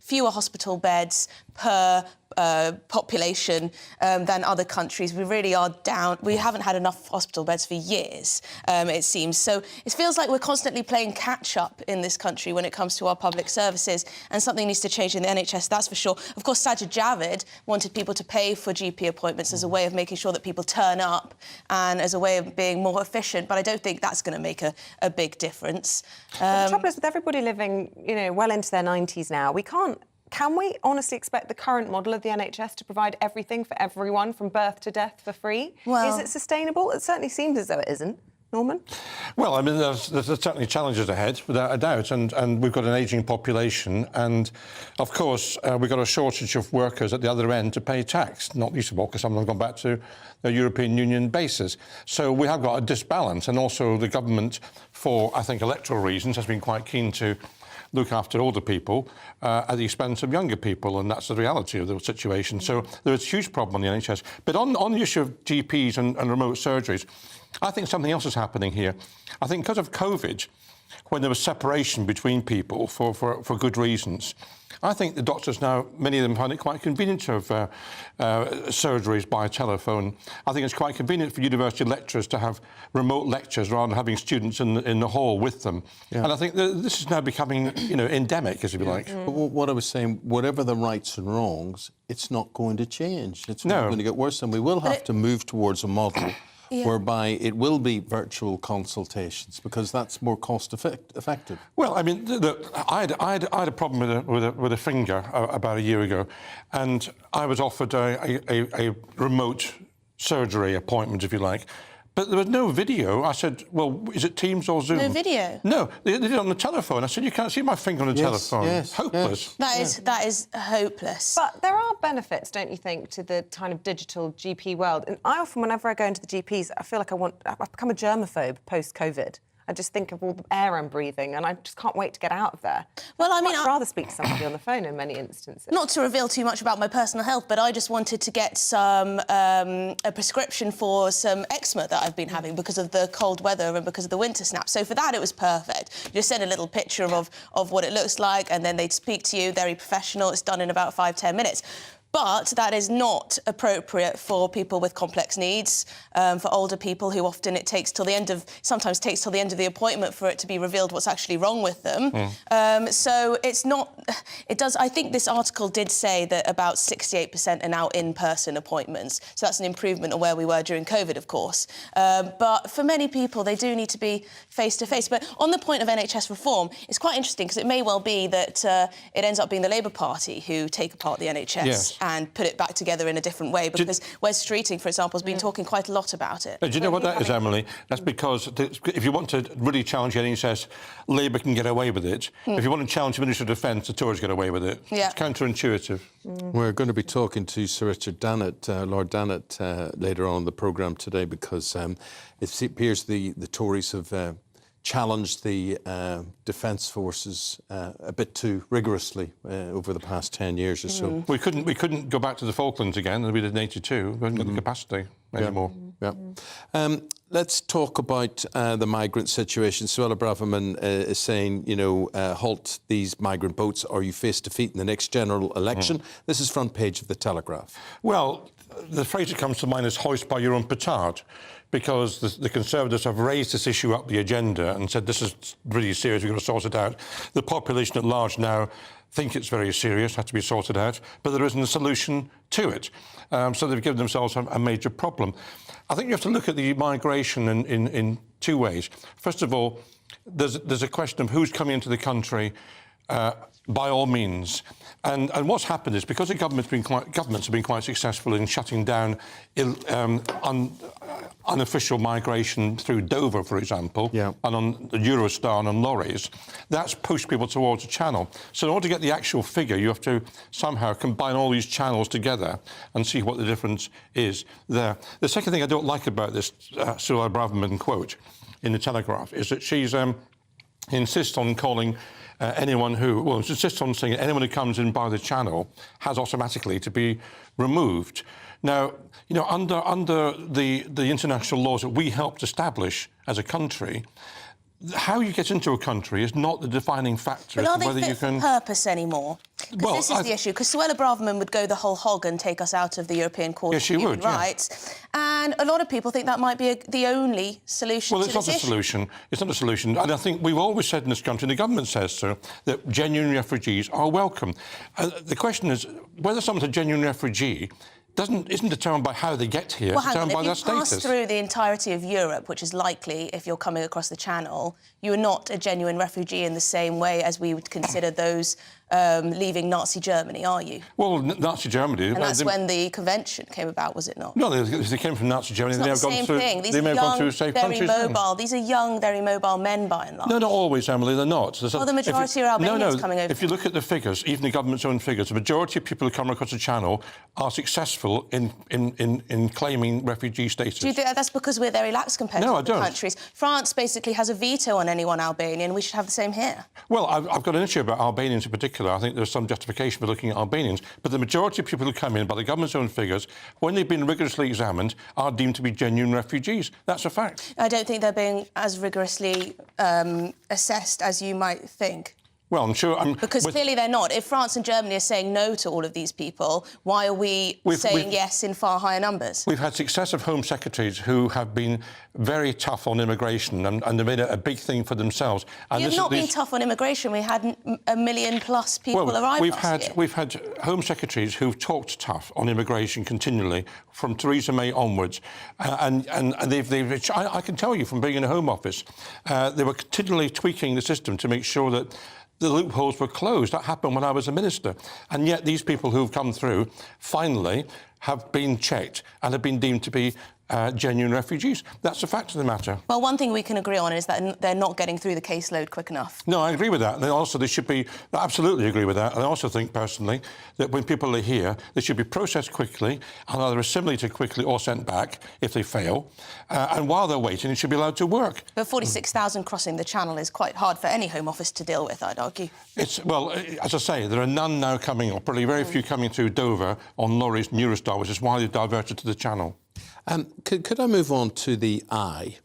[SPEAKER 6] fewer hospital beds per population than other countries. We really are down. We haven't had enough hospital beds for years, it seems. So it feels like we're constantly playing catch-up in this country when it comes to our public services, and something needs to change in the NHS, that's for sure. Of course, Sajid Javid wanted people to pay for GP appointments as a way of making sure that people turn up and as a way of being more efficient, but I don't think that's going to make a big difference.
[SPEAKER 2] The trouble is, with everybody living, you know, well into their 90s now, can we honestly expect the current model of the NHS to provide everything for everyone from birth to death for free?
[SPEAKER 6] Well,
[SPEAKER 2] is it sustainable? It certainly seems as though it isn't. Norman?
[SPEAKER 7] Well, I mean, there's certainly challenges ahead, without a doubt, and we've got an ageing population, and, of course, we've got a shortage of workers at the other end to pay tax, not least of all because some of them have gone back to their European Union bases. So we have got a disbalance, and also the government, for, I think, electoral reasons, has been quite keen to look after older people at the expense of younger people, and that's the reality of the situation. So there's a huge problem on the NHS. But on the issue of GPs and remote surgeries, I think something else is happening here. I think because of COVID, when there was separation between people for good reasons, I think the doctors now, many of them find it quite convenient to have surgeries by telephone. I think it's quite convenient for university lecturers to have remote lectures rather than having students in the hall with them. Yeah. And I think this is now becoming, you know, endemic, as you like.
[SPEAKER 1] But what I was saying, whatever the rights and wrongs, it's not going to change. It's not going to get worse, and we will have to move towards a model whereby it will be virtual consultations, because that's more cost-effective.
[SPEAKER 7] Well, I mean, I had a problem with a finger about a year ago, and I was offered a remote surgery appointment, if you like. But there was no video. I said, well, is it Teams or Zoom?
[SPEAKER 6] No video?
[SPEAKER 7] No, they did it on the telephone. I said, you can't see my finger on the telephone.
[SPEAKER 1] Yes,
[SPEAKER 7] hopeless.
[SPEAKER 1] Yes.
[SPEAKER 6] That is hopeless.
[SPEAKER 2] But there are benefits, don't you think, to the kind of digital GP world? And I often, whenever I go into the GPs, I feel like I've become a germaphobe post-COVID. I just think of all the air I'm breathing, and I just can't wait to get out of there.
[SPEAKER 6] Well, I mean,
[SPEAKER 2] I'd rather speak to somebody on the phone in many instances.
[SPEAKER 6] Not to reveal too much about my personal health, but I just wanted to get some a prescription for some eczema that I've been having because of the cold weather and because of the winter snap. So for that, it was perfect. You just send a little picture of what it looks like, and then they'd speak to you, very professional. It's done in about 5-10 minutes. But that is not appropriate for people with complex needs, for older people who often sometimes takes till the end of the appointment for it to be revealed what's actually wrong with them. So it's not, I think this article did say that about 68% are now in-person appointments. So that's an improvement on where we were during COVID, of course. But for many people, they do need to be face-to-face. But on the point of NHS reform, it's quite interesting because it may well be that it ends up being the Labour Party who take apart the NHS.
[SPEAKER 7] Yes.
[SPEAKER 6] And put it back together in a different way, because Wes Streeting, for example, has been talking quite a lot about it.
[SPEAKER 7] Do you know what that is, Emily? That's because if you want to really challenge the NHS, Labour can get away with it. If you want to challenge the Ministry of Defence, the Tories get away with it. Yeah. It's counterintuitive.
[SPEAKER 1] We're going to be talking to Sir Richard Dannett, Lord Dannett, later on in the programme today, because it appears the Tories have challenged the defence forces a bit too rigorously over the past 10 years or so.
[SPEAKER 7] We couldn't go back to the Falklands again, as we did in '82. We haven't got the capacity anymore.
[SPEAKER 1] Let's talk about the migrant situation. Suella Braverman is saying, you know, halt these migrant boats or you face defeat in the next general election. This is front page of the Telegraph.
[SPEAKER 7] Well, the phrase that comes to mind is hoist by your own petard, because the Conservatives have raised this issue up the agenda and said this is really serious, we've got to sort it out. The population at large now think it's very serious, has to be sorted out, but there isn't a solution to it. So they've given themselves a major problem. I think you have to look at the migration in two ways. First of all, there's a question of who's coming into the country by all means. And what's happened is, because the governments have been quite successful in shutting down unofficial migration through Dover, for example, and on the Eurostar and on lorries, that's pushed people towards the channel. So in order to get the actual figure, you have to somehow combine all these channels together and see what the difference is there. The second thing I don't like about this Suella Braverman quote in the Telegraph is that she's insists on calling insists on saying anyone who comes in by the channel has automatically to be removed. Now, you know, under the international laws that we helped establish as a country, how you get into a country is not the defining factor.
[SPEAKER 6] But are they fit for purpose anymore? Because this is the issue, because Suella Braverman would go the whole hog and take us out of the European Court of Human Rights. And a lot of people think that might be the only solution to this issue.
[SPEAKER 7] Well, it's not a solution. It's not a solution. And I think we've always said in this country, and the government says so, that genuine refugees are welcome. The question is, whether someone's a genuine refugee isn't determined by how they get here, it's determined by their status.
[SPEAKER 6] If you pass through the entirety of Europe, which is likely if you're coming across the Channel, you are not a genuine refugee in the same way as we would consider those leaving Nazi Germany, are you?
[SPEAKER 7] Well, Nazi Germany...
[SPEAKER 6] And that's when the convention came about, was it not?
[SPEAKER 7] No, they came from Nazi Germany.
[SPEAKER 6] It's not the same thing. These are young, very mobile. These are young, very mobile men, by and large.
[SPEAKER 7] No, not always, Emily, they're not.
[SPEAKER 6] Well, the majority are Albanians coming over.
[SPEAKER 7] If you look at the figures, even the government's own figures, the majority of people who come across the Channel are successful in claiming refugee status.
[SPEAKER 6] Do you think that's because we're very lax compared to other countries? France basically has a veto on anyone Albanian. We should have the same here.
[SPEAKER 7] Well, I've got an issue about Albanians in particular. I think there's some justification for looking at Albanians, but the majority of people who come in, by the government's own figures, when they've been rigorously examined, are deemed to be genuine refugees. That's a fact.
[SPEAKER 6] I don't think they're being as rigorously assessed as you might think.
[SPEAKER 7] Well, I'm sure...
[SPEAKER 6] Because clearly they're not. If France and Germany are saying no to all of these people, why are we saying yes in far higher numbers?
[SPEAKER 7] We've had successive Home Secretaries who have been very tough on immigration and they've made it a big thing for themselves. And
[SPEAKER 6] You've not been tough on immigration. We had 1 million plus people arrive last year.
[SPEAKER 7] We've had Home Secretaries who've talked tough on immigration continually, from Theresa May onwards. And I can tell you from being in a Home Office, they were continually tweaking the system to make sure that the loopholes were closed. That happened when I was a minister. And yet these people who've come through finally have been checked and have been deemed to be genuine refugees. That's a fact of the matter.
[SPEAKER 6] Well, one thing we can agree on is that they're not getting through the caseload quick enough.
[SPEAKER 7] No, I agree with that. And also they should be... I absolutely agree with that. And I also think, personally, that when people are here, they should be processed quickly and either assimilated quickly or sent back if they fail. And while they're waiting, they should be allowed to work.
[SPEAKER 6] But 46,000 crossing the Channel is quite hard for any Home Office to deal with, I'd argue.
[SPEAKER 7] Well, as I say, there are none now coming, or probably very few coming through Dover on lorries and Eurostar, which is why they've diverted to the Channel.
[SPEAKER 1] Could I move on to the eye?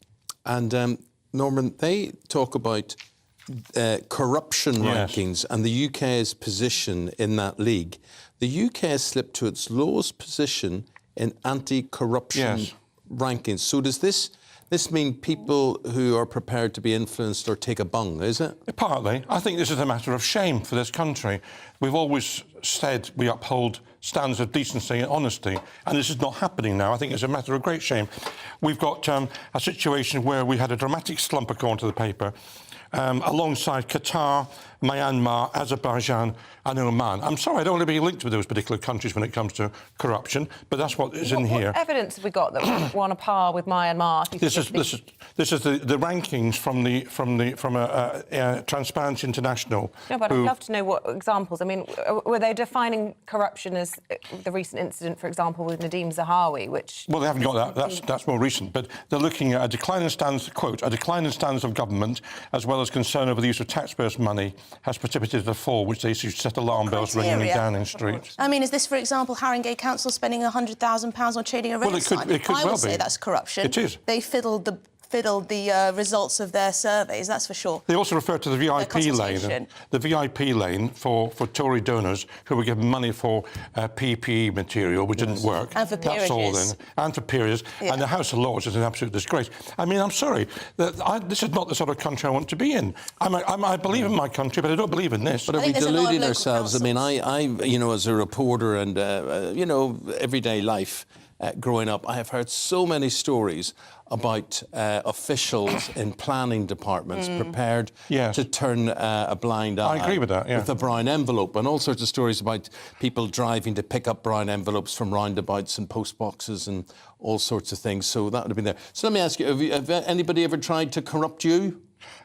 [SPEAKER 1] And Norman, they talk about corruption rankings and the UK's position in that league. The UK has slipped to its lowest position in anti-corruption rankings. So does this mean people who are prepared to be influenced or take a bung, is it?
[SPEAKER 7] Partly. I think this is a matter of shame for this country. We've always said we uphold standards of decency and honesty, and this is not happening now. I think it's a matter of great shame. We've got a situation where we had a dramatic slump, according to the paper, alongside Qatar, Myanmar, Azerbaijan and Oman. I'm sorry, I don't want to be linked with those particular countries when it comes to corruption, but that's what is in here.
[SPEAKER 2] What evidence have we got that we're on a par with Myanmar?
[SPEAKER 7] This is the rankings from Transparency International.
[SPEAKER 2] No, but I'd love to know what examples. I mean, were they defining corruption as the recent incident, for example, with Nadeem Zahawi, which...
[SPEAKER 7] Well, they haven't got that. That's more recent. But they're looking at a decline in standards, quote, a decline in standards of government, as well as concern over the use of taxpayers' money, has precipitated a fall, which they should set alarm bells ringing down in streets.
[SPEAKER 6] I mean, is this, for example, Haringey Council spending £100,000 on trading a road sign?
[SPEAKER 7] It could well be.
[SPEAKER 6] I would say that's corruption.
[SPEAKER 7] It is.
[SPEAKER 6] They fiddled the results of their surveys, that's for sure.
[SPEAKER 7] They also refer to the VIP lane, for Tory donors who were given money for PPE material, which didn't work.
[SPEAKER 6] And for peerages.
[SPEAKER 7] That's all then. And for peerages. Yeah. And the House of Lords is an absolute disgrace. I mean, I'm sorry. This is not the sort of country I want to be in. I believe in my country, but I don't believe in this.
[SPEAKER 1] But are we deluding ourselves? I mean, I you know, as a reporter and, you know, everyday life, growing up, I have heard so many stories about officials in planning departments prepared to turn a blind eye.
[SPEAKER 7] I agree with that,
[SPEAKER 1] with a brown envelope, and all sorts of stories about people driving to pick up brown envelopes from roundabouts and post boxes and all sorts of things. So that would have been there. So let me ask you, have anybody ever tried to corrupt you?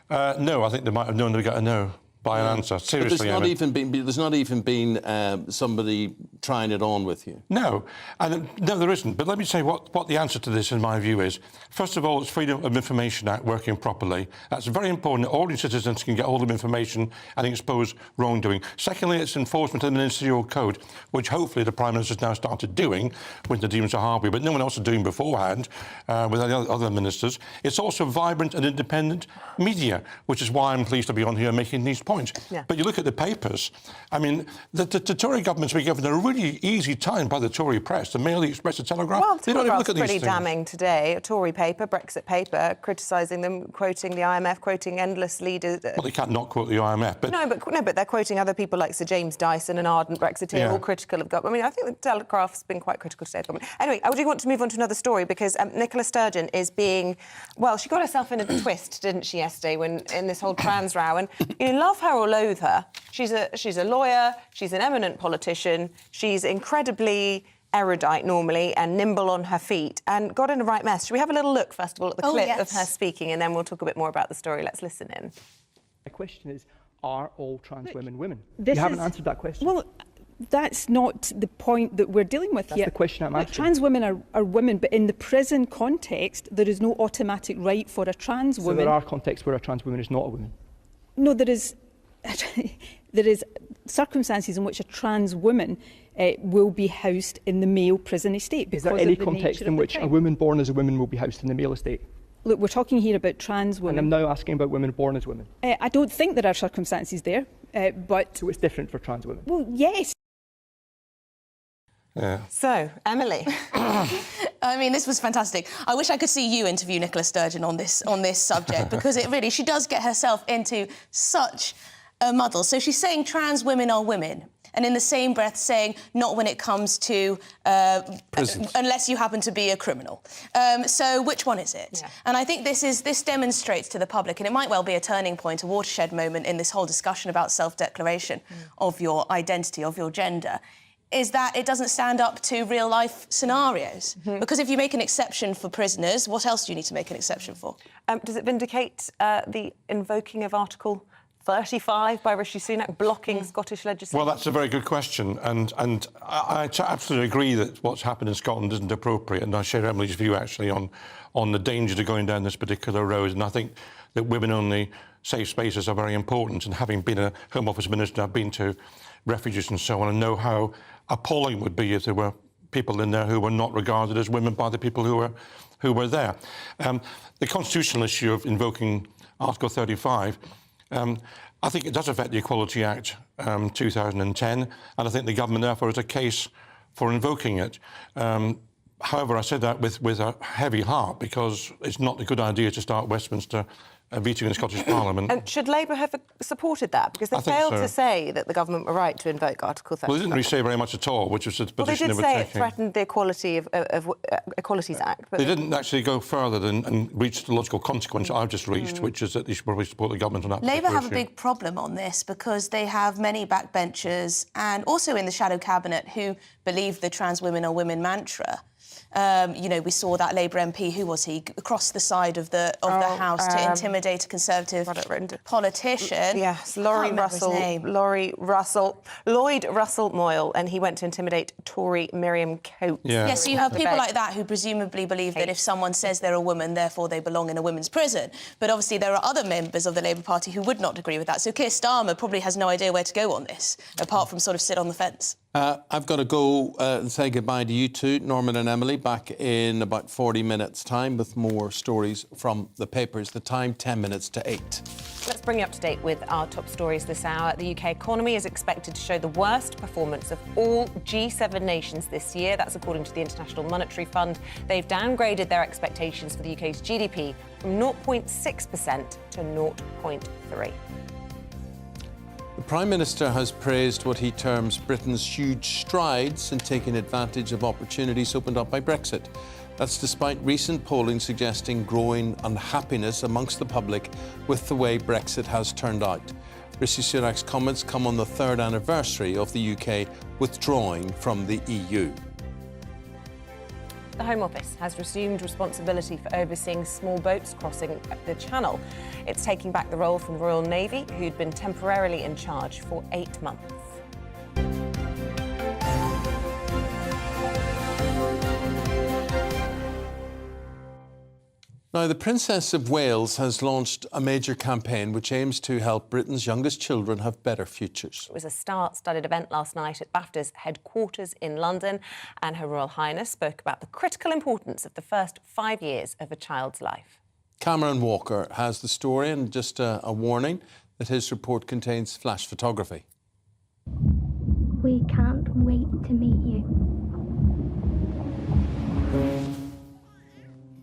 [SPEAKER 7] No, I think they might have known they got a no by an answer. Seriously,
[SPEAKER 1] but there's not even been somebody trying it on with you.
[SPEAKER 7] No, no, there isn't. But let me say what the answer to this, in my view, is. First of all, it's Freedom of Information Act working properly. That's very important. Ordinary citizens can get hold of information and expose wrongdoing. Secondly, it's enforcement of the Ministerial Code, which hopefully the Prime Minister's now started doing with Nadeem Zahawi, but no one else was doing beforehand with other ministers. It's also vibrant and independent media, which is why I'm pleased to be on here making these points. point.
[SPEAKER 2] Yeah.
[SPEAKER 7] But you look at the papers, I mean, the Tory government's been given a really easy time by the Tory press, the Mail, the Express, the Telegraph.
[SPEAKER 2] Well,
[SPEAKER 7] They don't even look at these
[SPEAKER 2] pretty
[SPEAKER 7] things.
[SPEAKER 2] damning today. A Tory paper, Brexit paper, criticising them, quoting the IMF, quoting endless leaders.
[SPEAKER 7] Well, they can't not quote the IMF, but...
[SPEAKER 2] No, but they're quoting other people like Sir James Dyson, an ardent Brexiteer, all critical of government. I mean, I think the Telegraph's been quite critical today of government. Anyway, I do want to move on to another story because Nicola Sturgeon is being... Well, she got herself in a twist, didn't she, yesterday, when in this whole trans row. And you love her or loathe her. She's a lawyer, she's an eminent politician, she's incredibly erudite normally and nimble on her feet and got in a right mess. Should we have a little look, first of all, at the clip of her speaking and then we'll talk a bit more about the story. Let's listen in.
[SPEAKER 8] My question is, are all trans women women?
[SPEAKER 10] You
[SPEAKER 8] haven't answered that question.
[SPEAKER 10] Well, that's not the point that we're dealing with
[SPEAKER 8] That's
[SPEAKER 10] here.
[SPEAKER 8] the question I'm asking.
[SPEAKER 10] Trans women are women, but in the prison context, there is no automatic right for a trans woman.
[SPEAKER 8] So there are contexts where a trans woman is not a woman?
[SPEAKER 10] No, there is circumstances in which a trans woman will be housed in the male prison estate.
[SPEAKER 8] Is there any context in which a woman born as a woman will be housed in the male estate?
[SPEAKER 10] Look, we're talking here about trans women.
[SPEAKER 8] And I'm now asking about women born as women.
[SPEAKER 10] I don't think there are circumstances there, but...
[SPEAKER 8] So it's different for trans women?
[SPEAKER 10] Well, yes.
[SPEAKER 7] Yeah.
[SPEAKER 2] So, Emily.
[SPEAKER 6] I mean, this was fantastic. I wish I could see you interview Nicola Sturgeon on this subject because she does get herself into such a muddle. So she's saying trans women are women, and in the same breath saying not when it comes to unless you happen to be a criminal. So which one is it? Yeah. And I think this demonstrates to the public, and it might well be a turning point, a watershed moment in this whole discussion about self-declaration of your identity, of your gender, is that it doesn't stand up to real-life scenarios. Because if you make an exception for prisoners, what else do you need to make an exception for?
[SPEAKER 2] Does it vindicate the invoking of Article 35 by Rishi Sunak, blocking Scottish legislation?
[SPEAKER 7] Well, that's a very good question, and I absolutely agree that what's happened in Scotland isn't appropriate, and I share Emily's view, actually, on the danger to going down this particular road, and I think that women-only safe spaces are very important, and having been a Home Office Minister, I've been to refuges and so on, and know how appalling it would be if there were people in there who were not regarded as women by the people who were there. The constitutional issue of invoking Article 35, I think it does affect the Equality Act 2010, and I think the government therefore has a case for invoking it. However, I said that with a heavy heart because it's not a good idea to start Westminster vetoing the Scottish Parliament.
[SPEAKER 2] And should Labour have supported that? Because they failed to say that the government were right to invoke Article 35.
[SPEAKER 7] Well, they didn't really say very much at all, which was the position they were taking.
[SPEAKER 2] Well, they did say it threatened the Equalities Act. But
[SPEAKER 7] they didn't actually go further and reach the logical consequence I've just reached, which is that they should probably support the government on that.
[SPEAKER 6] Labour have a big problem on this because they have many backbenchers and also in the shadow cabinet who believe the trans women are women mantra. We saw that Labour MP, who was he, across the side of the House to intimidate a Conservative politician.
[SPEAKER 2] Yes, Lloyd Russell Moyle, and he went to intimidate Tory Miriam Coates.
[SPEAKER 6] Yeah. Yes, so you have people like that who presumably believe that if someone says they're a woman, therefore they belong in a women's prison. But obviously there are other members of the Labour Party who would not agree with that. So Keir Starmer probably has no idea where to go on this, apart from sort of sit on the fence.
[SPEAKER 1] I've got to go and say goodbye to you two, Norman and Emily, back in about 40 minutes' time with more stories from the papers. The time, 10 minutes to 8.
[SPEAKER 2] Let's bring you up to date with our top stories this hour. The UK economy is expected to show the worst performance of all G7 nations this year. That's according to the International Monetary Fund. They've downgraded their expectations for the UK's GDP from 0.6% to 0.3%.
[SPEAKER 1] The Prime Minister has praised what he terms Britain's huge strides in taking advantage of opportunities opened up by Brexit. That's despite recent polling suggesting growing unhappiness amongst the public with the way Brexit has turned out. Rishi Sunak's comments come on the third anniversary of the UK withdrawing from the EU.
[SPEAKER 2] The Home Office has resumed responsibility for overseeing small boats crossing the Channel. It's taking back the role from the Royal Navy, who'd been temporarily in charge for 8 months.
[SPEAKER 1] Now, the Princess of Wales has launched a major campaign which aims to help Britain's youngest children have better futures.
[SPEAKER 2] It was a star-studded event last night at BAFTA's headquarters in London, and Her Royal Highness spoke about the critical importance of the first 5 years of a child's life.
[SPEAKER 1] Cameron Walker has the story, and just a warning, that his report contains flash photography.
[SPEAKER 11] We can't wait to meet you.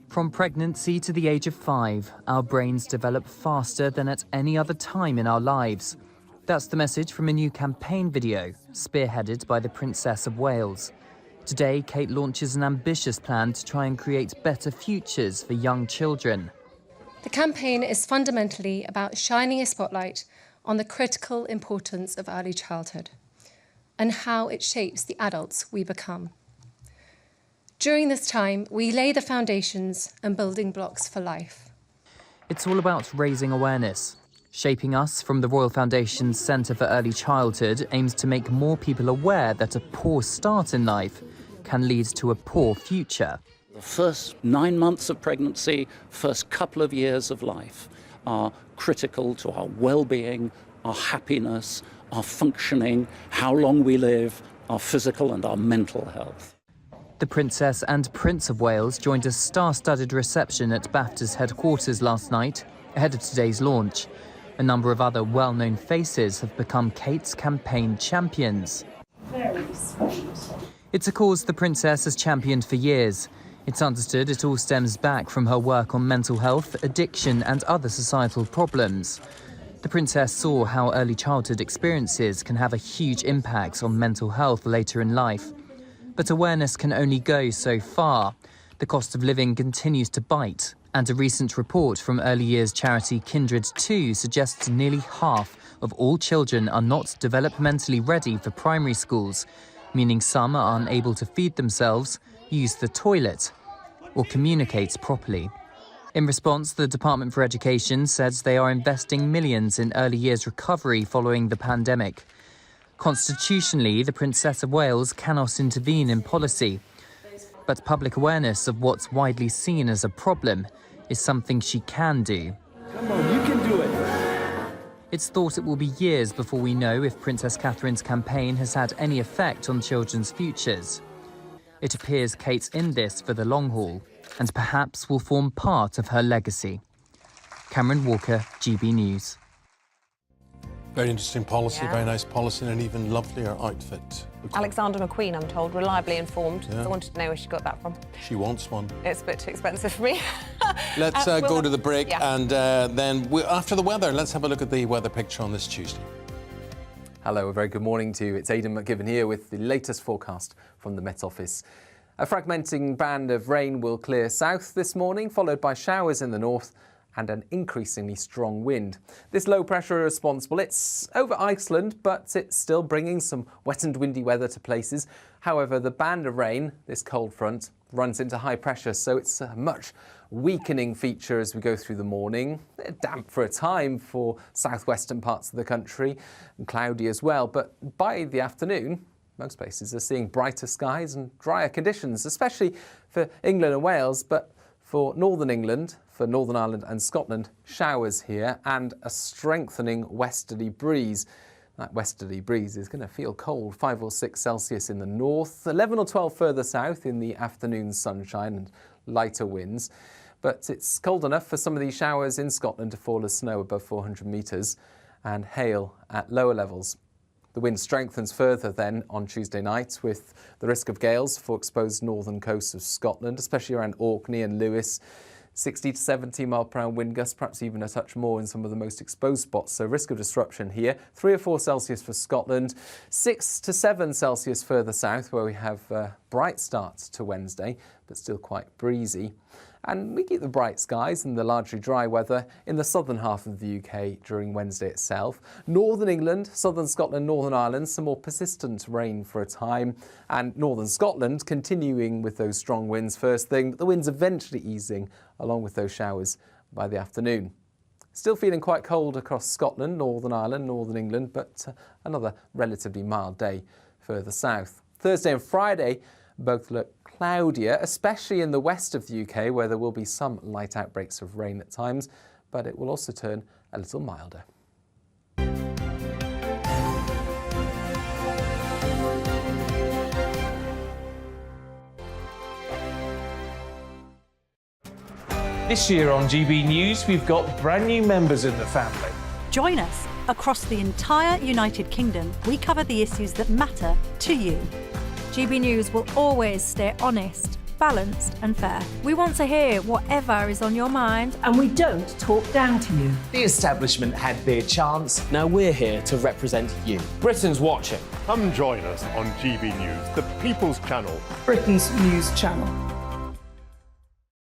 [SPEAKER 12] From pregnancy to the age of 5, our brains develop faster than at any other time in our lives. That's the message from a new campaign video, spearheaded by the Princess of Wales. Today, Kate launches an ambitious plan to try and create better futures for young children.
[SPEAKER 13] The campaign is fundamentally about shining a spotlight on the critical importance of early childhood and how it shapes the adults we become. During this time, we lay the foundations and building blocks for life.
[SPEAKER 12] It's all about raising awareness. Shaping Us from the Royal Foundation's Centre for Early Childhood aims to make more people aware that a poor start in life can lead to a poor future.
[SPEAKER 15] The first 9 months of pregnancy, first couple of years of life are critical to our well-being, our happiness, our functioning, how long we live, our physical and our mental health.
[SPEAKER 12] The Princess and Prince of Wales joined a star-studded reception at BAFTA's headquarters last night, ahead of today's launch. A number of other well-known faces have become Kate's campaign champions.
[SPEAKER 13] Very sweet.
[SPEAKER 12] It's a cause the Princess has championed for years. It's understood it all stems back from her work on mental health, addiction and other societal problems. The Princess saw how early childhood experiences can have a huge impact on mental health later in life. But awareness can only go so far. The cost of living continues to bite, and a recent report from early years charity Kindred 2 suggests nearly half of all children are not developmentally ready for primary schools, meaning some are unable to feed themselves, use the toilet, or communicate properly. In response, the Department for Education says they are investing millions in early years recovery following the pandemic. Constitutionally, the Princess of Wales cannot intervene in policy, but public awareness of what's widely seen as a problem is something she can do.
[SPEAKER 28] Come on, you can do it.
[SPEAKER 12] It's thought it will be years before we know if Princess Catherine's campaign has had any effect on children's futures. It appears Kate's in this for the long haul, and perhaps will form part of her legacy. Cameron Walker, GB News.
[SPEAKER 1] Very interesting policy,
[SPEAKER 2] Yeah.
[SPEAKER 1] very nice policy, and an even lovelier outfit.
[SPEAKER 2] Alexander McQueen, I'm told, reliably informed.
[SPEAKER 1] Yeah.
[SPEAKER 2] So I wanted to know where she got that from.
[SPEAKER 1] She wants one.
[SPEAKER 2] It's a bit too expensive for me.
[SPEAKER 1] Let's go to the break,
[SPEAKER 2] yeah.
[SPEAKER 1] and then after the weather, let's have a look at the weather picture on this Tuesday.
[SPEAKER 16] Hello, a very good morning to you. It's Aidan McGibbon here with the latest forecast from the Met Office. A fragmenting band of rain will clear south this morning, followed by showers in the north and an increasingly strong wind. This low pressure is responsible. It's over Iceland, but it's still bringing some wet and windy weather to places. However, the band of rain, this cold front, runs into high pressure, so it's a much weakening feature as we go through the morning. Damp for a time for southwestern parts of the country, and cloudy as well. But by the afternoon, most places are seeing brighter skies and drier conditions, especially for England and Wales, but for Northern England, for Northern Ireland and Scotland, showers here and a strengthening westerly breeze. That westerly breeze is going to feel cold, 5 or 6 Celsius in the north, 11 or 12 further south in the afternoon sunshine and lighter winds. But it's cold enough for some of these showers in Scotland to fall as snow above 400 metres and hail at lower levels. The wind strengthens further then on Tuesday night with the risk of gales for exposed northern coasts of Scotland, especially around Orkney and Lewis. 60 to 70 mile per hour wind gusts, perhaps even a touch more in some of the most exposed spots. So risk of disruption here. 3 or 4 Celsius for Scotland, 6 to 7 Celsius further south where we have bright starts to Wednesday, but still quite breezy. And we keep the bright skies and the largely dry weather in the southern half of the UK during Wednesday itself. Northern England, southern Scotland, Northern Ireland, some more persistent rain for a time. And northern Scotland continuing with those strong winds first thing, but the winds eventually easing along with those showers by the afternoon. Still feeling quite cold across Scotland, Northern Ireland, Northern England, but another relatively mild day further south. Thursday and Friday both look cloudier, especially in the west of the UK, where there will be some light outbreaks of rain at times, but it will also turn a little milder.
[SPEAKER 17] This year on GB News, we've got brand new members in the family. Join us. Across the entire United Kingdom, we cover the issues that matter to you.
[SPEAKER 18] GB News will always stay honest, balanced and fair. We want to hear whatever is on your mind.
[SPEAKER 3] And we don't talk down to you.
[SPEAKER 19] The establishment had their chance. Now we're here to represent you.
[SPEAKER 9] Britain's watching.
[SPEAKER 4] Come join us on GB News, the People's Channel.
[SPEAKER 3] Britain's news channel.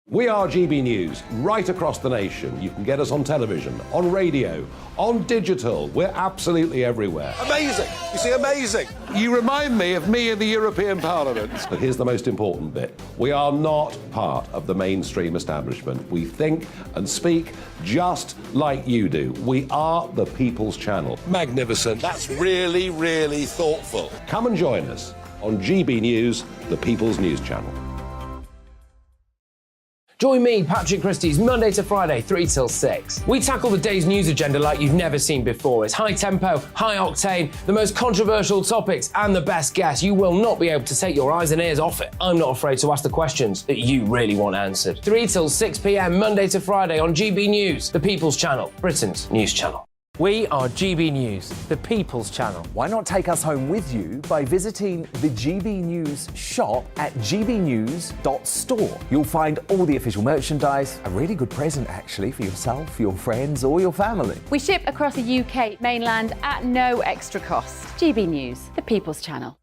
[SPEAKER 20] We are GB News, right across the nation. You can get us on television, on radio, on digital. We're absolutely everywhere.
[SPEAKER 5] Amazing! You see, amazing!
[SPEAKER 20] You remind me of me in the European Parliament. But here's the most important bit. We are not part of the mainstream establishment. We think and speak just like you do. We are the People's Channel.
[SPEAKER 5] Magnificent. That's really, really thoughtful.
[SPEAKER 20] Come and join us on GB News, the People's News Channel.
[SPEAKER 9] Join me, Patrick Christie's, Monday to Friday, 3 till 6. We tackle the day's news agenda like you've never seen before. It's high tempo, high octane, the most controversial topics and the best guests. You will not be able to take your eyes and ears off it. I'm not afraid to ask the questions that you really want answered. 3 till 6 p.m, Monday to Friday on GB News, the People's Channel, Britain's news channel.
[SPEAKER 19] We are GB News, the People's Channel. Why not take us home with you by visiting the GB News shop at gbnews.store. You'll find all the official merchandise, a really good present actually for yourself, your friends or your family.
[SPEAKER 23] We ship across the UK mainland at no extra cost. GB News, the People's Channel.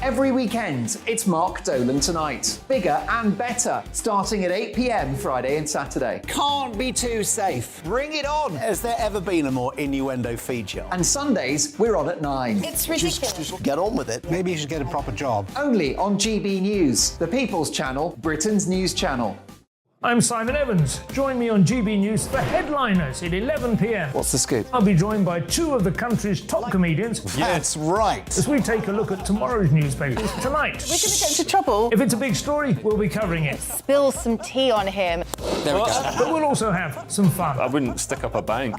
[SPEAKER 19] Every weekend, it's Mark Dolan Tonight. Bigger and better, starting at 8 p.m. Friday and Saturday.
[SPEAKER 5] Can't be too safe. Bring it on. Has there ever been a more innuendo feature?
[SPEAKER 19] And Sundays, we're on at 9.
[SPEAKER 14] It's ridiculous.
[SPEAKER 5] Just get on with it. Maybe you should get a proper job.
[SPEAKER 19] Only on GB News, the People's Channel, Britain's news channel.
[SPEAKER 21] I'm Simon Evans. Join me on GB News for Headliners at 11 p.m.
[SPEAKER 19] What's the scoop?
[SPEAKER 21] I'll be joined by two of the country's top comedians.
[SPEAKER 5] That's right.
[SPEAKER 21] As we take a look at tomorrow's newspapers tonight.
[SPEAKER 14] We're going to get into trouble.
[SPEAKER 21] If it's a big story, we'll be covering it.
[SPEAKER 14] Spill some tea on him.
[SPEAKER 5] There we go.
[SPEAKER 21] But we'll also have some fun.
[SPEAKER 22] I wouldn't stick up a bank.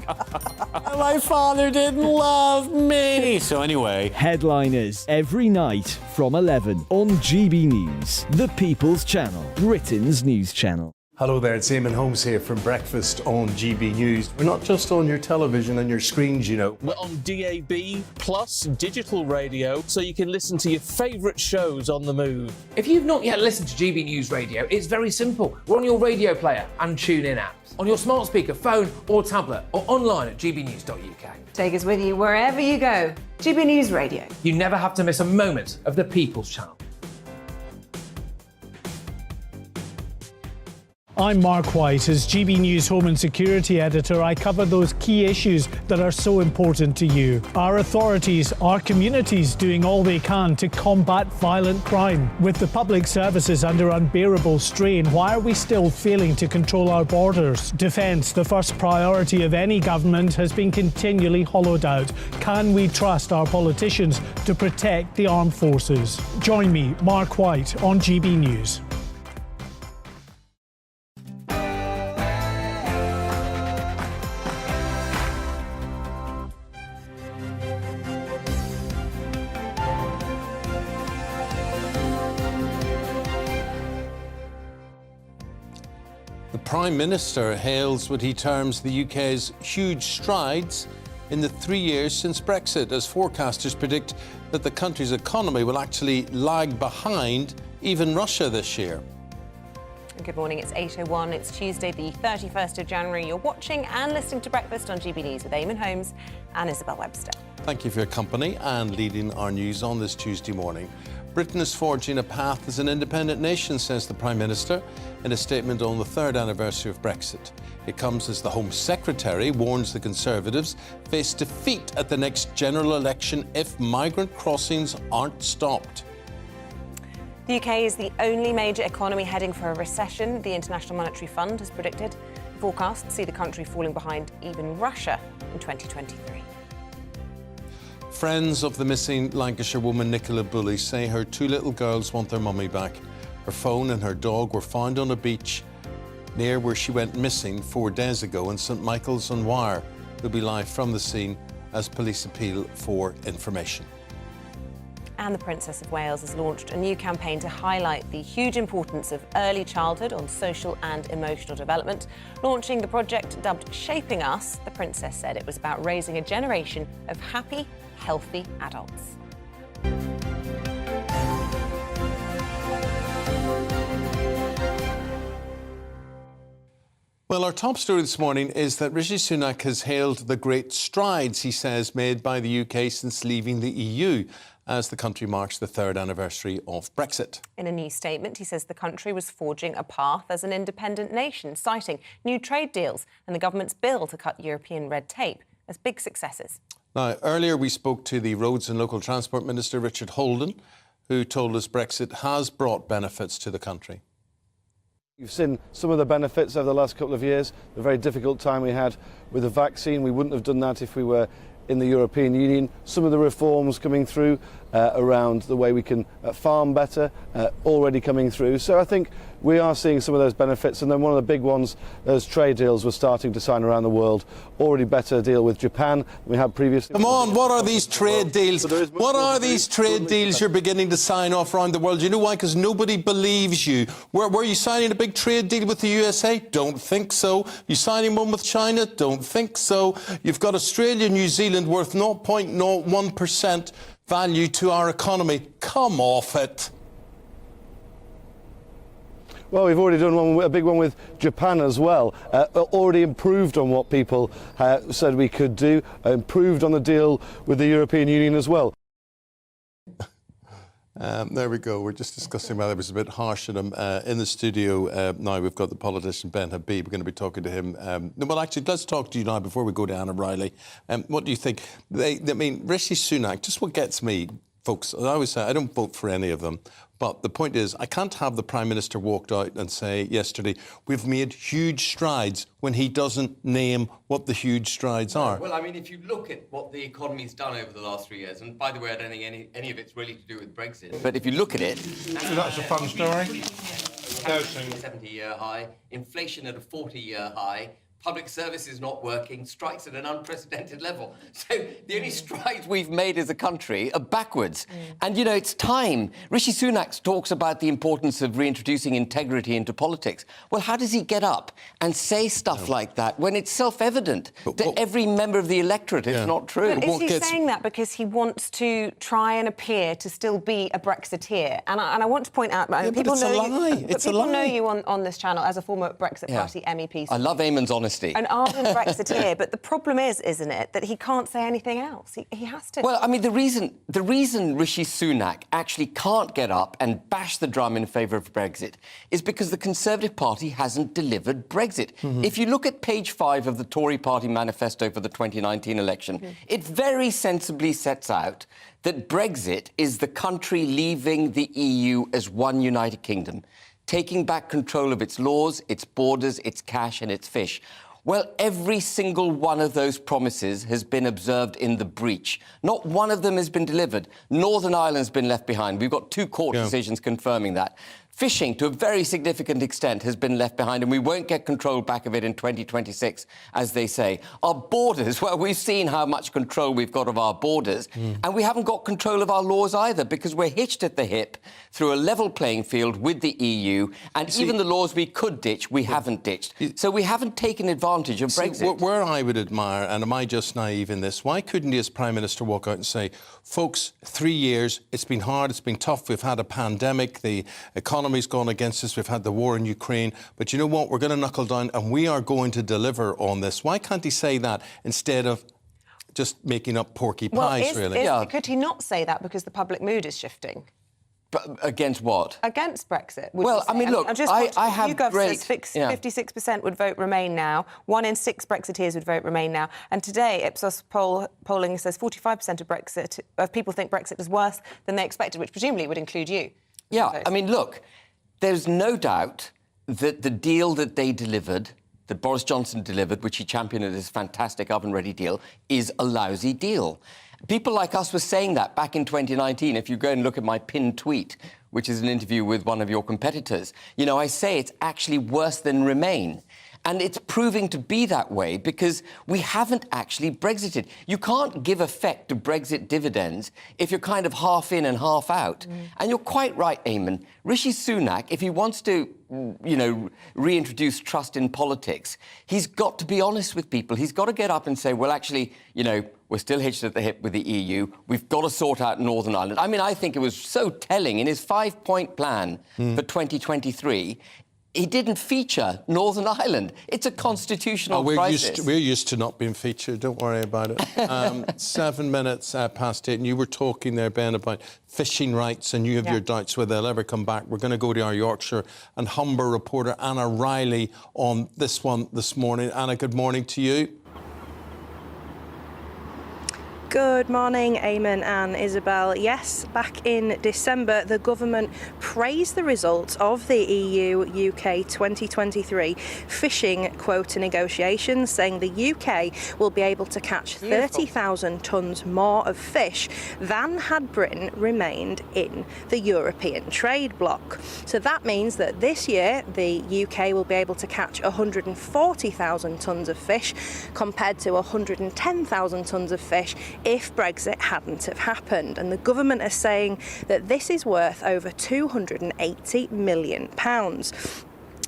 [SPEAKER 5] My father didn't love me.
[SPEAKER 22] So anyway.
[SPEAKER 24] Headliners every night from 11 on GB News, the People's Channel, Britain's news channel.
[SPEAKER 1] Hello there, it's Eamonn Holmes here from Breakfast on GB News. We're not just on your television and your screens, you know.
[SPEAKER 31] We're on DAB plus digital radio, so you can listen to your favourite shows on the move.
[SPEAKER 9] If you've not yet listened to GB News Radio, it's very simple. We're on your radio player and tune-in apps, on your smart speaker, phone or tablet, or online at gbnews.uk.
[SPEAKER 2] Take us with you wherever you go. GB News Radio.
[SPEAKER 9] You never have to miss a moment of the People's Channel.
[SPEAKER 21] I'm Mark White. As GB News Home and Security Editor, I cover those key issues that are so important to you. Our authorities, our communities doing all they can to combat violent crime. With the public services under unbearable strain, why are we still failing to control our borders? Defence, the first priority of any government, has been continually hollowed out. Can we trust our politicians to protect the armed forces? Join me, Mark White, on GB News.
[SPEAKER 1] The Prime Minister hails what he terms the UK's huge strides in the 3 years since Brexit, as forecasters predict that the country's economy will actually lag behind even Russia this year.
[SPEAKER 2] Good morning, it's 8:01. It's Tuesday, the 31st of January. You're watching and listening to Breakfast on GB News with Eamonn Holmes and Isabel Webster.
[SPEAKER 1] Thank you for your company and leading our news on this Tuesday morning. Britain is forging a path as an independent nation, says the Prime Minister in a statement on the third anniversary of Brexit. It comes as the Home Secretary warns the Conservatives face defeat at the next general election if migrant crossings aren't stopped.
[SPEAKER 2] The UK is the only major economy heading for a recession, the International Monetary Fund has predicted. The forecasts see the country falling behind even Russia in 2023.
[SPEAKER 1] Friends of the missing Lancashire woman Nicola Bulley say her two little girls want their mummy back. Her phone and her dog were found on a beach near where she went missing 4 days ago in St Michael's on Wire. We'll be live from the scene as police appeal for information.
[SPEAKER 2] And the Princess of Wales has launched a new campaign to highlight the huge importance of early childhood on social and emotional development. Launching the project dubbed Shaping Us, the Princess said it was about raising a generation of happy, healthy adults.
[SPEAKER 1] Well, our top story this morning is that Rishi Sunak has hailed the great strides, he says, made by the UK since leaving the EU as the country marks the third anniversary of Brexit.
[SPEAKER 2] In a new statement, he says the country was forging a path as an independent nation, citing new trade deals and the government's bill to cut European red tape as big successes.
[SPEAKER 1] Now, earlier we spoke to the Roads and Local Transport Minister, Richard Holden, who told us Brexit has brought benefits to the country.
[SPEAKER 6] You've seen some of the benefits over the last couple of years, the very difficult time we had with the vaccine. We wouldn't have done that if we were in the European Union. Some of the reforms coming through around the way we can farm better, already coming through. So I think we are seeing some of those benefits. And then one of the big ones, those trade deals we're starting to sign around the world. Already better deal with Japan than we had previously.
[SPEAKER 1] Come on, what are these trade deals? What are these trade deals you're beginning to sign off around the world? You know why? Because nobody believes you. Were you signing a big trade deal with the USA? Don't think so. You signing one with China? Don't think so. You've got Australia and New Zealand worth 0.01% value to our economy. Come off it.
[SPEAKER 6] Well, we've already done a big one with Japan as well. Already improved on what people said we could do. Improved on the deal with the European Union as well.
[SPEAKER 1] There we go. We're just discussing whether it was a bit harsh on him. In the studio now, we've got the politician Ben Habib. We're going to be talking to him. Well, actually, let's talk to you now before we go to Anna Riley. What do you think? I mean, Rishi Sunak, just what gets me, folks, I always say I don't vote for any of them. But the point is, I can't have the Prime Minister walked out and say yesterday, we've made huge strides, when he doesn't name what the huge strides are.
[SPEAKER 7] Well, I mean, if you look at what the economy's done over the last 3 years, and by the way, I don't think any of it's really to do with Brexit, but if you look at it...
[SPEAKER 1] That's a fun story.
[SPEAKER 7] 70-year high, inflation at a 40-year high, public services not working, strikes at an unprecedented level. So the only strides we've made as a country are backwards. And, you know, it's time. Rishi Sunak talks about the importance of reintroducing integrity into politics. Well, how does he get up and say stuff like that when it's self-evident to every member of the electorate it's not true?
[SPEAKER 2] But is he saying that because he wants to try and appear to still be a Brexiteer? And I want to point out, people know you on this channel as a former Brexit Party MEP.
[SPEAKER 7] I love Eamonn's honesty.
[SPEAKER 2] An ardent Brexiteer, but the problem is, isn't it, that he can't say anything else? He has to.
[SPEAKER 7] Well, I mean, the reason Rishi Sunak actually can't get up and bash the drum in favour of Brexit is because the Conservative Party hasn't delivered Brexit. If you look at page 5 of the Tory Party manifesto for the 2019 election, it very sensibly sets out that Brexit is the country leaving the EU as one United Kingdom, taking back control of its laws, its borders, its cash and its fish. Well, every single one of those promises has been observed in the breach. Not one of them has been delivered. Northern Ireland's been left behind. We've got 2 court decisions confirming that. Fishing, to a very significant extent, has been left behind, and we won't get control back of it in 2026, as they say. Our borders, well, we've seen how much control we've got of our borders, and we haven't got control of our laws either, because we're hitched at the hip through a level playing field with the EU, and even the laws we could ditch, we haven't ditched. So we haven't taken advantage of Brexit.
[SPEAKER 1] Where I would admire, and am I just naive in this, why couldn't he as Prime Minister walk out and say, folks, 3 years, it's been hard, it's been tough, we've had a pandemic, the economy's gone against us, we've had the war in Ukraine, but you know what, we're going to knuckle down and we are going to deliver on this. Why can't he say that instead of just making up porky pies, really?
[SPEAKER 2] Could he not say that because the public mood is shifting?
[SPEAKER 7] But against what?
[SPEAKER 2] Against Brexit.
[SPEAKER 7] Well, I mean, look, I have great...
[SPEAKER 2] YouGov says 56% would vote Remain now. 1 in 6 Brexiteers would vote Remain now. And today, Ipsos polling says 45% of people think Brexit is worse than they expected, which presumably would include you.
[SPEAKER 7] Yeah, I mean, look, there's no doubt that the deal that they delivered, that Boris Johnson delivered, which he championed as this fantastic oven-ready deal, is a lousy deal. People like us were saying that back in 2019. If you go and look at my pinned tweet, which is an interview with one of your competitors, you know, I say it's actually worse than Remain. And it's proving to be that way because we haven't actually Brexited. You can't give effect to Brexit dividends if you're kind of half in and half out. And you're quite right, Eamonn. Rishi Sunak, if he wants to, reintroduce trust in politics, he's got to be honest with people. He's got to get up and say, well, actually, we're still hitched at the hip with the EU. We've got to sort out Northern Ireland. I mean, I think it was so telling in his 5-point plan for 2023. He didn't feature Northern Ireland. It's a constitutional crisis.
[SPEAKER 1] We're used to not being featured. Don't worry about it. 7 minutes past 8, and you were talking there, Ben, about fishing rights, and you have your doubts whether they'll ever come back. We're going to go to our Yorkshire and Humber reporter, Anna Riley, on this one this morning. Anna, good morning to you.
[SPEAKER 8] Good morning, Eamonn and Isabel. Yes, back in December, the government praised the results of the EU-UK 2023 fishing quota negotiations, saying the UK will be able to catch 30,000 tonnes more of fish than had Britain remained in the European trade bloc. So that means that this year, the UK will be able to catch 140,000 tonnes of fish compared to 110,000 tonnes of fish if Brexit hadn't have happened. And the government are saying that this is worth over £280 million.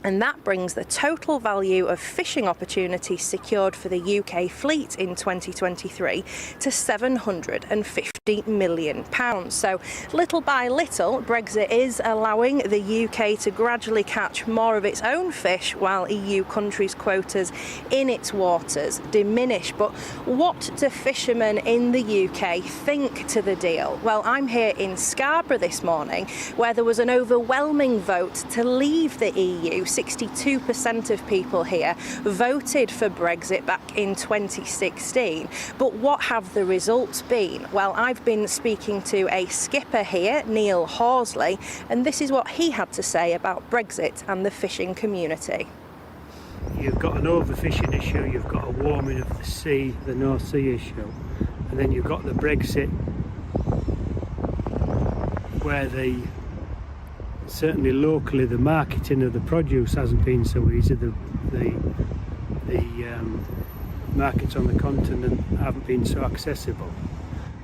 [SPEAKER 8] And that brings the total value of fishing opportunities secured for the UK fleet in 2023 to £750 million. So little by little, Brexit is allowing the UK to gradually catch more of its own fish while EU countries' quotas in its waters diminish. But what do fishermen in the UK think to the deal? Well, I'm here in Scarborough this morning, where there was an overwhelming vote to leave the EU. 62% of people here voted for Brexit back in 2016. But what have the results been? Well, I've been speaking to a skipper here, Neil Horsley, and this is what he had to say about Brexit and the fishing community.
[SPEAKER 10] You've got an overfishing issue, you've got a warming of the sea, the North Sea issue, and then you've got the Brexit, where certainly locally the marketing of the produce hasn't been so easy. The markets on the continent haven't been so accessible.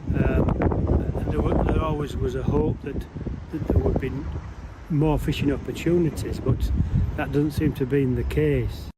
[SPEAKER 10] There always was a hope that there would be more fishing opportunities, but that doesn't seem to be the case.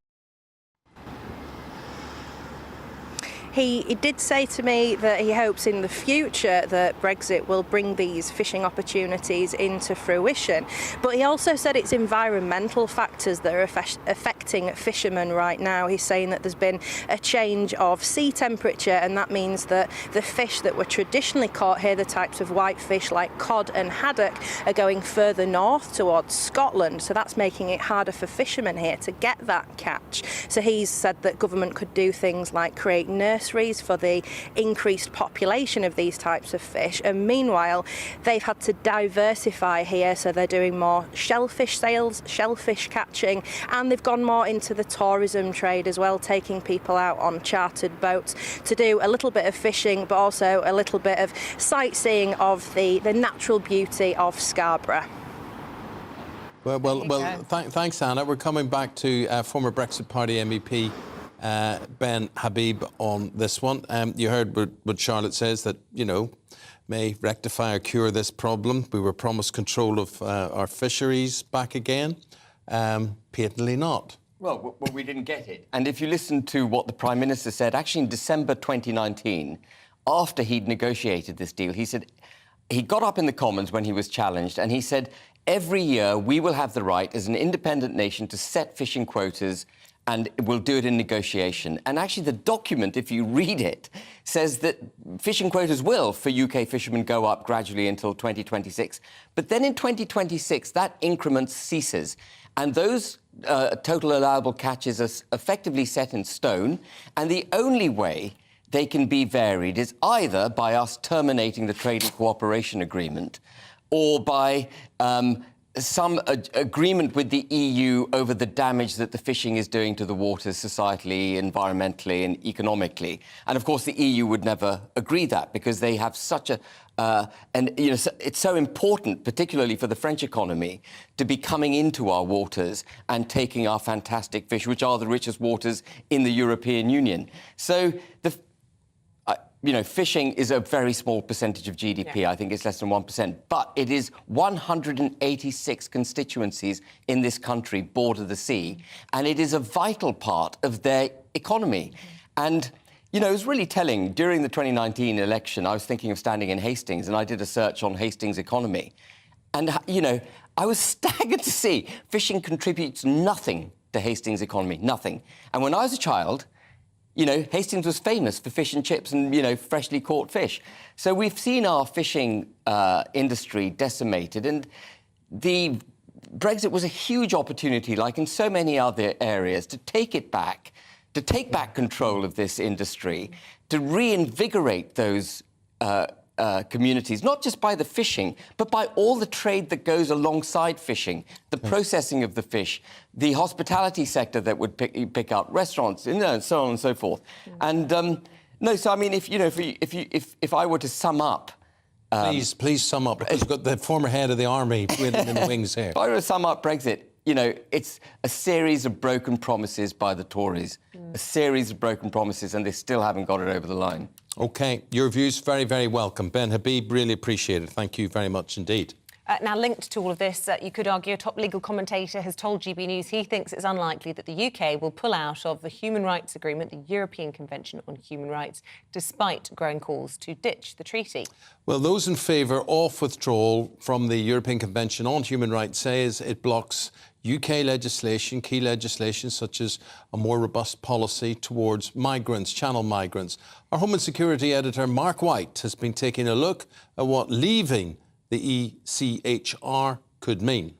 [SPEAKER 8] He did say to me that he hopes in the future that Brexit will bring these fishing opportunities into fruition. But he also said it's environmental factors that are affecting fishermen right now. He's saying that there's been a change of sea temperature, and that means that the fish that were traditionally caught here, the types of whitefish like cod and haddock, are going further north towards Scotland. So that's making it harder for fishermen here to get that catch. So he's said that government could do things like create nurseries for the increased population of these types of fish, and meanwhile they've had to diversify here, so they're doing more shellfish sales, shellfish catching, and they've gone more into the tourism trade as well, taking people out on chartered boats to do a little bit of fishing but also a little bit of sightseeing of the natural beauty of Scarborough.
[SPEAKER 1] Thanks, Anna. We're coming back to former Brexit Party MEP Ben Habib on this one. You heard what Charlotte says, that, may rectify or cure this problem. We were promised control of our fisheries back again. Patently not.
[SPEAKER 7] Well, we didn't get it. And if you listen to what the Prime Minister said, actually in December 2019, after he'd negotiated this deal, he said, he got up in the Commons when he was challenged, and he said, every year we will have the right as an independent nation to set fishing quotas, and we'll do it in negotiation. And actually the document, if you read it, says that fishing quotas will, for UK fishermen, go up gradually until 2026. But then in 2026, that increment ceases. And those total allowable catches are effectively set in stone. And the only way they can be varied is either by us terminating the trade and cooperation agreement, or by some agreement with the EU over the damage that the fishing is doing to the waters societally, environmentally and economically. And of course the EU would never agree that because they have such a... it's so important, particularly for the French economy, to be coming into our waters and taking our fantastic fish, which are the richest waters in the European Union. So fishing is a very small percentage of GDP. Yeah. I think it's less than 1%. But it is 186 constituencies in this country border the sea, and it is a vital part of their economy. And, it was really telling. During the 2019 election, I was thinking of standing in Hastings, and I did a search on Hastings' economy. And, I was staggered to see fishing contributes nothing to Hastings' economy, nothing. And when I was a child... Hastings was famous for fish and chips and, freshly caught fish. So we've seen our fishing industry decimated, and the Brexit was a huge opportunity, like in so many other areas, to take it back, to take back control of this industry, to reinvigorate those communities, not just by the fishing, but by all the trade that goes alongside fishing, the processing of the fish, the hospitality sector that would pick up, restaurants, and so on and so forth. And so I mean, if I were to sum up,
[SPEAKER 1] please sum up, because we've got the former head of the army waiting in the wings here.
[SPEAKER 7] If I were to sum up Brexit, it's a series of broken promises by the Tories, a series of broken promises, and they still haven't got it over the line.
[SPEAKER 1] OK, your views very, very welcome. Ben Habib, really appreciate it. Thank you very much indeed.
[SPEAKER 2] Now, linked to all of this, you could argue a top legal commentator has told GB News he thinks it's unlikely that the UK will pull out of the human rights agreement, the European Convention on Human Rights, despite growing calls to ditch the treaty.
[SPEAKER 1] Well, those in favour of withdrawal from the European Convention on Human Rights says it blocks UK legislation, key legislation such as a more robust policy towards migrants, channel migrants. Our Home and Security editor Mark White has been taking a look at what leaving the ECHR could mean.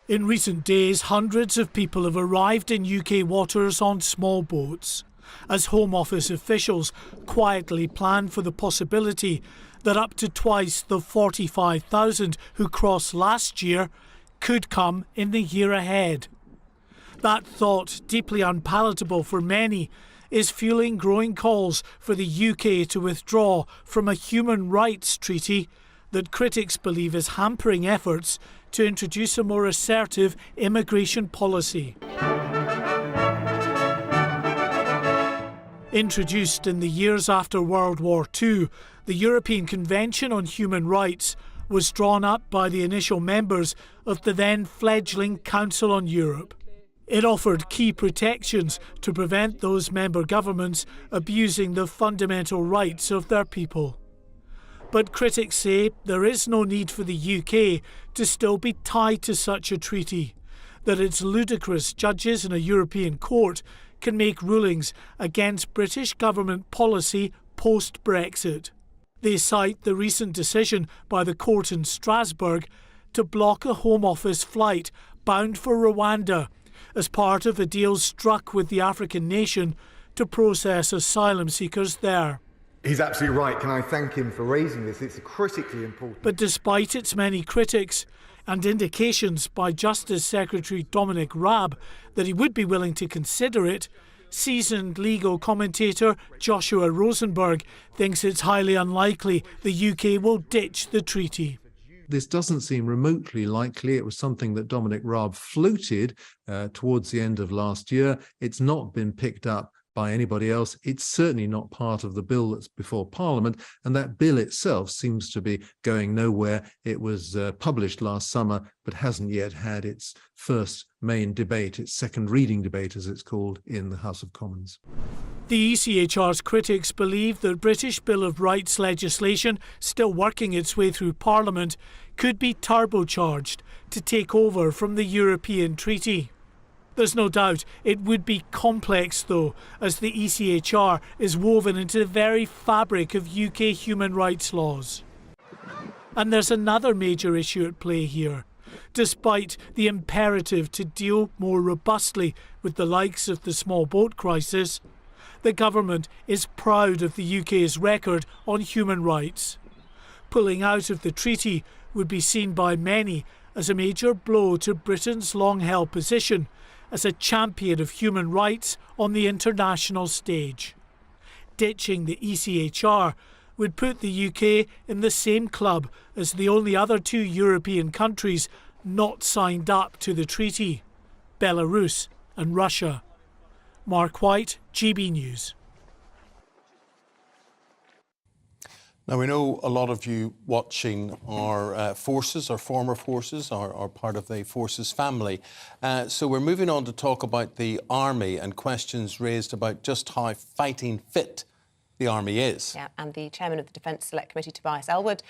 [SPEAKER 21] In recent days, hundreds of people have arrived in UK waters on small boats, as Home Office officials quietly plan for the possibility that up to twice the 45,000 who crossed last year could come in the year ahead. That thought, deeply unpalatable for many, is fueling growing calls for the UK to withdraw from a human rights treaty that critics believe is hampering efforts to introduce a more assertive immigration policy. Introduced in the years after World War II, the European Convention on Human Rights was drawn up by the initial members of the then fledgling Council on Europe. It offered key protections to prevent those member governments abusing the fundamental rights of their people. But critics say there is no need for the UK to still be tied to such a treaty, that its ludicrous judges in a European court can make rulings against British government policy post-Brexit. They cite the recent decision by the court in Strasbourg to block a Home Office flight bound for Rwanda as part of a deal struck with the African nation to process asylum seekers there.
[SPEAKER 11] He's absolutely right. Can I thank him for raising this? It's critically important.
[SPEAKER 21] But despite its many critics and indications by Justice Secretary Dominic Raab that he would be willing to consider it, seasoned legal commentator Joshua Rosenberg thinks it's highly unlikely the UK will ditch the treaty.
[SPEAKER 12] This doesn't seem remotely likely. It was something that Dominic Raab floated towards the end of last year. It's not been picked up by anybody else. It's certainly not part of the bill that's before Parliament, and that bill itself seems to be going nowhere. It was published last summer, but hasn't yet had its first main debate, its second reading debate, as it's called, in the House of Commons.
[SPEAKER 21] The ECHR's critics believe that British Bill of Rights legislation, still working its way through Parliament, could be turbocharged to take over from the European Treaty. There's no doubt it would be complex, though, as the ECHR is woven into the very fabric of UK human rights laws. And there's another major issue at play here. Despite the imperative to deal more robustly with the likes of the small boat crisis, the government is proud of the UK's record on human rights. Pulling out of the treaty would be seen by many as a major blow to Britain's long-held position as a champion of human rights on the international stage. Ditching the ECHR would put the UK in the same club as the only other 2 European countries not signed up to the treaty, Belarus and Russia. Mark White, GB News.
[SPEAKER 1] Now, we know a lot of you watching are forces, or former forces, are part of the forces family. So we're moving on to talk about the Army and questions raised about just how fighting fit the Army is.
[SPEAKER 2] Yeah, and the chairman of the Defence Select Committee, Tobias Ellwood,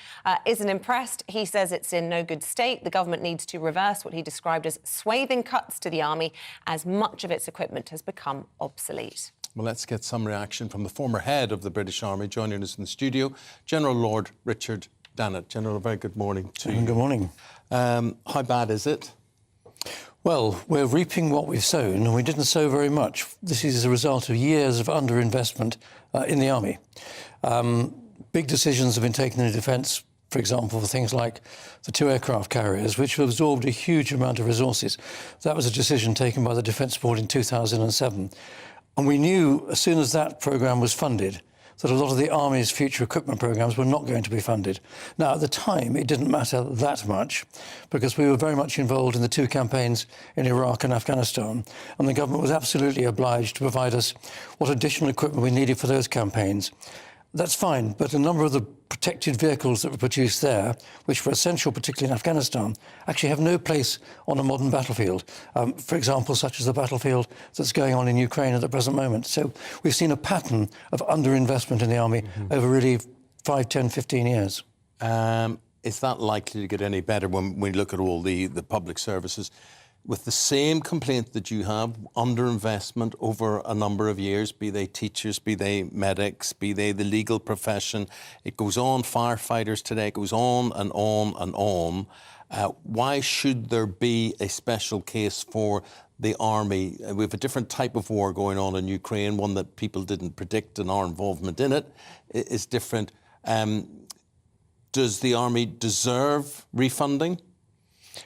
[SPEAKER 2] isn't impressed. He says it's in no good state. The government needs to reverse what he described as swathing cuts to the Army, as much of its equipment has become obsolete.
[SPEAKER 1] Well, let's get some reaction from the former head of the British Army joining us in the studio, General Lord Richard Dannett. General, a very good morning to you.
[SPEAKER 13] Good morning.
[SPEAKER 1] How bad is it?
[SPEAKER 13] Well, we're reaping what we've sown, and we didn't sow very much. This is a result of years of underinvestment in the Army. Big decisions have been taken in defence, for example, for things like the 2 aircraft carriers, which have absorbed a huge amount of resources. That was a decision taken by the Defence Board in 2007. And we knew as soon as that programme was funded that a lot of the Army's future equipment programmes were not going to be funded. Now, at the time, it didn't matter that much because we were very much involved in the 2 campaigns in Iraq and Afghanistan, and the government was absolutely obliged to provide us what additional equipment we needed for those campaigns. That's fine, but a number of the protected vehicles that were produced there, which were essential, particularly in Afghanistan, actually have no place on a modern battlefield. For example, such as the battlefield that's going on in Ukraine at the present moment. So we've seen a pattern of underinvestment in the Army over really 5, 10, 15 years.
[SPEAKER 1] Is that likely to get any better when we look at all the public services? With the same complaint that you have, underinvestment over a number of years, be they teachers, be they medics, be they the legal profession, it goes on, firefighters today, it goes on and on and on. Why should there be a special case for the Army? We have a different type of war going on in Ukraine, one that people didn't predict, and our involvement in it is different. Does the Army deserve refunding?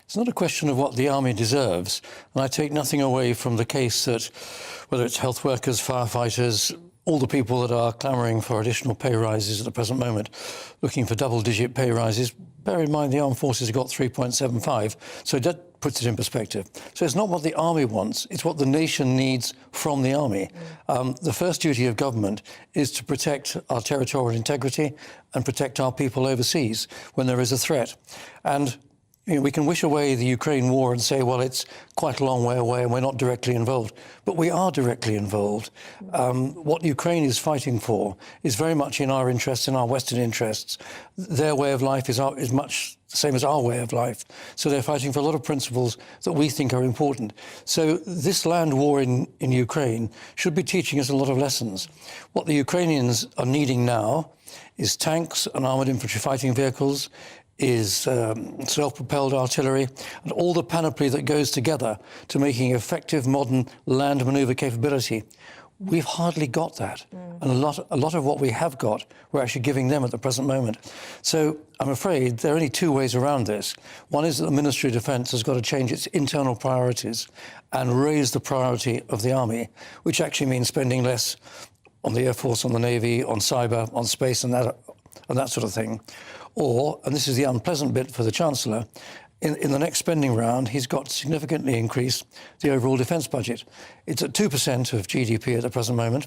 [SPEAKER 13] It's not a question of what the Army deserves, and I take nothing away from the case that whether it's health workers, firefighters, all the people that are clamouring for additional pay rises at the present moment, looking for double-digit pay rises. Bear in mind the armed forces have got 3.75, so that puts it in perspective. So it's not what the Army wants, it's what the nation needs from the Army. The first duty of government is to protect our territorial integrity and protect our people overseas when there is a threat. And we can wish away the Ukraine war and say, well, it's quite a long way away and we're not directly involved. But we are directly involved. What Ukraine is fighting for is very much in our interests, in our Western interests. Their way of life is much the same as our way of life. So they're fighting for a lot of principles that we think are important. So this land war in Ukraine should be teaching us a lot of lessons. What the Ukrainians are needing now is tanks and armoured infantry fighting vehicles, is self-propelled artillery, and all the panoply that goes together to making effective modern land manoeuvre capability. We've hardly got that. And a lot of what we have got, we're actually giving them at the present moment. So I'm afraid there are only 2 ways around this. One is that the Ministry of Defence has got to change its internal priorities and raise the priority of the Army, which actually means spending less on the Air Force, on the Navy, on cyber, on space and that sort of thing. Or, and this is the unpleasant bit for the Chancellor, in the next spending round, he's got to significantly increase the overall defence budget. It's at 2% of GDP at the present moment.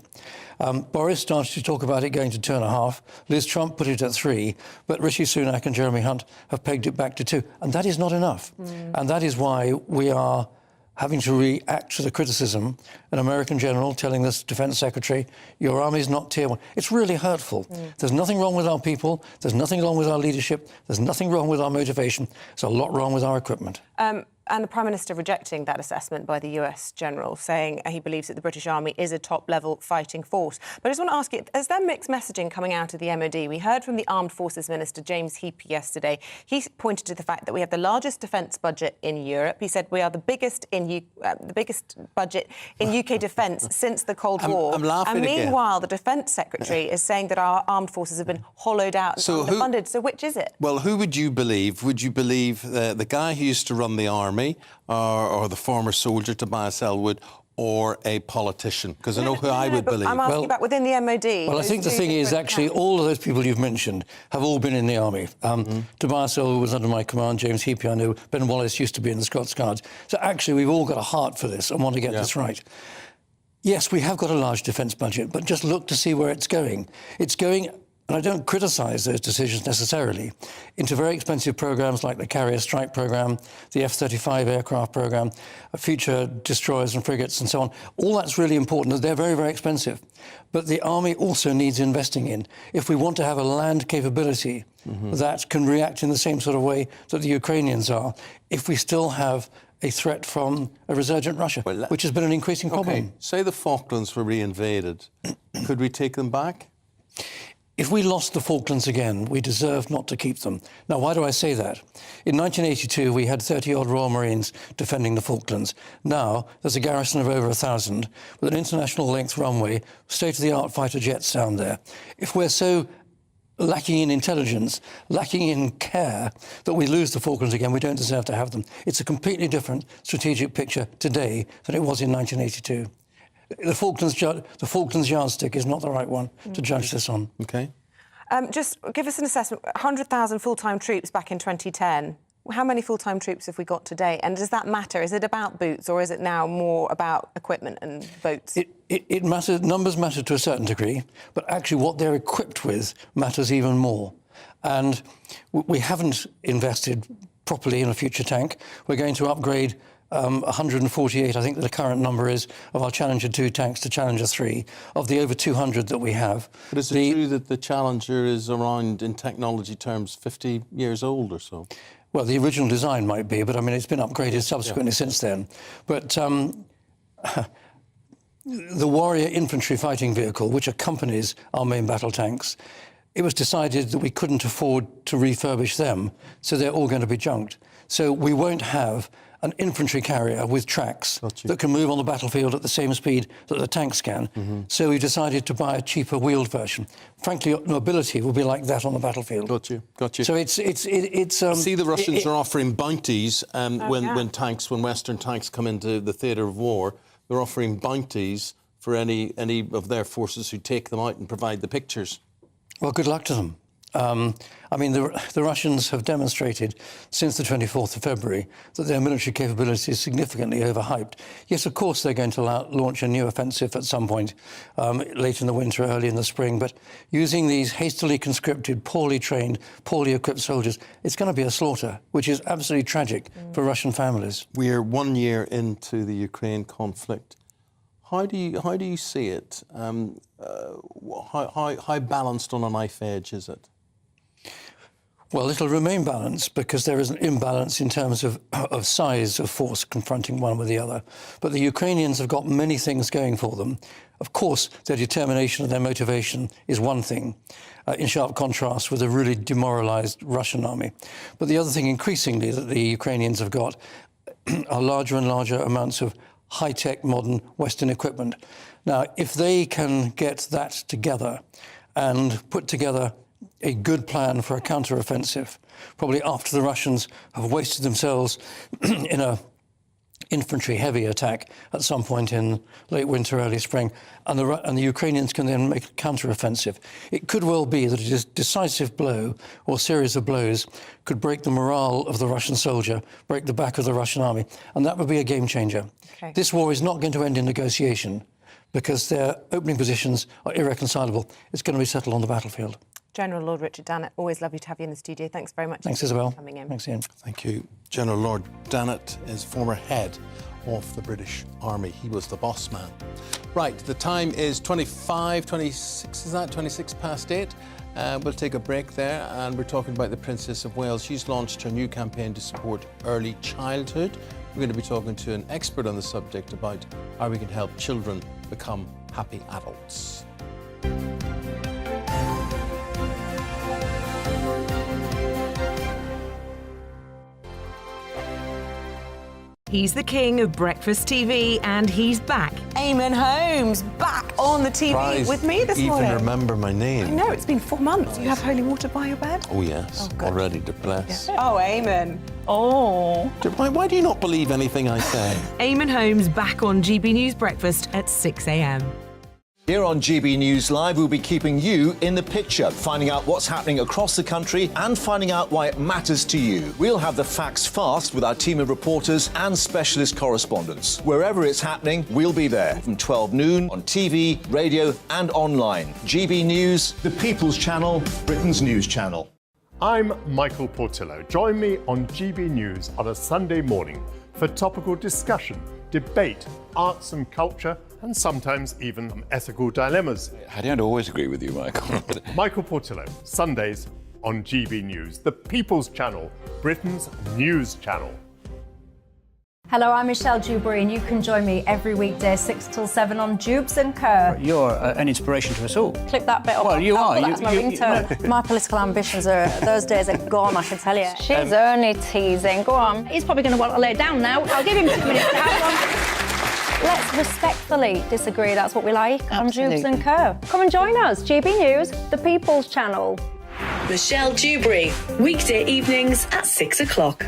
[SPEAKER 13] Boris started to talk about it going to 2.5%. Liz Trump put it at 3%, but Rishi Sunak and Jeremy Hunt have pegged it back to 2%. And that is not enough. And that is why we are having to react to the criticism, an American general telling this defence secretary, your army's not tier 1. It's really hurtful. There's nothing wrong with our people. There's nothing wrong with our leadership. There's nothing wrong with our motivation. There's a lot wrong with our equipment.
[SPEAKER 2] And the Prime Minister rejecting that assessment by the US General, saying he believes that the British Army is a top-level fighting force. But I just want to ask you, is there mixed messaging coming out of the MOD? We heard from the Armed Forces Minister, James Heape, yesterday. He pointed to the fact that we have the largest defence budget in Europe. He said we are the biggest budget in UK defence since the Cold War.
[SPEAKER 1] I'm laughing
[SPEAKER 2] and meanwhile,
[SPEAKER 1] again.
[SPEAKER 2] the Defence Secretary is saying that our armed forces have been hollowed out and underfunded. So which is it?
[SPEAKER 1] Well, who would you believe? Would you believe the guy who used to run the army, or the former soldier Tobias Ellwood, or a politician? Because I know who I would believe.
[SPEAKER 2] I'm asking about within the MOD.
[SPEAKER 13] Well, I think the thing is, actually, all of those people you've mentioned have all been in the army. Tobias Ellwood was under my command, James Heape, I know, Ben Wallace used to be in the Scots Guards. So actually, we've all got a heart for this and want to get this right. Yes, we have got a large defence budget, but just look to see where it's going. It's going, and I don't criticise those decisions necessarily, into very expensive programmes like the Carrier Strike programme, the F-35 aircraft programme, future destroyers and frigates and so on. All that's really important. They're very, very expensive. But the army also needs investing in. If we want to have a land capability that can react in the same sort of way that the Ukrainians are, if we still have a threat from a resurgent Russia, which has been an increasing problem.
[SPEAKER 1] Okay, say the Falklands were reinvaded. Could we take them back?
[SPEAKER 13] If we lost the Falklands again, we deserve not to keep them. Now, why do I say that? In 1982, we had 30-odd Royal Marines defending the Falklands. Now, there's a garrison of over 1,000 with an international-length runway, state-of-the-art fighter jets down there. If we're so lacking in intelligence, lacking in care, that we lose the Falklands again, we don't deserve to have them. It's a completely different strategic picture today than it was in 1982. The Falklands yardstick is not the right one to judge this on.
[SPEAKER 1] OK.
[SPEAKER 2] Just give us an assessment. 100,000 full-time troops back in 2010. How many full-time troops have we got today? And does that matter? Is it about boots, or is it now more about equipment and boats?
[SPEAKER 13] It matters. Numbers matter to a certain degree, but actually what they're equipped with matters even more. And we haven't invested properly in a future tank. We're going to upgrade 148, I think the current number is, of our Challenger 2 tanks to Challenger 3, of the over 200 that we have.
[SPEAKER 1] But is it true that the Challenger is around, in technology terms, 50 years old or so?
[SPEAKER 13] Well, the original design might be, but I mean, it's been upgraded subsequently since then. But the Warrior infantry fighting vehicle, which accompanies our main battle tanks, it was decided that we couldn't afford to refurbish them, so they're all going to be junked. So we won't have an infantry carrier with tracks that can move on the battlefield at the same speed that the tanks can. So we decided to buy a cheaper wheeled version. Frankly, mobility will be like that on the battlefield.
[SPEAKER 1] Got you.
[SPEAKER 13] So it's
[SPEAKER 1] see, the Russians are offering bounties when Western tanks come into the theatre of war. They're offering bounties for any of their forces who take them out and provide the pictures.
[SPEAKER 13] Well, good luck to them. I mean, the Russians have demonstrated since the 24th of February that their military capability is significantly overhyped. Yes, of course, they're going to launch a new offensive at some point, late in the winter, early in the spring, but using these hastily conscripted, poorly trained, poorly equipped soldiers, it's going to be a slaughter, which is absolutely tragic for Russian families.
[SPEAKER 1] We're 1 year into the Ukraine conflict. How do you see it? How balanced on a knife edge is it?
[SPEAKER 13] Well, it'll remain balanced because there is an imbalance in terms of size of force confronting one with the other. But the Ukrainians have got many things going for them. Of course, their determination and their motivation is one thing, in sharp contrast with a really demoralised Russian army. But the other thing, increasingly, that the Ukrainians have got are larger and larger amounts of high-tech, modern Western equipment. Now, if they can get that together and put together a good plan for a counter-offensive, probably after the Russians have wasted themselves in a infantry heavy attack at some point in late winter, early spring, and the Ukrainians can then make a counter-offensive. It could well be that a decisive blow or series of blows could break the morale of the Russian soldier, break the back of the Russian army, and that would be a game changer. Okay. This war is not going to end in negotiation because their opening positions are irreconcilable. It's going to be settled on the battlefield.
[SPEAKER 2] General Lord Richard Dannett, always lovely to have you in the studio. Thanks very much.
[SPEAKER 13] Thanks, Isabel.
[SPEAKER 2] For coming in.
[SPEAKER 13] Thanks, Ian.
[SPEAKER 1] Thank you. General Lord Dannett is former head of the British Army. He was the boss man. Right, the time is 26 past 8. We'll take a break there, and we're talking about the Princess of Wales. She's launched her new campaign to support early childhood. We're going to be talking to an expert on the subject about how we can help children become happy adults.
[SPEAKER 15] He's the king of breakfast TV, and he's back.
[SPEAKER 2] Eamonn Holmes, back on the TV
[SPEAKER 1] Surprised
[SPEAKER 2] with me this morning.
[SPEAKER 1] Even remember my name.
[SPEAKER 2] I know, it's been 4 months. You have holy water by your bed?
[SPEAKER 1] Oh, yes.
[SPEAKER 2] Oh, good.
[SPEAKER 1] Already to bless.
[SPEAKER 2] Oh, Eamonn. Oh.
[SPEAKER 1] Why do you not believe anything I say?
[SPEAKER 15] Eamonn Holmes back on GB News Breakfast at 6 a.m.
[SPEAKER 16] Here on GB News Live, we'll be keeping you in the picture, finding out what's happening across the country and finding out why it matters to you. We'll have the facts fast with our team of reporters and specialist correspondents. Wherever it's happening, we'll be there from 12 noon on TV, radio and online. GB News, the People's Channel, Britain's news channel.
[SPEAKER 4] I'm Michael Portillo. Join me on GB News on a Sunday morning for topical discussion, debate, arts and culture, and sometimes even some ethical dilemmas.
[SPEAKER 17] I don't always agree with you, Michael.
[SPEAKER 4] Michael Portillo, Sundays on GB News, the People's Channel, Britain's news channel.
[SPEAKER 14] Hello, I'm Michelle Dewberry, and you can join me every weekday 6 till 7 on Jubes and Kerr.
[SPEAKER 18] You're an inspiration to us all.
[SPEAKER 14] Clip that bit up.
[SPEAKER 18] Well, you are.
[SPEAKER 14] That's my ringtone. My political ambitions those days are gone, I can tell you.
[SPEAKER 23] She's only teasing. Go on.
[SPEAKER 14] He's probably going to want to lay down now. I'll give him 2 minutes to have one. Let's respectfully disagree. That's what we like on Jubes and Kerr. Come and join us. GB News, the People's Channel.
[SPEAKER 22] Michelle Dewberry, weekday evenings at 6 o'clock.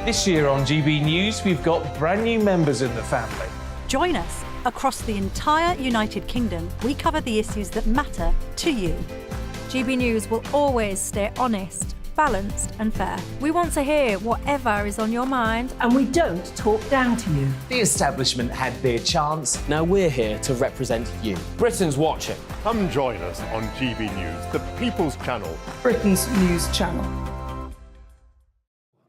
[SPEAKER 25] This year on GB News, we've got brand new members in the family.
[SPEAKER 26] Join us. Across the entire United Kingdom, we cover the issues that matter to you.
[SPEAKER 27] GB News will always stay honest, balanced and fair. We want to hear whatever is on your mind.
[SPEAKER 26] And we don't talk down to you.
[SPEAKER 19] The establishment had their chance. Now we're here to represent you.
[SPEAKER 9] Britain's watching.
[SPEAKER 4] Come join us on GB News, the People's Channel,
[SPEAKER 3] Britain's news channel.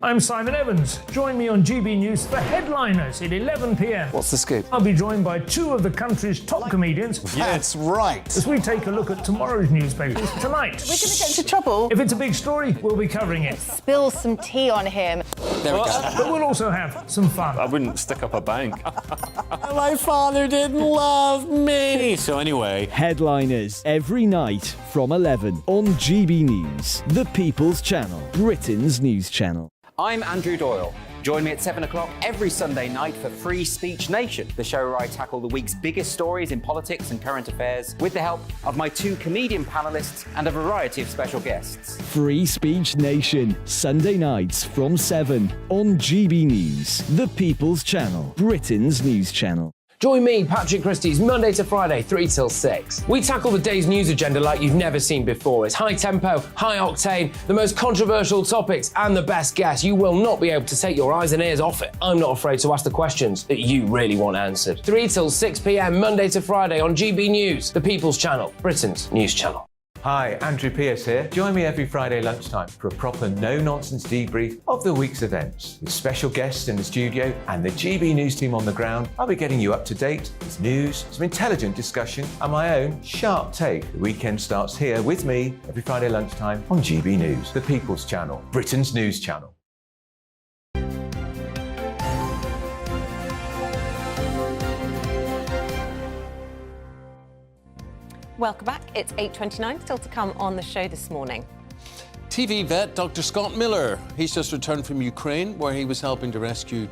[SPEAKER 21] I'm Simon Evans. Join me on GB News for Headliners at 11 p.m.
[SPEAKER 19] What's the scoop?
[SPEAKER 21] I'll be joined by 2 of the country's top comedians.
[SPEAKER 5] That's right.
[SPEAKER 21] As we take a look at tomorrow's newspapers tonight.
[SPEAKER 2] We're going to get into trouble.
[SPEAKER 21] If it's a big story, we'll be covering it.
[SPEAKER 2] Spill some tea on him.
[SPEAKER 21] There we go. But we'll also have some fun.
[SPEAKER 31] I wouldn't stick up a bank.
[SPEAKER 5] My father didn't love me.
[SPEAKER 31] So anyway.
[SPEAKER 24] Headliners every night from 11 on GB News, the People's Channel, Britain's news channel.
[SPEAKER 26] I'm Andrew Doyle. Join me at 7 o'clock every Sunday night for Free Speech Nation, the show where I tackle the week's biggest stories in politics and current affairs with the help of my 2 comedian panellists and a variety of special guests.
[SPEAKER 24] Free Speech Nation, Sunday nights from 7 on GB News, the People's Channel, Britain's news channel.
[SPEAKER 9] Join me, Patrick Christie's, Monday to Friday, 3 till 6. We tackle the day's news agenda like you've never seen before. It's high tempo, high octane, the most controversial topics and the best guests. You will not be able to take your eyes and ears off it. I'm not afraid to ask the questions that you really want answered. 3 till 6 p.m, Monday to Friday on GB News, the People's Channel, Britain's news channel.
[SPEAKER 27] Hi, Andrew Pierce here. Join me every Friday lunchtime for a proper no-nonsense debrief of the week's events. With special guests in the studio and the GB News team on the ground, I'll be getting you up to date with news, some intelligent discussion and my own sharp take. The weekend starts here with me every Friday lunchtime on GB News, the People's Channel, Britain's news channel.
[SPEAKER 2] Welcome back. It's 8:29, still to come on the show this morning.
[SPEAKER 1] TV vet Dr. Scott Miller. He's just returned from Ukraine, where he was helping to rescue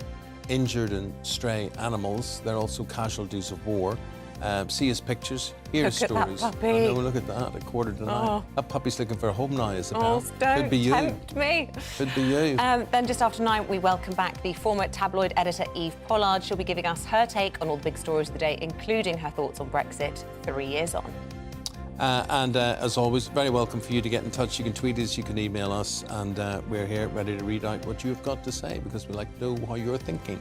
[SPEAKER 1] injured and stray animals. They're also casualties of war. See his pictures, hear his
[SPEAKER 2] Look at
[SPEAKER 1] stories.
[SPEAKER 2] that puppy.
[SPEAKER 1] I know, look at that, 8:45.
[SPEAKER 2] Oh.
[SPEAKER 1] That puppy's looking for a home now, Isabel.
[SPEAKER 2] Oh, don't
[SPEAKER 1] Could be you.
[SPEAKER 2] tempt me.
[SPEAKER 1] Could be you.
[SPEAKER 2] Then just after 9, we welcome back the former tabloid editor Eve Pollard. She'll be giving us her take on all the big stories of the day, including her thoughts on Brexit 3 years on.
[SPEAKER 1] As always, very welcome for you to get in touch. You can tweet us, you can email us, and we're here ready to read out what you've got to say, because we like to know how you're thinking.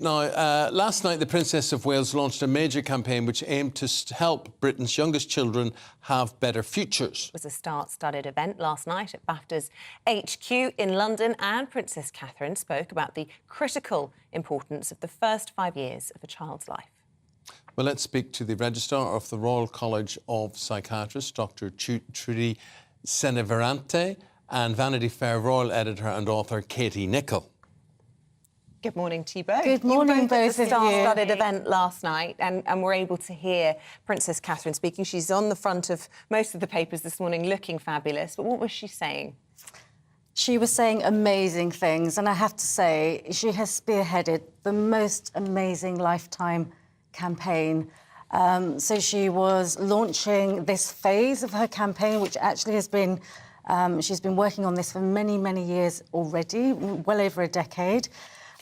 [SPEAKER 1] Now, last night, the Princess of Wales launched a major campaign which aimed to help Britain's youngest children have better futures.
[SPEAKER 2] It was a star-studded event last night at BAFTA's HQ in London, and Princess Catherine spoke about the critical importance of the first 5 years of a child's life.
[SPEAKER 1] Well, let's speak to the Registrar of the Royal College of Psychiatrists, Dr. Trudy Seneverante, and Vanity Fair Royal Editor and author Katie Nicholl.
[SPEAKER 2] Good morning to you both.
[SPEAKER 14] Good morning, both of you.
[SPEAKER 2] Star-studded event last night, and we're able to hear Princess Catherine speaking. She's on the front of most of the papers this morning, looking fabulous. But what was she saying?
[SPEAKER 6] She was saying amazing things, and I have to say, she has spearheaded the most amazing lifetime campaign. So she was launching this phase of her campaign, which actually has been, she's been working on this for many, many years already, well over a decade.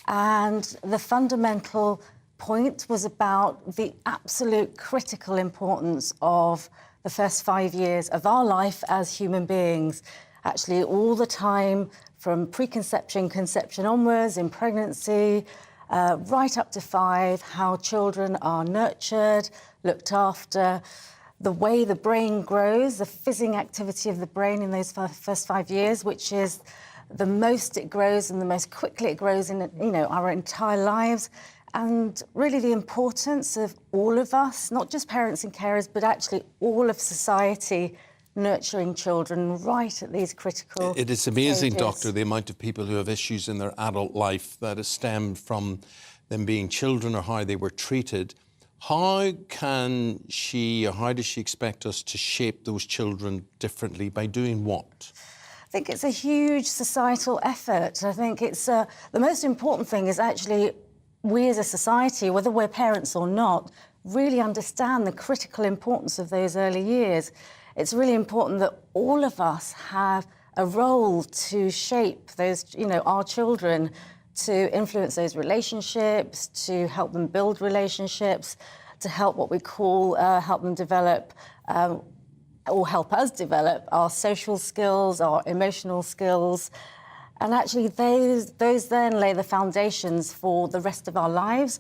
[SPEAKER 6] And the fundamental point was about the absolute critical importance of the first 5 years of our life as human beings. Actually, all the time from preconception, conception onwards, in pregnancy, right up to 5, how children are nurtured, looked after, the way the brain grows, the fizzing activity of the brain in those first 5 years, which is the most it grows and the most quickly it grows in, you know, our entire lives. And really the importance of all of us, not just parents and carers, but actually all of society nurturing children right at these critical
[SPEAKER 1] It is amazing,
[SPEAKER 6] stages.
[SPEAKER 1] Doctor, the amount of people who have issues in their adult life that has stemmed from them being children or how they were treated. How can she, or how does she expect us to shape those children differently? By doing what?
[SPEAKER 6] I think it's a huge societal effort. I think it's the most important thing is actually we as a society, whether we're parents or not, really understand the critical importance of those early years. It's really important that all of us have a role to shape those, you know, our children, to influence those relationships, to help them build relationships, to help what we call, help them develop, or help us develop our social skills, our emotional skills. And actually those then lay the foundations for the rest of our lives.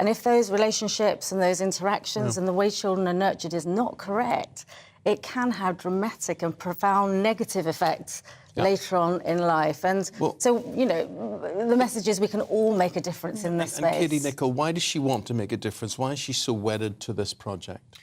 [SPEAKER 6] And if those relationships and those interactions and the way children are nurtured is not correct, it can have dramatic and profound negative effects later on in life. And so, you know, the message is we can all make a difference in this space.
[SPEAKER 1] And Katie Nicholl, why does she want to make a difference? Why is she so wedded to this project?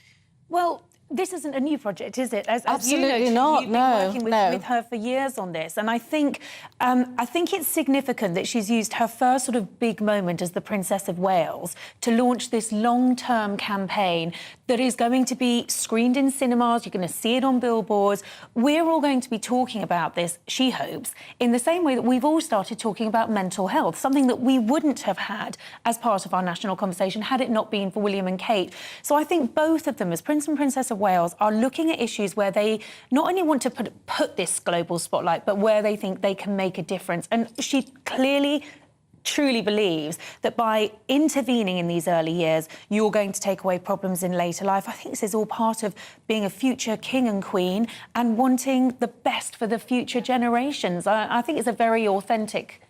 [SPEAKER 7] Well, this isn't a new project, is it? As
[SPEAKER 6] Absolutely
[SPEAKER 7] you know,
[SPEAKER 6] not.
[SPEAKER 7] you've been working with her for years on this, and I think it's significant that she's used her first sort of big moment as the Princess of Wales to launch this long-term campaign that is going to be screened in cinemas. You're going to see it on billboards. We're all going to be talking about this, she hopes, in the same way that we've all started talking about mental health, something that we wouldn't have had as part of our national conversation had it not been for William and Kate. So I think both of them, as Prince and Princess of Wales, are looking at issues where they not only want to put this global spotlight, but where they think they can make a difference. And she clearly truly believes that by intervening in these early years, you're going to take away problems in later life. I think this is all part of being a future king and queen and wanting the best for the future generations. I think it's a very authentic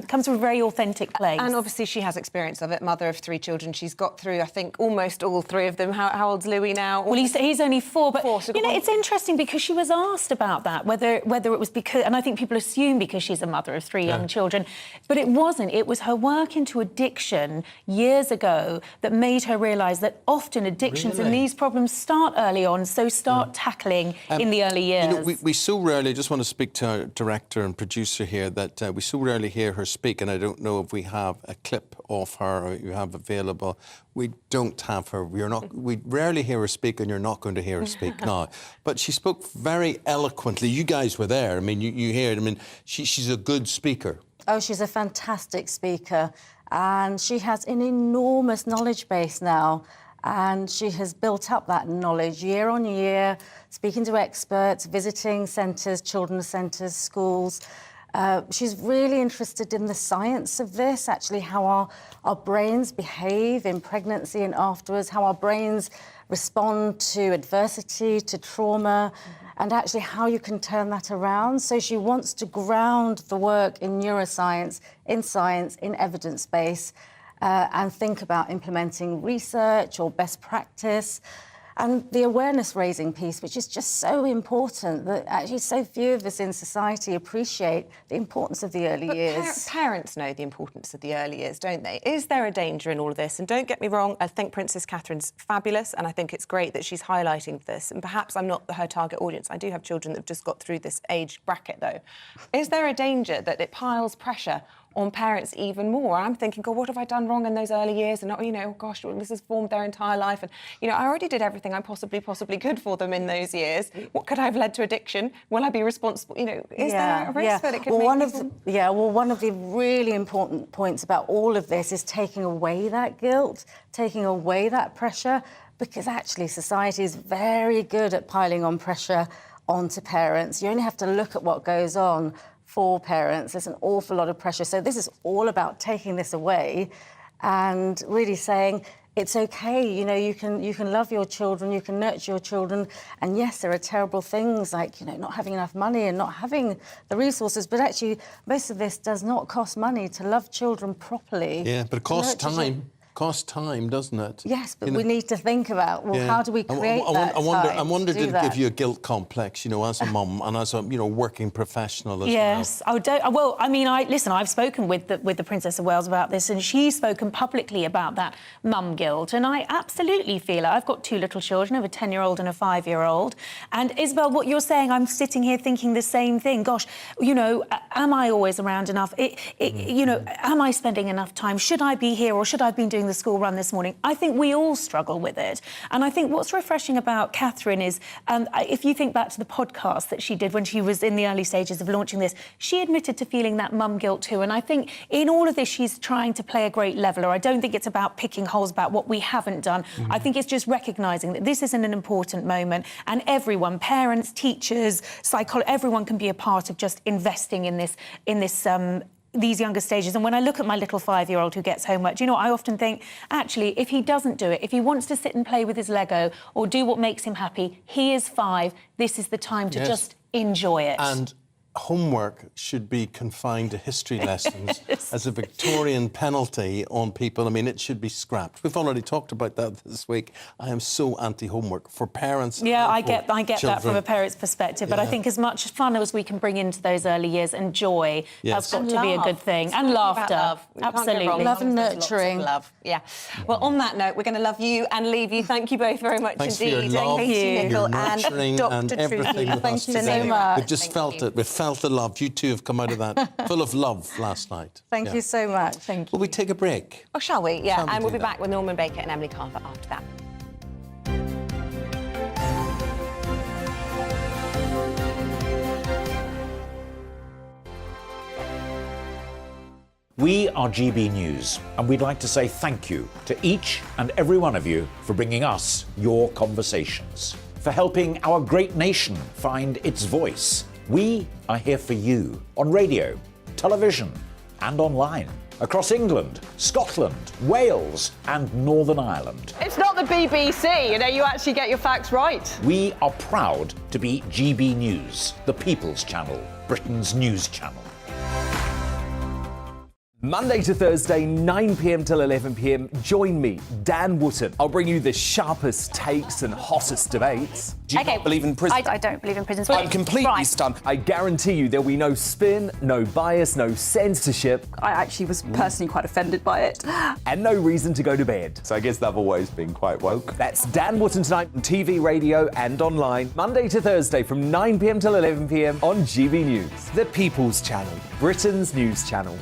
[SPEAKER 7] comes from a very authentic place.
[SPEAKER 2] And obviously she has experience of it, mother of 3 children. She's got through, I think, almost all 3 of them. How old's Louis now?
[SPEAKER 7] Well, he's only 4, but, you know, it's interesting because she was asked about that, whether it was because, and I think people assume because she's a mother of 3 young children, but it wasn't. It was her work into addiction years ago that made her realise that often addictions and these problems start early on, so start tackling in the early years.
[SPEAKER 1] You know, we so rarely, I just want to speak to our director and producer here, that we so rarely hear her speak, and I don't know if we have a clip of her or you have available. We don't have her. We rarely hear her speak, and you're not going to hear her speak now. But she spoke very eloquently. You guys were there. I mean, you hear it. I mean, she's a good speaker.
[SPEAKER 6] Oh, she's a fantastic speaker, and she has an enormous knowledge base now. And she has built up that knowledge year on year, speaking to experts, visiting centres, children's centres, schools. She's really interested in the science of this, actually how our brains behave in pregnancy and afterwards, how our brains respond to adversity, to trauma, and actually how you can turn that around. So she wants to ground the work in neuroscience, in science, in evidence base. and think about implementing research or best practice. And the awareness-raising piece, which is just so important, that actually so few of us in society appreciate the importance of the early years.
[SPEAKER 2] Parents know the importance of the early years, don't they? Is there a danger in all of this? And don't get me wrong, I think Princess Catherine's fabulous, and I think it's great that she's highlighting this. And perhaps I'm not her target audience. I do have children that have just got through this age bracket, though. Is there a danger that it piles pressure on parents even more? I'm thinking, God, what have I done wrong in those early years? And, you know, gosh, well, this has formed their entire life. And, you know, I already did everything I possibly could for them in those years. What could I have led to addiction? Will I be responsible? You know, is there a risk that it could make
[SPEAKER 6] one of the really important points about all of this is taking away that guilt, taking away that pressure, because actually society is very good at piling on pressure onto parents. You only have to look at what goes on for parents. There's an awful lot of pressure. So this is all about taking this away and really saying it's okay. You know, you can love your children, you can nurture your children. And yes, there are terrible things like, you know, not having enough money and not having the resources. But actually, most of this does not cost money to love children properly.
[SPEAKER 1] Yeah, but it costs time. Costs time, doesn't it?
[SPEAKER 6] Yes, but we need to think about, well, how do we create that
[SPEAKER 1] I wonder did it give you a guilt complex, you know, as a mum and as a, you know, working professional as well?
[SPEAKER 7] Yes. Well, I mean, listen, I've spoken with the Princess of Wales about this, and she's spoken publicly about that mum guilt, and I absolutely feel it. I've got two little children, I have a 10-year-old and a 5-year-old, and Isabel, what you're saying, I'm sitting here thinking the same thing. Gosh, you know, am I always around enough? You know, am I spending enough time? Should I be here, or should I have been doing the school run this morning? I think we all struggle with it. And I think what's refreshing about Catherine is, if you think back to the podcast that she did when she was in the early stages of launching this, she admitted to feeling that mum guilt too. And I think in all of this, she's trying to play a great leveller. I don't think it's about picking holes about what we haven't done. I think it's just recognising that this isn't an important moment, and everyone, parents, teachers, psychologists, everyone can be a part of just investing in these younger stages. And when I look at my little 5-year-old who gets homework, do you know, I often think, actually, if he doesn't do it, if he wants to sit and play with his Lego or do what makes him happy, he is 5, this is the time to just enjoy it.
[SPEAKER 1] And homework should be confined to history lessons as a Victorian penalty on people. I mean, it should be scrapped. We've already talked about that this week. I am so anti-homework for parents.
[SPEAKER 7] Yeah, I get
[SPEAKER 1] children.
[SPEAKER 7] that from a parent's perspective, but I think as much fun as we can bring into those early years and joy has got to be a good thing. And laughter.
[SPEAKER 2] Love.
[SPEAKER 7] Absolutely.
[SPEAKER 6] Love and nurturing.
[SPEAKER 2] Love. Yeah. Well, on that note, we're going to love you and leave you. Thank you both very much
[SPEAKER 1] Thanks
[SPEAKER 2] indeed.
[SPEAKER 1] For your love,
[SPEAKER 2] Thank you,
[SPEAKER 1] your
[SPEAKER 2] Nicola,
[SPEAKER 1] nurturing and everything with us today.
[SPEAKER 6] Thank you so much.
[SPEAKER 1] We've just felt it. We've felt the love. You two have come out of that full of love last night.
[SPEAKER 6] Thank you so much. Thank you.
[SPEAKER 1] Will we take a break?
[SPEAKER 2] Oh, shall we? Yeah,
[SPEAKER 1] Shall we
[SPEAKER 2] and we'll
[SPEAKER 1] do
[SPEAKER 2] be
[SPEAKER 1] that?
[SPEAKER 2] back with Norman Baker and Emily Carver after that.
[SPEAKER 8] We are GB News, and we'd like to say thank you to each and every one of you for bringing us your conversations, for helping our great nation find its voice. We are here for you on radio, television, and online, across England, Scotland, Wales, and Northern Ireland.
[SPEAKER 10] It's not the BBC, you know, you actually get your facts right.
[SPEAKER 8] We are proud to be GB News, the People's Channel, Britain's news channel.
[SPEAKER 19] Monday to Thursday, 9 p.m. till 11 p.m. Join me, Dan Wootton. I'll bring you the sharpest takes and hottest debates.
[SPEAKER 11] Do you not believe in prison?
[SPEAKER 14] I don't believe in prison.
[SPEAKER 11] I'm completely stunned.
[SPEAKER 19] I guarantee you there'll be no spin, no bias, no censorship.
[SPEAKER 10] I actually was personally quite offended by it.
[SPEAKER 19] And no reason to go to bed.
[SPEAKER 11] So I guess they've always been quite woke.
[SPEAKER 19] That's Dan Wootton tonight on TV, radio and online. Monday to Thursday from 9 p.m. till 11 p.m. on GB News. The People's Channel, Britain's news channel.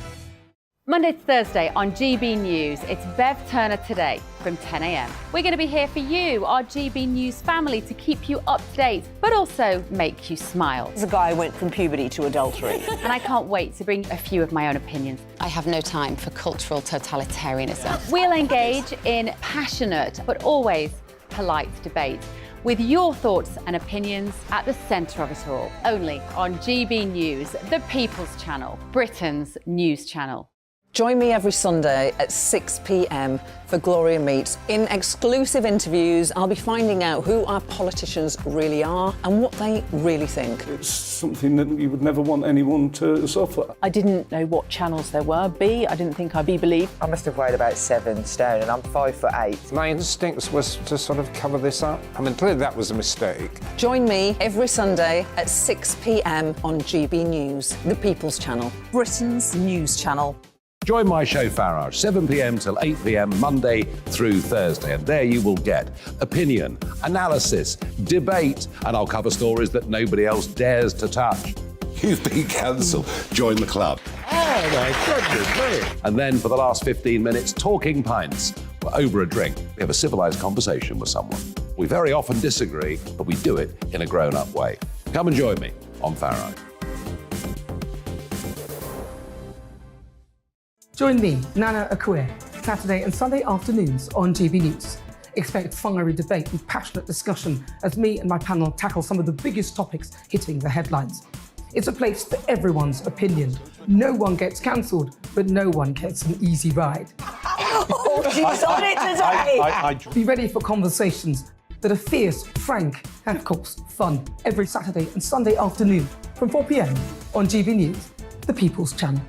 [SPEAKER 23] Monday to Thursday on GB News, it's Bev Turner Today from 10 a.m. We're going to be here for you, our GB News family, to keep you up to date, but also make you smile.
[SPEAKER 10] The guy went from puberty to adultery.
[SPEAKER 23] And I can't wait to bring a few of my own opinions. I have no time for cultural totalitarianism. We'll engage in passionate, but always polite debate, with your thoughts and opinions at the centre of it all. Only on GB News, the People's Channel, Britain's news channel.
[SPEAKER 12] Join me every Sunday at 6 p.m. for Gloria Meets. In exclusive interviews, I'll be finding out who our politicians really are and what they really think.
[SPEAKER 13] It's something that you would never want anyone to suffer.
[SPEAKER 10] I didn't know what channels there were. I didn't think I'd be believed.
[SPEAKER 15] I must have weighed about 7 stone and I'm 5'8".
[SPEAKER 16] My instincts was to sort of cover this up. I mean, clearly that was a mistake.
[SPEAKER 12] Join me every Sunday at 6 p.m. on GB News, the People's Channel, Britain's news channel.
[SPEAKER 17] Join my show Farage, 7 p.m. till 8 p.m. Monday through Thursday, and there you will get opinion, analysis, debate, and I'll cover stories that nobody else dares to touch.
[SPEAKER 18] You've been cancelled. Join the club.
[SPEAKER 17] Oh my goodness me! And then for the last 15 minutes, talking pints. We're over a drink. We have a civilised conversation with someone. We very often disagree, but we do it in a grown-up way. Come and join me on Farage.
[SPEAKER 3] Join me, Nana Akue, Saturday and Sunday afternoons on GB News. Expect fiery debate and passionate discussion as me and my panel tackle some of the biggest topics hitting the headlines. It's a place for everyone's opinion. No one gets cancelled, but no one gets an easy ride.
[SPEAKER 10] Oh, she's on it today!
[SPEAKER 3] Be ready for conversations that are fierce, frank, and of course, fun. Every Saturday and Sunday afternoon from 4 p.m. on GB News, the People's Channel.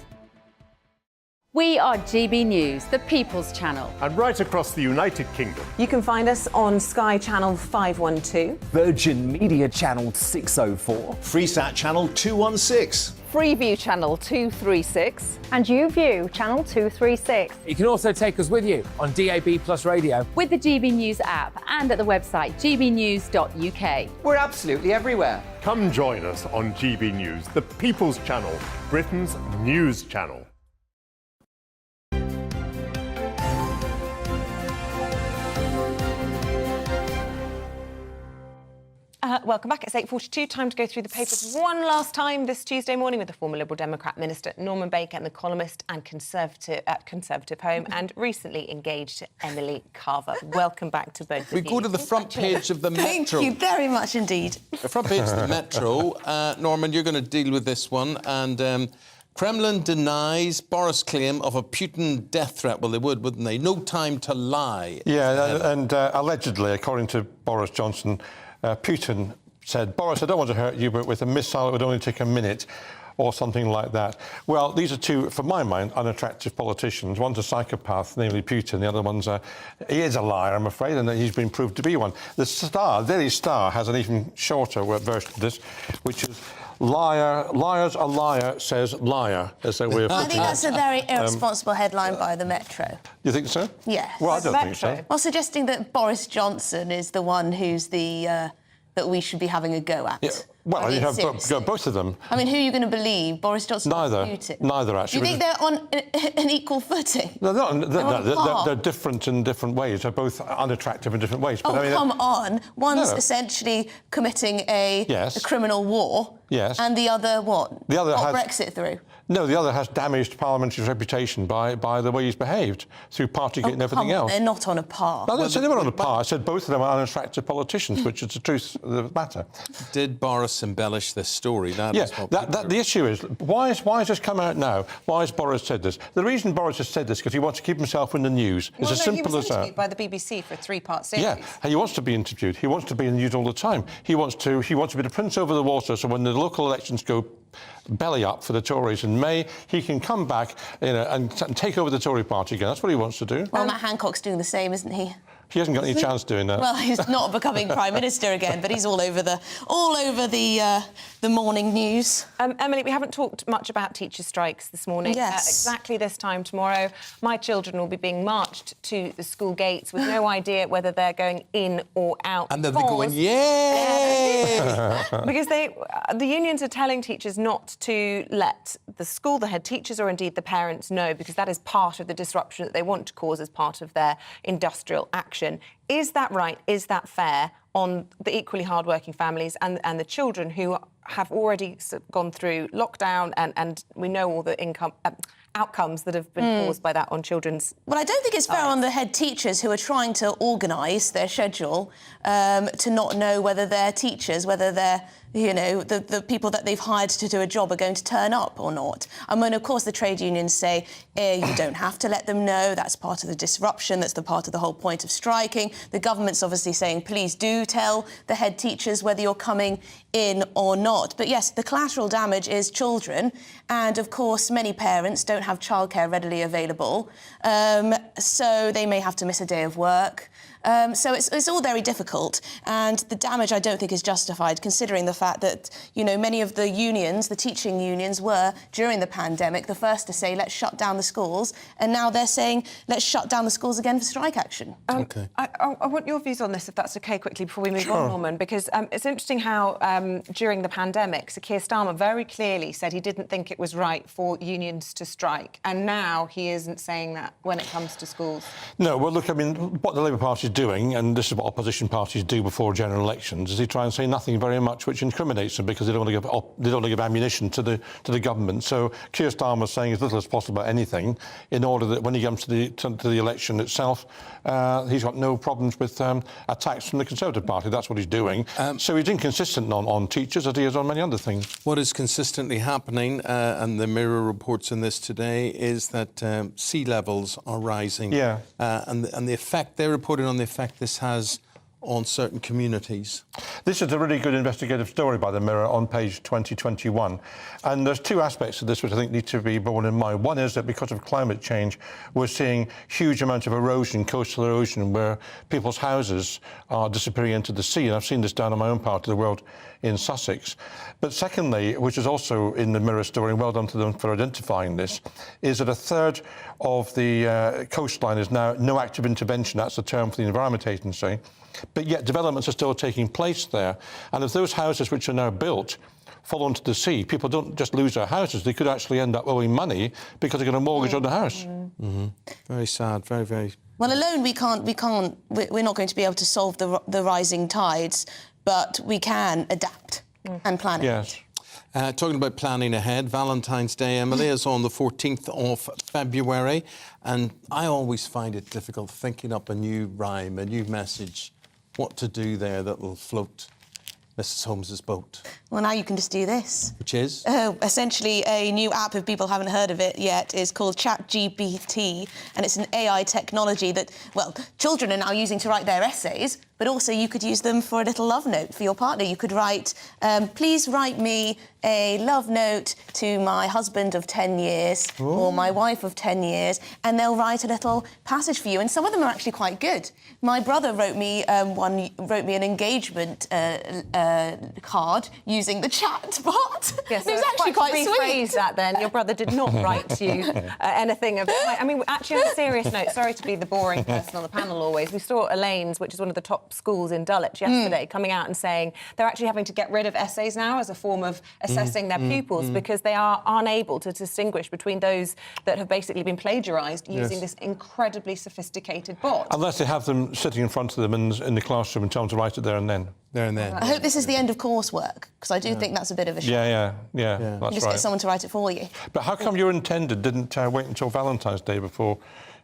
[SPEAKER 23] We are GB News, the People's Channel.
[SPEAKER 4] And right across the United Kingdom.
[SPEAKER 2] You can find us on Sky Channel 512.
[SPEAKER 5] Virgin Media Channel 604.
[SPEAKER 20] Freesat Channel 216.
[SPEAKER 2] Freeview Channel 236.
[SPEAKER 14] And YouView Channel 236.
[SPEAKER 9] You can also take us with you on DAB Plus Radio.
[SPEAKER 23] With the GB News app and at the website gbnews.uk.
[SPEAKER 5] We're absolutely everywhere.
[SPEAKER 4] Come join us on GB News, the People's Channel, Britain's news channel.
[SPEAKER 2] Welcome back. It's 8:42. Time to go through the papers one last time this Tuesday morning with the former Liberal Democrat Minister Norman Baker and the columnist and Conservative at Conservative Home and recently engaged Emily Carver. Welcome back to both of you.
[SPEAKER 1] We go to the front page of the Metro.
[SPEAKER 22] Thank you very much indeed.
[SPEAKER 1] The front page of the Metro. Norman, you're going to deal with this one. And Kremlin denies Boris' claim of a Putin death threat. Well, they would, wouldn't they? No time to lie.
[SPEAKER 28] Yeah, and allegedly, according to Boris Johnson, Putin said, Boris, I don't want to hurt you, but with a missile it would only take a minute, or something like that. Well, these are two, for my mind, unattractive politicians. One's a psychopath, namely Putin. The other one's he is a liar, I'm afraid, and he's been proved to be one. The Star, Daily Star, has an even shorter version of this, which is liar's a liar says liar, as their way of putting it.
[SPEAKER 22] I think that's a very irresponsible headline by the Metro.
[SPEAKER 28] You think so?
[SPEAKER 22] Yes.
[SPEAKER 28] Well, I don't think so.
[SPEAKER 22] Well, suggesting that Boris Johnson is the one who's the that we should be having a go at.
[SPEAKER 28] Yeah. Well, you have both of them.
[SPEAKER 22] I mean, who are you going to believe, Boris Johnson or Putin?
[SPEAKER 28] Neither, actually.
[SPEAKER 22] Do you think they're on an equal footing?
[SPEAKER 28] No, they're different in different ways. They're both unattractive in different ways. But
[SPEAKER 22] I mean, come on. One's essentially committing a criminal war.
[SPEAKER 28] Yes.
[SPEAKER 22] And the other, what?
[SPEAKER 28] The other
[SPEAKER 22] got
[SPEAKER 28] has
[SPEAKER 22] Brexit through.
[SPEAKER 28] No, the other has damaged Parliamentary's reputation by the way he's behaved, through Partygate and everything else.
[SPEAKER 22] They're not on a par.
[SPEAKER 28] No, I didn't say they were on a par. I said both of them are unattractive politicians, which is the truth of the matter.
[SPEAKER 1] Did Boris embellish this story?
[SPEAKER 28] The issue is, why has this come out now? Why has Boris said this? The reason Boris has said this is because he wants to keep himself in the news. It's as simple as that.
[SPEAKER 2] He was interviewed by the BBC for a 3-part series.
[SPEAKER 28] Yeah, and he wants to be interviewed. He wants to be in the news all the time. He wants to be the prince over the water, so when the local elections go belly up for the Tories in May, he can come back, and take over the Tory party again. That's what he wants to do.
[SPEAKER 22] Well, Matt Hancock's doing the same, isn't he?
[SPEAKER 28] He hasn't got any chance doing that.
[SPEAKER 22] Well, he's not becoming Prime Minister again, but he's all over the morning news.
[SPEAKER 2] Emily, we haven't talked much about teacher strikes this morning.
[SPEAKER 22] Yes.
[SPEAKER 2] Exactly this time tomorrow, my children will be being marched to the school gates with no idea whether they're going in or out.
[SPEAKER 1] And they'll be going, yay!
[SPEAKER 2] Because the unions are telling teachers not to let the school, the head teachers, or indeed the parents know, because that is part of the disruption that they want to cause as part of their industrial action. Is that right? Is that fair on the equally hard-working families and the children who have already gone through lockdown, and we know all the outcomes that have been caused by that on children's.
[SPEAKER 22] Well, I don't think it's fair on the head teachers who are trying to organise their schedule to not know whether their teachers, whether they're, you know, the people that they've hired to do a job are going to turn up or not. I mean, of course, the trade unions say you don't have to let them know. That's part of the disruption. That's the part of the whole point of striking. The government's obviously saying, please do tell the head teachers whether you're coming in or not. But yes, the collateral damage is children. And of course, many parents don't have childcare readily available. So they may have to miss a day of work. So it's all very difficult, and the damage I don't think is justified, considering the fact that, you know, many of the unions, the teaching unions, were during the pandemic the first to say let's shut down the schools, and now they're saying let's shut down the schools again for strike action.
[SPEAKER 2] OK. I want your views on this, if that's OK, quickly before we move on, Norman, because it's interesting how during the pandemic, Sir Keir Starmer very clearly said he didn't think it was right for unions to strike, and now he isn't saying that when it comes to schools.
[SPEAKER 28] No, well, look, I mean, what the Labour Party is doing, and this is what opposition parties do before general elections, is they try and say nothing very much which incriminates them, because they don't want to give ammunition to the government. So Keir Starmer is saying as little as possible about anything, in order that when he comes to the election itself, he's got no problems with attacks from the Conservative Party. That's what he's doing. So he's inconsistent on teachers, as he is on many other things.
[SPEAKER 1] What is consistently happening, and the Mirror reports on this today, is that sea levels are rising.
[SPEAKER 28] Yeah.
[SPEAKER 1] And the effect, they're reporting on the effect this has on certain communities.
[SPEAKER 28] This is a really good investigative story by the Mirror on page 2021. And there's two aspects of this which I think need to be borne in mind. One is that because of climate change, we're seeing huge amounts of erosion, coastal erosion, where people's houses are disappearing into the sea. And I've seen this down in my own part of the world in Sussex. But secondly, which is also in the Mirror story, and well done to them for identifying this, is that a third of the coastline is now no active intervention. That's the term for the Environment Agency. But yet developments are still taking place there. And if those houses which are now built fall into the sea, people don't just lose their houses, they could actually end up owing money because they're going to mortgage on the house.
[SPEAKER 1] Very sad, very, very...
[SPEAKER 22] Well, alone we're not going to be able to solve the rising tides, but we can adapt and plan
[SPEAKER 1] Yes. Talking about planning ahead, Valentine's Day, Emily, is on the 14th of February, and I always find it difficult thinking up a new rhyme, a new message, what to do there that will float Mrs. Holmes's boat.
[SPEAKER 22] Well, now you can just do this.
[SPEAKER 1] Which is?
[SPEAKER 22] Essentially, a new app, if people haven't heard of it yet, is called ChatGPT, and it's an AI technology that, well, children are now using to write their essays, but also you could use them for a little love note for your partner. You could write, please write me a love note to my husband of 10 years or my wife of 10 years, and they'll write a little passage for you. And some of them are actually quite good. My brother wrote me an engagement card using the chat bot.
[SPEAKER 2] Yes,
[SPEAKER 22] it was actually quite sweet.
[SPEAKER 2] Rephrase that then. Your brother did not write you anything of... I mean, actually, on a serious note, sorry to be the boring person on the panel always, we saw Elaine's, which is one of the top schools in Dulwich yesterday, coming out and saying they're actually having to get rid of essays now as a form of assessing their pupils because they are unable to distinguish between those that have basically been plagiarised using this incredibly sophisticated bot.
[SPEAKER 28] Unless they have them sitting in front of them in the classroom and tell them to write it there and then.
[SPEAKER 1] There and then.
[SPEAKER 22] I hope this is the end of coursework, because I do think that's a bit of a shame.
[SPEAKER 28] Yeah,
[SPEAKER 22] You just get someone to write it for you.
[SPEAKER 28] But how come your intended didn't wait until Valentine's Day before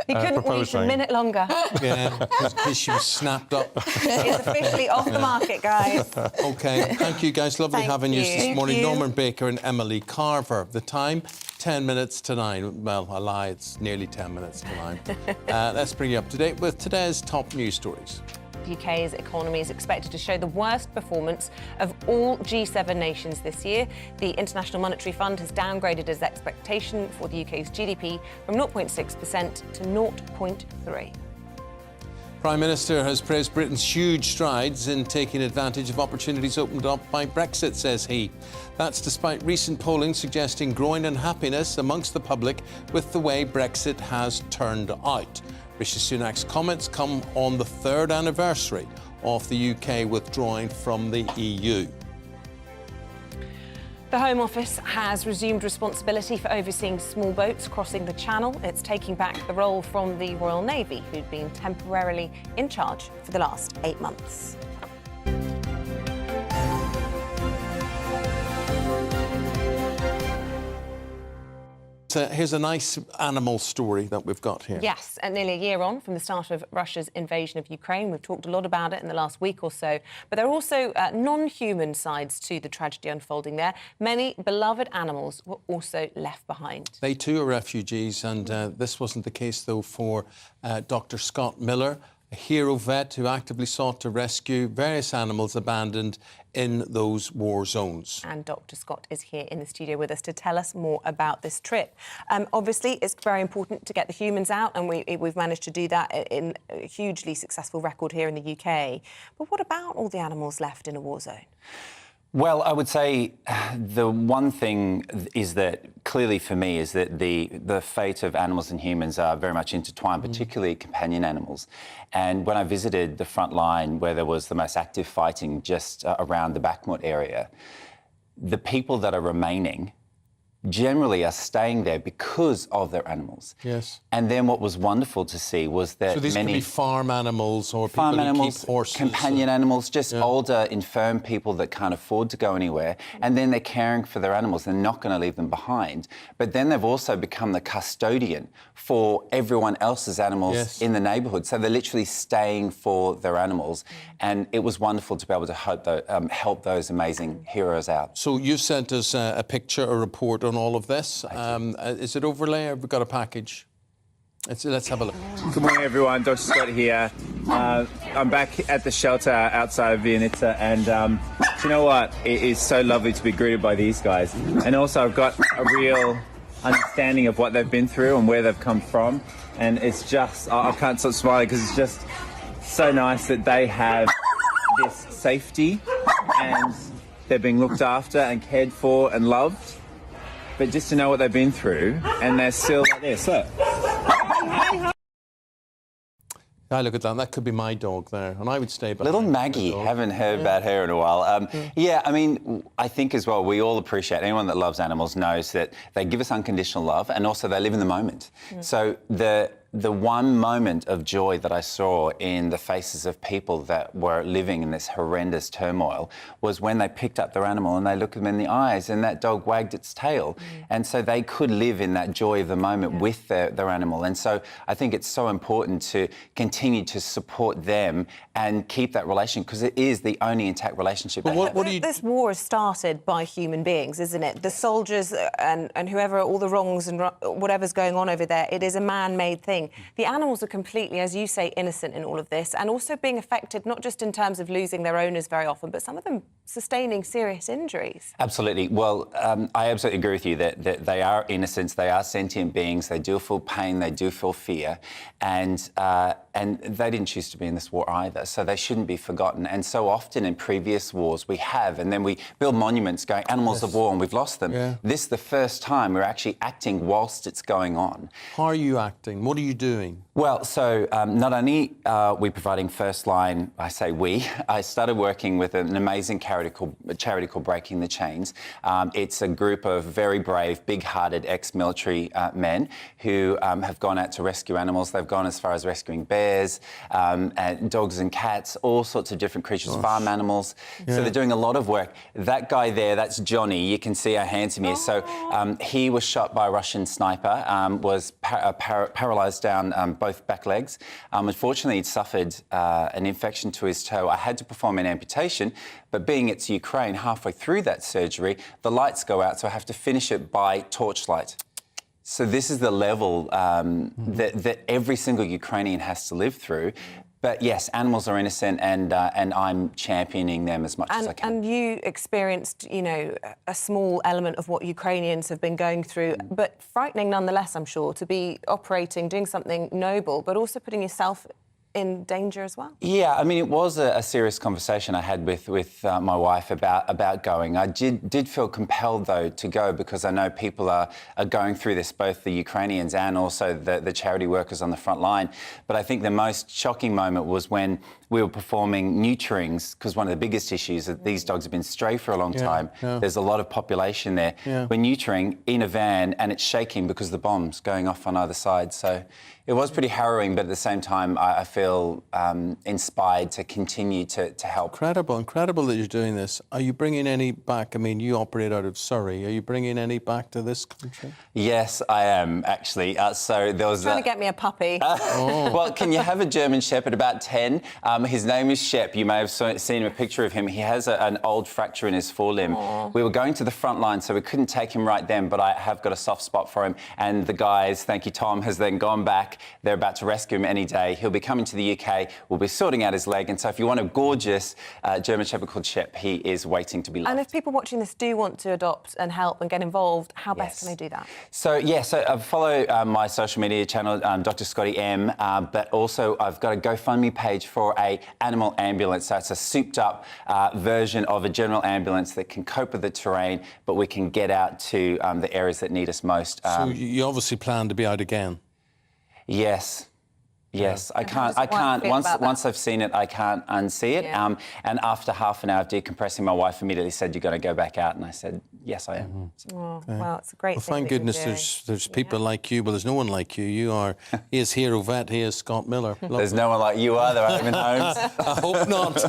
[SPEAKER 2] He couldn't wait a minute longer.
[SPEAKER 1] Yeah, because she was snapped up.
[SPEAKER 2] It's officially off the market, guys.
[SPEAKER 1] OK, thank you, guys. Lovely having you this morning. Norman Baker and Emily Carver. The time, 10 minutes to 9. Well, I lie, it's nearly 10 minutes to 9. Let's bring you up to date with today's top news stories.
[SPEAKER 2] The UK's economy is expected to show the worst performance of all G7 nations this year. The International Monetary Fund has downgraded its expectation for the UK's GDP from 0.6% to 0.3%.
[SPEAKER 1] Prime Minister has praised Britain's huge strides in taking advantage of opportunities opened up by Brexit, says he. That's despite recent polling suggesting growing unhappiness amongst the public with the way Brexit has turned out. Rishi Sunak's comments come on the third anniversary of the UK withdrawing from the EU.
[SPEAKER 2] The Home Office has resumed responsibility for overseeing small boats crossing the Channel. It's taking back the role from the Royal Navy, who'd been temporarily in charge for the last 8 months.
[SPEAKER 1] So here's a nice animal story that we've got here.
[SPEAKER 2] Yes, and nearly a year on from the start of Russia's invasion of Ukraine. We've talked a lot about it in the last week or so, but there are also non-human sides to the tragedy unfolding there. Many beloved animals were also left behind.
[SPEAKER 1] They too are refugees, and this wasn't the case, though, for Dr. Scott Miller, a hero vet who actively sought to rescue various animals abandoned in those war zones.
[SPEAKER 2] And Dr. Scott is here in the studio with us to tell us more about this trip. Obviously, it's very important to get the humans out, and we've managed to do that in a hugely successful record here in the UK. But what about all the animals left in a war zone?
[SPEAKER 6] Well, I would say the one thing is that clearly for me is that the fate of animals and humans are very much intertwined, particularly companion animals. And when I visited the front line where there was the most active fighting just around the Bakhmut area, the people that are remaining generally are staying there because of their animals.
[SPEAKER 1] Yes.
[SPEAKER 6] And then what was wonderful to see was that
[SPEAKER 1] so these
[SPEAKER 6] many
[SPEAKER 1] could be farm animals or
[SPEAKER 6] farm
[SPEAKER 1] people
[SPEAKER 6] animals,
[SPEAKER 1] who keep horses,
[SPEAKER 6] companion animals, just older, infirm people that can't afford to go anywhere, and then they're caring for their animals. They're not going to leave them behind. But then they've also become the custodian for everyone else's animals in the neighbourhood. So they're literally staying for their animals, and it was wonderful to be able to help those amazing heroes out.
[SPEAKER 1] So you sent us a picture, a report on all of this. Is it overlay or have we got a package? Let's have a look.
[SPEAKER 7] Good morning, everyone. Dr. Scott here. I'm back at the shelter outside of Viennetta, and do you know what? It is so lovely to be greeted by these guys. And also, I've got a real understanding of what they've been through and where they've come from. And it's just, I can't stop smiling because it's just so nice that they have this safety and they're being looked after and cared for and loved. But just to know what they've been through, and they're still like this. Look.
[SPEAKER 1] Look at that. That could be my dog there, and I would stay behind.
[SPEAKER 6] Little Maggie, haven't heard about her in a while. Yeah, I mean, I think as well, we all appreciate, anyone that loves animals knows that they give us unconditional love, and also they live in the moment. So the one moment of joy that I saw in the faces of people that were living in this horrendous turmoil was when they picked up their animal and they looked them in the eyes and that dog wagged its tail. And so they could live in that joy of the moment with their animal. And so I think it's so important to continue to support them and keep that relationship, because it is the only intact relationship.
[SPEAKER 2] But this war is started by human beings, isn't it? The soldiers and whoever, all the wrongs and whatever's going on over there, it is a man-made thing. The animals are completely, as you say, innocent in all of this, and also being affected not just in terms of losing their owners very often, but some of them sustaining serious injuries.
[SPEAKER 6] Absolutely. Well, I absolutely agree with you that they are innocents, they are sentient beings, they do feel pain, they do feel fear, and they didn't choose to be in this war either, so they shouldn't be forgotten. And so often in previous wars we have, and then we build monuments going, animals of war, and we've lost them. This is the first time we're actually acting whilst it's going on.
[SPEAKER 1] How are you acting? What are you doing?
[SPEAKER 6] Well, so not only are we providing first line, I say we, I started working with an amazing charity called Breaking the Chains. It's a group of very brave, big-hearted ex-military men who have gone out to rescue animals. They've gone as far as rescuing bears, and dogs and cats, all sorts of different creatures, farm animals. So they're doing a lot of work. That guy there, that's Johnny. You can see how handsome he is. So he was shot by a Russian sniper, was paralysed down both back legs. Unfortunately, he'd suffered an infection to his toe. I had to perform an amputation, but being it's Ukraine, halfway through that surgery, the lights go out, so I have to finish it by torchlight. So this is the level that every single Ukrainian has to live through. But yes, animals are innocent, and I'm championing them as much as I can.
[SPEAKER 2] And you experienced, you know, a small element of what Ukrainians have been going through, but frightening nonetheless, I'm sure, to be operating, doing something noble, but also putting yourself in danger as well.
[SPEAKER 6] Yeah, I mean, it was a serious conversation I had with my wife about going. I did feel compelled, though, to go, because I know people are going through this, both the Ukrainians and also the charity workers on the front line. But I think the most shocking moment was when we were performing neuterings, because one of the biggest issues is that these dogs have been stray for a long time. There's a lot of population there. We're neutering in a van and it's shaking because of the bombs going off on either side. So it was pretty harrowing, but at the same time, I feel inspired to continue to help.
[SPEAKER 1] Incredible that you're doing this. Are you bringing any back? I mean, you operate out of Surrey. Are you bringing any back to this country?
[SPEAKER 6] Yes, I am, actually. So there was...
[SPEAKER 2] Trying to get me a puppy.
[SPEAKER 6] Well, can you have a German Shepherd about 10? His name is Shep. You may have seen a picture of him. He has an old fracture in his forelimb.
[SPEAKER 2] Aww.
[SPEAKER 6] We were going to the front line, so we couldn't take him right then, but I have got a soft spot for him. And the guys, thank you, Tom, has then gone back. They're about to rescue him any day. He'll be coming to the UK. We'll be sorting out his leg. And so if you want a gorgeous German Shepherd called Shep, he is waiting to be loved.
[SPEAKER 2] And if people watching this do want to adopt and help and get involved, how best can they do that?
[SPEAKER 6] So follow my social media channel, Dr. Scotty M, but also I've got a GoFundMe page for a animal ambulance. So it's a souped-up version of a general ambulance that can cope with the terrain, but we can get out to the areas that need us most.
[SPEAKER 1] So you obviously plan to be out again?
[SPEAKER 6] Yes. Yes, I can't. Once I've seen it, I can't unsee it. And after half an hour of decompressing, my wife immediately said, "You've got to go back out," and I said, "Yes, I am."
[SPEAKER 2] Well, it's a great thing.
[SPEAKER 1] Thank goodness there's people like you. Well, there's no one like you. You are. He is Hero Vet. He is Scott Miller.
[SPEAKER 6] There's no one like you either, Eamonn Holmes.
[SPEAKER 1] I hope not.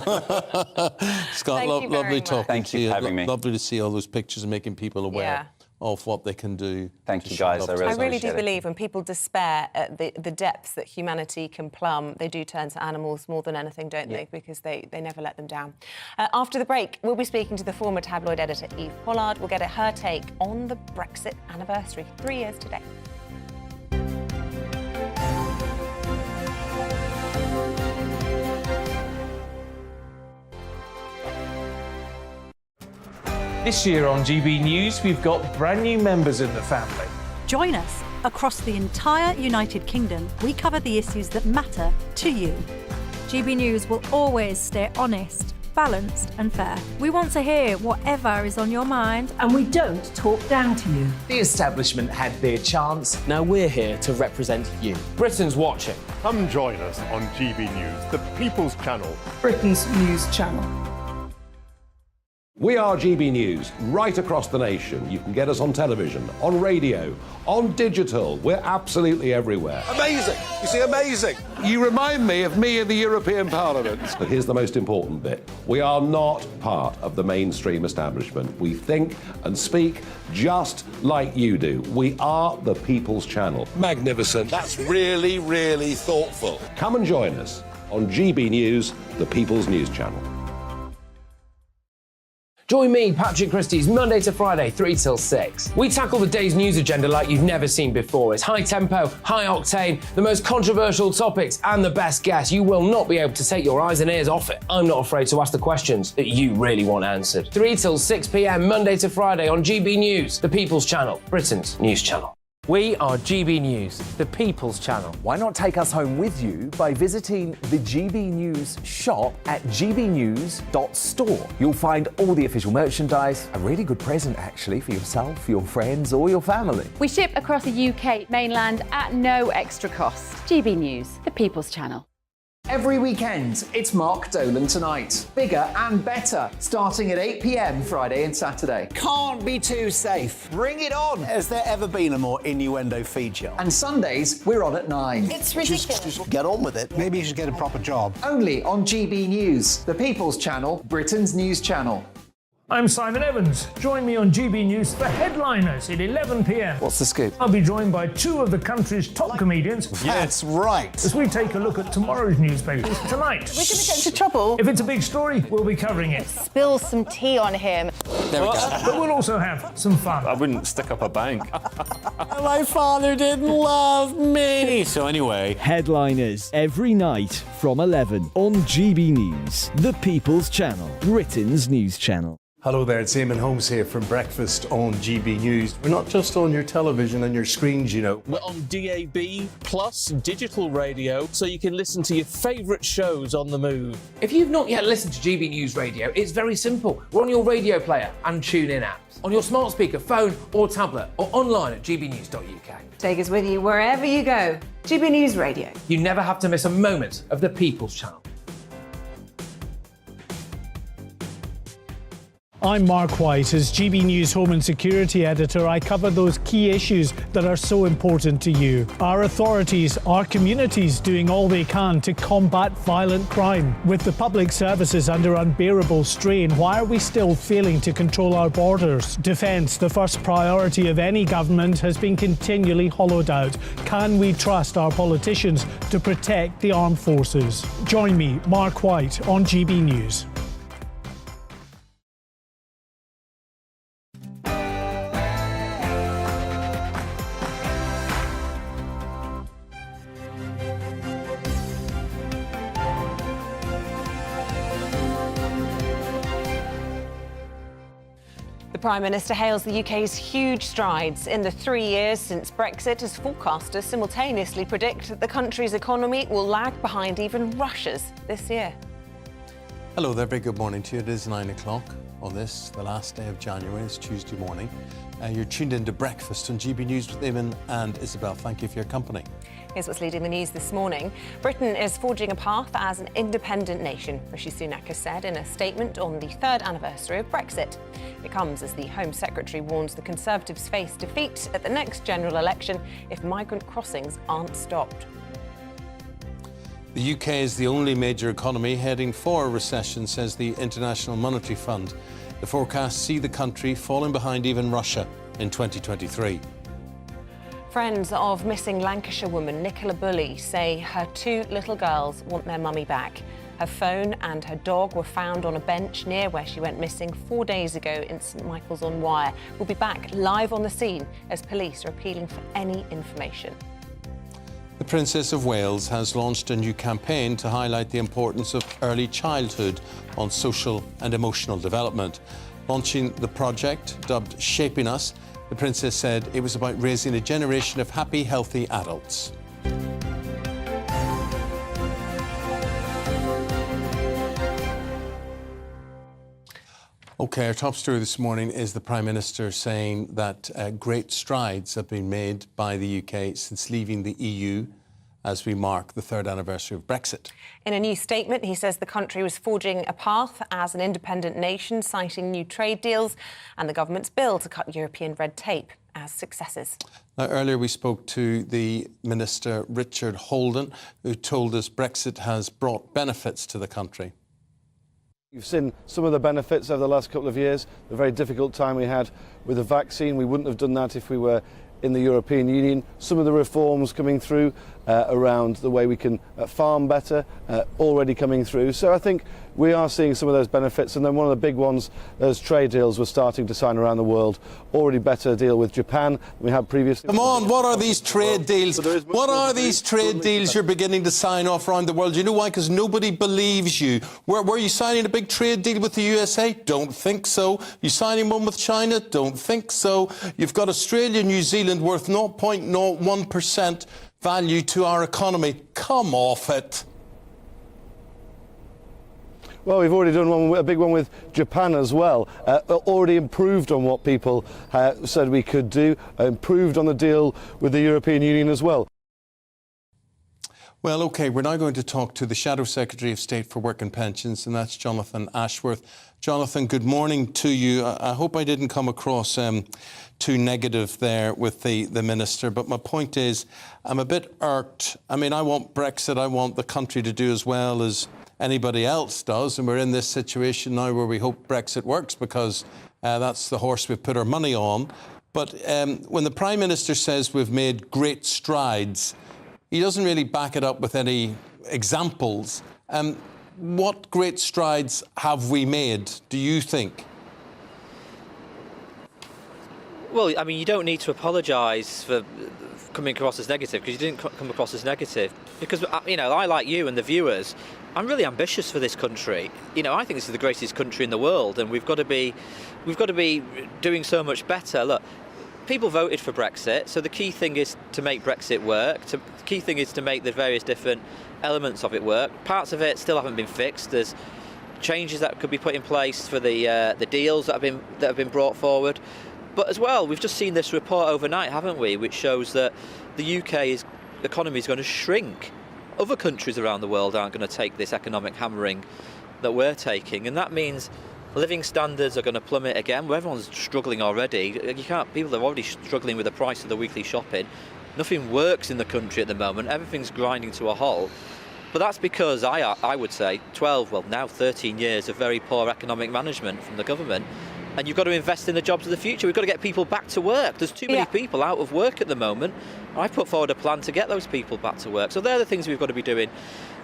[SPEAKER 1] Scott, lovely talking
[SPEAKER 6] Thank
[SPEAKER 1] to
[SPEAKER 6] you
[SPEAKER 1] you.
[SPEAKER 6] for having me.
[SPEAKER 1] Lovely to see all those pictures and making people aware of what they can do.
[SPEAKER 6] Thank you, guys.
[SPEAKER 2] I really do believe when people despair at the depths that humanity can plumb, they do turn to animals more than anything, don't they? Because they never let them down. After the break, we'll be speaking to the former tabloid editor Eve Pollard. We'll get her take on the Brexit anniversary, 3 years today.
[SPEAKER 8] This year on GB News, we've got brand new members in the family.
[SPEAKER 11] Join us. Across the entire United Kingdom, we cover the issues that matter to you.
[SPEAKER 14] GB News will always stay honest, balanced and fair. We want to hear whatever is on your mind.
[SPEAKER 11] And we don't talk down to you.
[SPEAKER 8] The establishment had their chance. Now we're here to represent you. Britain's watching.
[SPEAKER 4] Come join us on GB News, the People's Channel.
[SPEAKER 3] Britain's news channel.
[SPEAKER 17] We are GB News, right across the nation. You can get us on television, on radio, on digital. We're absolutely everywhere.
[SPEAKER 18] Amazing. You see, amazing.
[SPEAKER 17] You remind me of me in the European Parliament. But here's the most important bit. We are not part of the mainstream establishment. We think and speak just like you do. We are the People's Channel.
[SPEAKER 18] Magnificent. That's really, really thoughtful.
[SPEAKER 17] Come and join us on GB News, the People's News Channel.
[SPEAKER 9] Join me, Patrick Christie's, Monday to Friday, 3 till 6. We tackle the day's news agenda like you've never seen before. It's high tempo, high octane, the most controversial topics and the best guests. You will not be able to take your eyes and ears off it. I'm not afraid to ask the questions that you really want answered. 3 till 6 p.m, Monday to Friday on GB News, the People's Channel, Britain's news channel.
[SPEAKER 8] We are GB News, the People's Channel.
[SPEAKER 5] Why not take us home with you by visiting the GB News shop at gbnews.store. You'll find all the official merchandise, a really good present actually for yourself, your friends or your family.
[SPEAKER 23] We ship across the UK mainland at no extra cost. GB News, the People's Channel.
[SPEAKER 5] Every weekend, it's Mark Dolan Tonight. Bigger and better, starting at 8 p.m. Friday and Saturday. Can't be too safe. Bring it on. Has there ever been a more innuendo feature? And Sundays, we're on at 9.
[SPEAKER 2] It's ridiculous.
[SPEAKER 5] Just get on with it. Maybe you should get a proper job. Only on GB News, the People's Channel, Britain's news channel.
[SPEAKER 8] I'm Simon Evans. Join me on GB News for Headliners at 11 p.m.
[SPEAKER 5] What's the scoop?
[SPEAKER 8] I'll be joined by 2 of the country's top comedians.
[SPEAKER 5] That's right.
[SPEAKER 8] As we take a look at tomorrow's newspapers tonight.
[SPEAKER 10] We're going to get into trouble.
[SPEAKER 8] If it's a big story, we'll be covering it.
[SPEAKER 10] Spill some tea on him.
[SPEAKER 8] There we go. But we'll also have some fun.
[SPEAKER 19] I wouldn't stick up a bank.
[SPEAKER 21] My father didn't love me.
[SPEAKER 19] So anyway.
[SPEAKER 21] Headliners every night from 11 on GB News, the People's Channel, Britain's news channel.
[SPEAKER 20] Hello there, it's Eamonn Holmes here from Breakfast on GB News. We're not just on your television and your screens, you know.
[SPEAKER 21] We're on DAB plus digital radio, so you can listen to your favourite shows on the move.
[SPEAKER 9] If you've not yet listened to GB News Radio, it's very simple. We're on your radio player and TuneIn apps, on your smart speaker, phone or tablet, or online at gbnews.uk.
[SPEAKER 2] Take us with you wherever you go. GB News Radio.
[SPEAKER 9] You never have to miss a moment of the People's Channel.
[SPEAKER 13] I'm Mark White. As GB News Home and Security Editor, I cover those key issues that are so important to you. Our authorities, our communities doing all they can to combat violent crime. With the public services under unbearable strain, why are we still failing to control our borders? Defence, the first priority of any government, has been continually hollowed out. Can we trust our politicians to protect the armed forces? Join me, Mark White, on GB News.
[SPEAKER 2] The Prime Minister hails the UK's huge strides in the 3 years since Brexit, as forecasters simultaneously predict that the country's economy will lag behind even Russia's this year.
[SPEAKER 1] Hello there, very good morning to you. It is 9 o'clock on this, the last day of January. It's Tuesday morning. You're tuned into Breakfast on GB News with Eamonn and Isabel. Thank you for your company.
[SPEAKER 2] Here's what's leading the news this morning. Britain is forging a path as an independent nation, Rishi Sunak has said in a statement on the third anniversary of Brexit. It comes as the Home Secretary warns the Conservatives face defeat at the next general election if migrant crossings aren't stopped.
[SPEAKER 1] The UK is the only major economy heading for a recession, says the International Monetary Fund. The forecasts see the country falling behind even Russia in 2023.
[SPEAKER 2] Friends of missing Lancashire woman Nicola Bulley say her 2 little girls want their mummy back. Her phone and her dog were found on a bench near where she went missing 4 days ago in St Michael's-on-Wyre. We'll be back live on the scene as police are appealing for any information.
[SPEAKER 1] The Princess of Wales has launched a new campaign to highlight the importance of early childhood on social and emotional development. Launching the project, dubbed Shaping Us, the Princess said it was about raising a generation of happy, healthy adults. OK, our top story this morning is the Prime Minister saying that great strides have been made by the UK since leaving the EU as we mark the third anniversary of Brexit.
[SPEAKER 2] In a new statement, he says the country was forging a path as an independent nation, citing new trade deals and the government's bill to cut European red tape as successes.
[SPEAKER 1] Now, earlier we spoke to the Minister, Richard Holden, who told us Brexit has brought benefits to the country.
[SPEAKER 15] You've seen some of the benefits over the last couple of years. The very difficult time we had with the vaccine. We wouldn't have done that if we were in the European Union. Some of the reforms coming through around the way we can farm better, already coming through. So I think we are seeing some of those benefits. And then one of the big ones, those trade deals we're starting to sign around the world. Already better deal with Japan than we had previously.
[SPEAKER 1] Come on, what are these trade deals? What are these trade deals you're beginning to sign off around the world? You know why? Because nobody believes you. Were you signing a big trade deal with the USA? Don't think so. You signing one with China? Don't think so. You've got Australia, New Zealand worth 0.01% value to our economy. Come off it.
[SPEAKER 15] Well, we've already done a big one with Japan as well. Already improved on what people said we could do. Improved on the deal with the European Union as well.
[SPEAKER 1] Well, OK, we're now going to talk to the Shadow Secretary of State for Work and Pensions, and that's Jonathan Ashworth. Jonathan, good morning to you. I hope I didn't come across too negative there with the Minister, but my point is I'm a bit irked. I mean, I want Brexit. I want the country to do as well as anybody else does, and we're in this situation now where we hope Brexit works because that's the horse we've put our money on. But when the Prime Minister says we've made great strides, he doesn't really back it up with any examples. What great strides have we made, do you think?
[SPEAKER 16] Well, I mean, you don't need to apologise for coming across as negative, because you didn't come across as negative. Because, you know, I, like you and the viewers, I'm really ambitious for this country. You know, I think this is the greatest country in the world, and we've got to be doing so much better. Look, people voted for Brexit, so the key thing is to make Brexit work. The key thing is to make the various different elements of it work. Parts of it still haven't been fixed. There's changes that could be put in place for the deals that have been brought forward. But as well, we've just seen this report overnight, haven't we, which shows that the UK's economy is going to shrink. Other countries around the world aren't going to take this economic hammering that we're taking, and that means living standards are going to plummet again. Well, everyone's struggling already. People are already struggling with the price of the weekly shopping. Nothing works in the country at the moment. Everything's grinding to a halt. But that's because I would say 12, well now 13 years of very poor economic management from the government. And you've got to invest in the jobs of the future. We've got to get people back to work. There's too many people out of work at the moment. I put forward a plan to get those people back to work. So they're the things we've got to be doing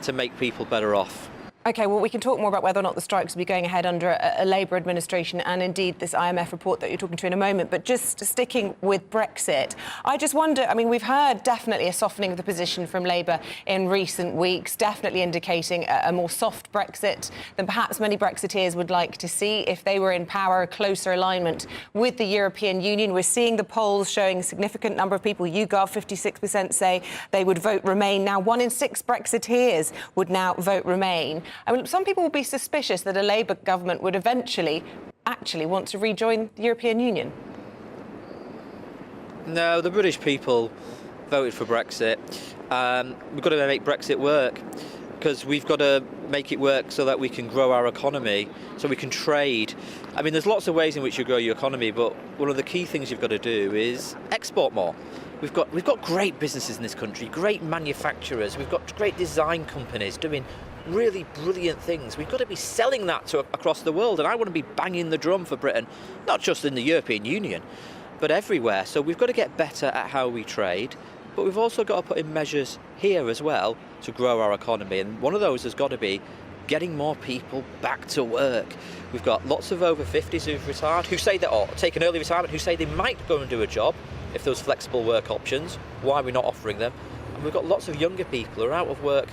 [SPEAKER 16] to make people better off.
[SPEAKER 2] OK, well, we can talk more about whether or not the strikes will be going ahead under a Labour administration and, indeed, this IMF report that you're talking to in a moment. But just sticking with Brexit, I just wonder, I mean, we've heard definitely a softening of the position from Labour in recent weeks, definitely indicating a more soft Brexit than perhaps many Brexiteers would like to see if they were in power, a closer alignment with the European Union. We're seeing the polls showing a significant number of people, YouGov, 56% say they would vote Remain. Now, 1 in 6 Brexiteers would now vote Remain. I mean, some people would be suspicious that a Labour government would eventually actually want to rejoin the European Union.
[SPEAKER 16] No, the British people voted for Brexit. We've got to make Brexit work because we've got to make it work so that we can grow our economy, so we can trade. I mean, there's lots of ways in which you grow your economy, but one of the key things you've got to do is export more. We've got great businesses in this country, great manufacturers. We've got great design companies doing really brilliant things. We've got to be selling that across the world, and I want to be banging the drum for Britain, not just in the European Union, but everywhere. So we've got to get better at how we trade, but we've also got to put in measures here as well to grow our economy, and one of those has got to be getting more people back to work. We've got lots of over 50s who've retired, who say that, or taken early retirement, who say they might go and do a job if there was flexible work options. Why are we not offering them? And we've got lots of younger people who are out of work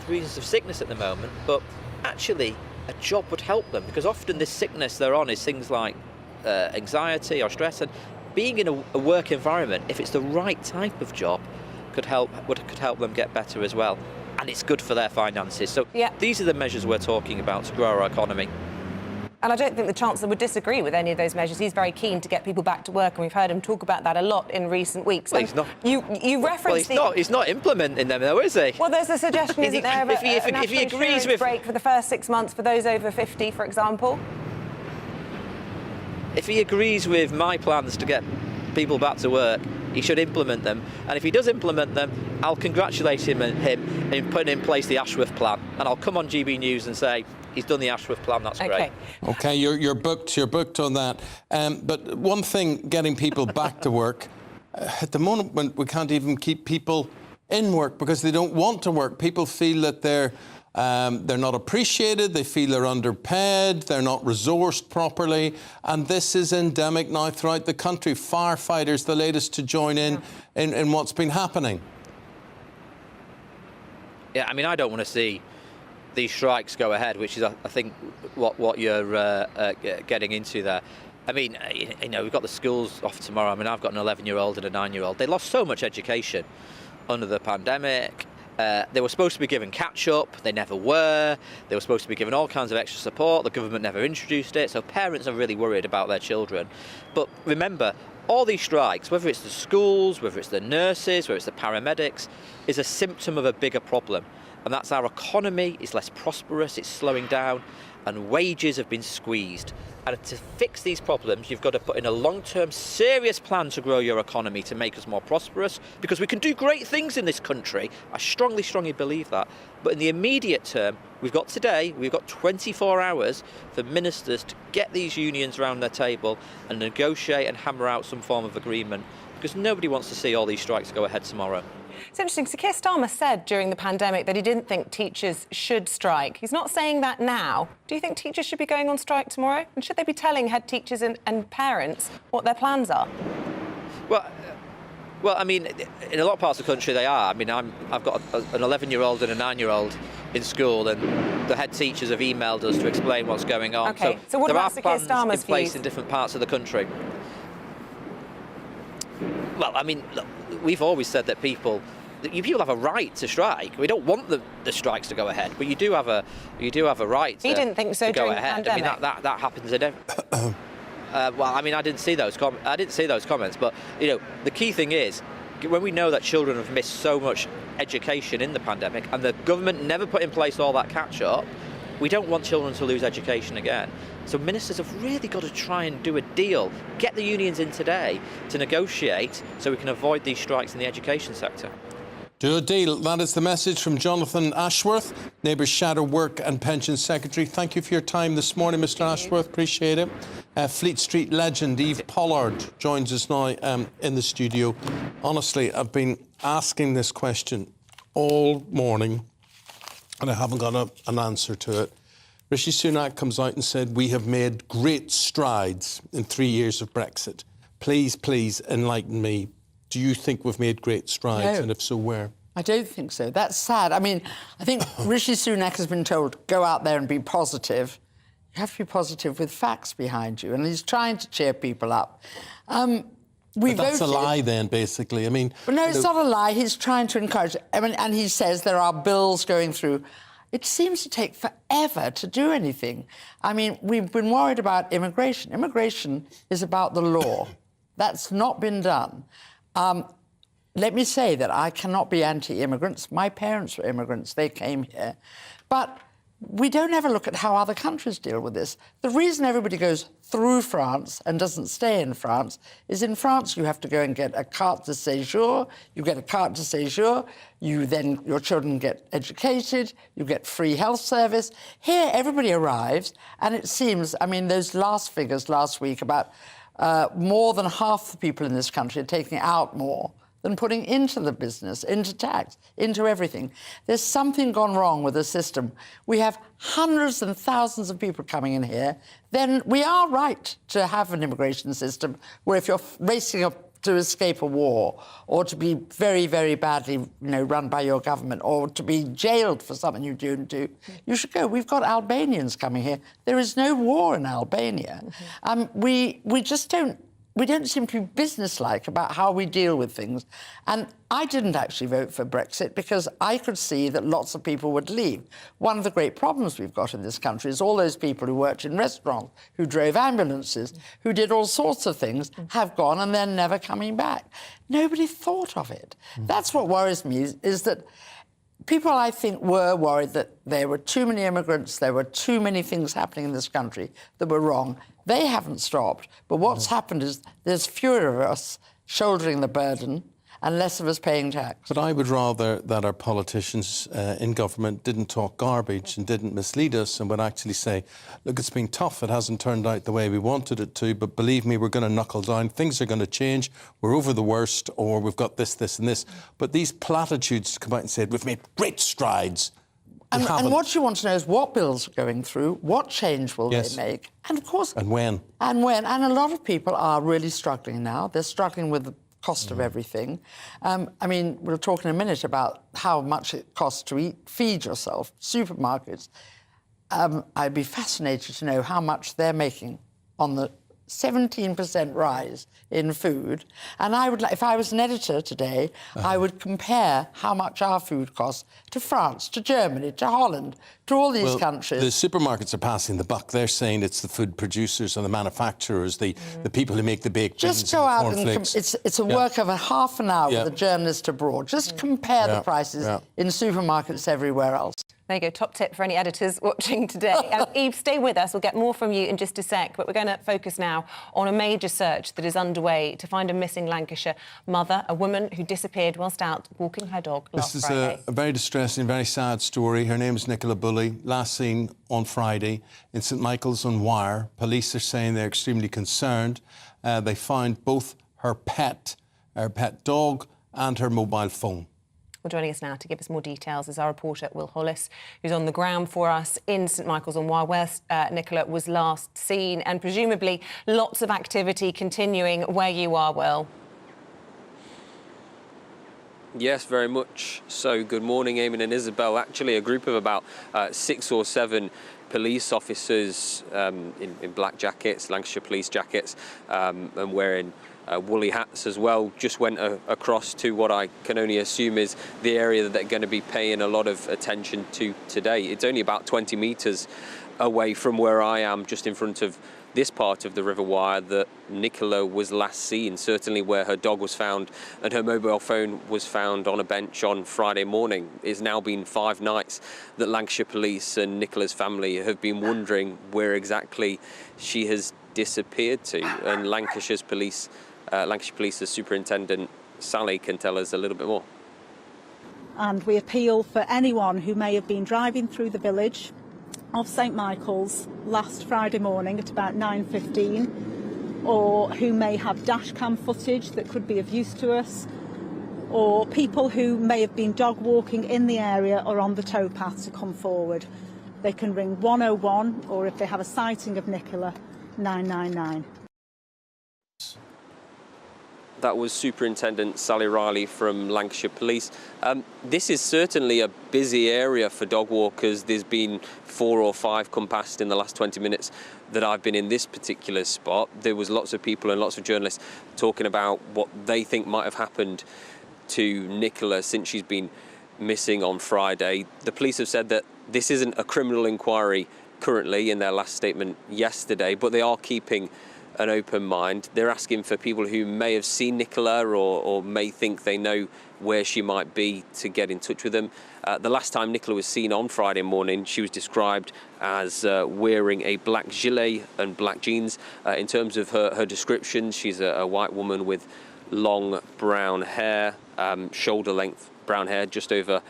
[SPEAKER 16] for reasons of sickness at the moment, but actually a job would help them, because often this sickness they're on is things like anxiety or stress, and being in a work environment, if it's the right type of job, could help them get better as well, and it's good for their finances. So these are the measures we're talking about to grow our economy.
[SPEAKER 2] And I don't think the Chancellor would disagree with any of those measures. He's very keen to get people back to work, and we've heard him talk about that a lot in recent weeks.
[SPEAKER 16] Well, he's not.
[SPEAKER 2] You referenced
[SPEAKER 16] he's not implementing them, though, is he?
[SPEAKER 2] Well, there's a suggestion, isn't there, of a national insurance break for the first 6 months for those over 50, for example?
[SPEAKER 16] If he agrees with my plans to get people back to work, he should implement them. And if he does implement them, I'll congratulate him in putting in place the Ashworth plan. And I'll come on GB News and say, he's done the Ashworth plan, that's great.
[SPEAKER 1] OK, you're booked on that. But one thing, getting people back to work, at the moment we can't even keep people in work because they don't want to work. People feel that they're not appreciated, they feel they're underpaid, they're not resourced properly, and this is endemic now throughout the country. Firefighters, the latest to join in what's been happening.
[SPEAKER 16] Yeah, I mean, I don't want to see these strikes go ahead, which is, I think, what you're getting into there. I mean, you know, we've got the schools off tomorrow. I mean, I've got an 11-year-old and a 9-year-old. They lost so much education under the pandemic. They were supposed to be given catch-up. They never were. They were supposed to be given all kinds of extra support. The government never introduced it. So parents are really worried about their children. But remember, all these strikes, whether it's the schools, whether it's the nurses, whether it's the paramedics, is a symptom of a bigger problem. And that's our economy is less prosperous, it's slowing down, and wages have been squeezed. And to fix these problems, you've got to put in a long-term, serious plan to grow your economy to make us more prosperous, because we can do great things in this country. I strongly, strongly believe that. But in the immediate term, we've got 24 hours for ministers to get these unions around their table and negotiate and hammer out some form of agreement, because nobody wants to see all these strikes go ahead tomorrow.
[SPEAKER 2] It's interesting. Sir Keir Starmer said during the pandemic that he didn't think teachers should strike. He's not saying that now. Do you think teachers should be going on strike tomorrow? And should they be telling head teachers and parents what their plans are?
[SPEAKER 16] Well, I mean, in a lot of parts of the country they are. I mean, I've got an 11-year-old and a 9-year-old in school, and the head teachers have emailed us to explain what's going on.
[SPEAKER 2] OK, so what about Sir Keir Starmer's
[SPEAKER 16] in place in different parts of the country. Well, I mean, look, we've always said that people have a right to strike. We don't want the strikes to go ahead, but you do have a right to,
[SPEAKER 2] he didn't think so
[SPEAKER 16] to go
[SPEAKER 2] during
[SPEAKER 16] ahead.
[SPEAKER 2] the pandemic.
[SPEAKER 16] I mean, that happens in every... well, I mean, I didn't see those comments, but you know, the key thing is, when we know that children have missed so much education in the pandemic, and the government never put in place all that catch-up, We don't want children to lose education again. So ministers have really got to try and do a deal, get the unions in today to negotiate so we can avoid these strikes in the education sector.
[SPEAKER 1] Do a deal. That is the message from Jonathan Ashworth, Labour's Shadow Work and Pensions Secretary. Thank you for your time this morning, Mr. Ashworth. Appreciate it. Fleet Street legend Eve Pollard joins us now in the studio. Honestly, I've been asking this question all morning and I haven't got an answer to it. Rishi Sunak comes out and said, we have made great strides in 3 years of Brexit. Please, please enlighten me. Do you think we've made great strides?
[SPEAKER 12] No.
[SPEAKER 1] And if so, where?
[SPEAKER 12] I don't think so. That's sad. I mean, I think Rishi Sunak has been told, go out there and be positive. You have to be positive with facts behind you. And he's trying to cheer people up.
[SPEAKER 1] But that's a lie then, basically. I mean...
[SPEAKER 12] Well, no, it's not a lie. He's trying to encourage... I mean, and he says there are bills going through. It seems to take forever to do anything. I mean, we've been worried about immigration. Immigration is about the law. That's not been done. Let me say that I cannot be anti-immigrants. My parents were immigrants. They came here. But we don't ever look at how other countries deal with this. The reason everybody goes through France and doesn't stay in France is in France you have to go and get a carte de séjour. You get a carte de séjour. Your children get educated. You get free health service. Here, everybody arrives, and it seems, I mean, those last figures last week about more than half the people in this country are taking out more than putting into the business, into tax, into everything. There's something gone wrong with the system. We have hundreds and thousands of people coming in here. Then we are right to have an immigration system where if you're racing up to escape a war or to be very, very badly run by your government or to be jailed for something you didn't do, you should go. We've got Albanians coming here. There is no war in Albania. We just don't... We don't seem to be businesslike about how we deal with things. And I didn't actually vote for Brexit because I could see that lots of people would leave. One of the great problems we've got in this country is all those people who worked in restaurants, who drove ambulances, who did all sorts of things, have gone and they're never coming back. Nobody thought of it. That's what worries me, is that people, I think, were worried that there were too many immigrants, there were too many things happening in this country that were wrong. They haven't stopped. But what's happened is there's fewer of us shouldering the burden and less of us paying tax.
[SPEAKER 1] But I would rather that our politicians in government didn't talk garbage and didn't mislead us and would actually say, look, it's been tough, it hasn't turned out the way we wanted it to, but believe me, we're going to knuckle down, things are going to change, we're over the worst, or we've got this, this and this. But these platitudes come out and say, we've made great strides.
[SPEAKER 12] And what you want to know is what bills are going through, what change will they make, and of course...
[SPEAKER 1] And when.
[SPEAKER 12] And when. And a lot of people are really struggling now. They're struggling with the cost of everything. I mean, we'll talk in a minute about how much it costs to feed yourself. Supermarkets. I'd be fascinated to know how much they're making on the 17% rise in food. And I would, if I was an editor today, I would compare how much our food costs to France, to Germany, to Holland, to all these countries.
[SPEAKER 1] The supermarkets are passing the buck. They're saying it's the food producers and the manufacturers, the people who make the baked beans.
[SPEAKER 12] Just go out and it's a work of a half an hour with a journalist abroad. Just compare the prices in supermarkets everywhere else.
[SPEAKER 2] There you go, top tip for any editors watching today. Eve, stay with us. We'll get more from you in just a sec, but we're going to focus now on a major search that is underway to find a missing Lancashire mother, a woman who disappeared whilst out walking her dog last Friday.
[SPEAKER 1] This is a very distressing, very sad story. Her name is Nicola Bulley, last seen on Friday in St Michael's on Wire. Police are saying they're extremely concerned. They found both her pet dog and her mobile phone.
[SPEAKER 2] Well, joining us now to give us more details is our reporter, Will Hollis, who's on the ground for us in St Michael's on Wye, where Nicola was last seen, and presumably lots of activity continuing where you are, Will.
[SPEAKER 19] Yes, very much so. Good morning, Eamonn and Isabel. Actually, a group of about 6 or 7 police officers in black jackets, Lancashire police jackets, and wearing woolly hats as well, just went across to what I can only assume is the area that they're going to be paying a lot of attention to today. It's only about 20 metres away from where I am, just in front of this part of the River Wye that Nicola was last seen, certainly where her dog was found and her mobile phone was found on a bench on Friday morning. It's now been 5 nights that Lancashire Police and Nicola's family have been wondering where exactly she has disappeared to, and Lancashire Police's Superintendent Sally can tell us a little bit more.
[SPEAKER 6] And we appeal for anyone who may have been driving through the village of St Michael's last Friday morning at about 9:15, or who may have dash cam footage that could be of use to us, or people who may have been dog walking in the area or on the towpath to come forward. They can ring 101, or if they have a sighting of Nicola, 999.
[SPEAKER 19] That was Superintendent Sally Riley from Lancashire Police. This is certainly a busy area for dog walkers. There's been 4 or 5 come past in the last 20 minutes that I've been in this particular spot. There was lots of people and lots of journalists talking about what they think might have happened to Nicola since she's been missing on Friday. The police have said that this isn't a criminal inquiry currently in their last statement yesterday, but they are keeping an open mind. They're asking for people who may have seen Nicola or may think they know where she might be to get in touch with them. The last time Nicola was seen on Friday morning, she was described as wearing a black gilet and black jeans. In terms of her description, she's a white woman with long brown hair, shoulder-length brown hair, just over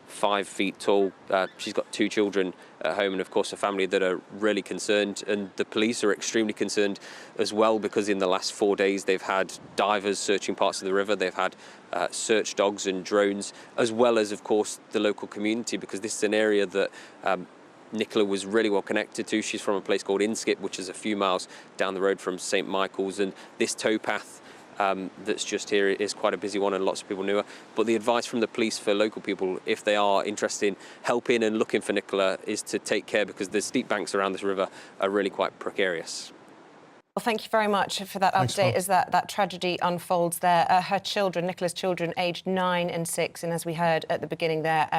[SPEAKER 19] 5 feet tall. She's got 2 children at home and of course a family that are really concerned, and the police are extremely concerned as well, because in the last 4 days they've had divers searching parts of the river, they've had search dogs and drones, as well as of course the local community, because this is an area that Nicola was really well connected to. She's from a place called Inskip, which is a few miles down the road from St Michael's, and this towpath that's just here is quite a busy one and lots of people knew her. But the advice from the police for local people, if they are interested in helping and looking for Nicola, is to take care, because the steep banks around this river are really quite precarious.
[SPEAKER 2] Well, thank you very much for that update as that tragedy unfolds there. Her children, Nicola's children, aged 9 and 6, and as we heard at the beginning there,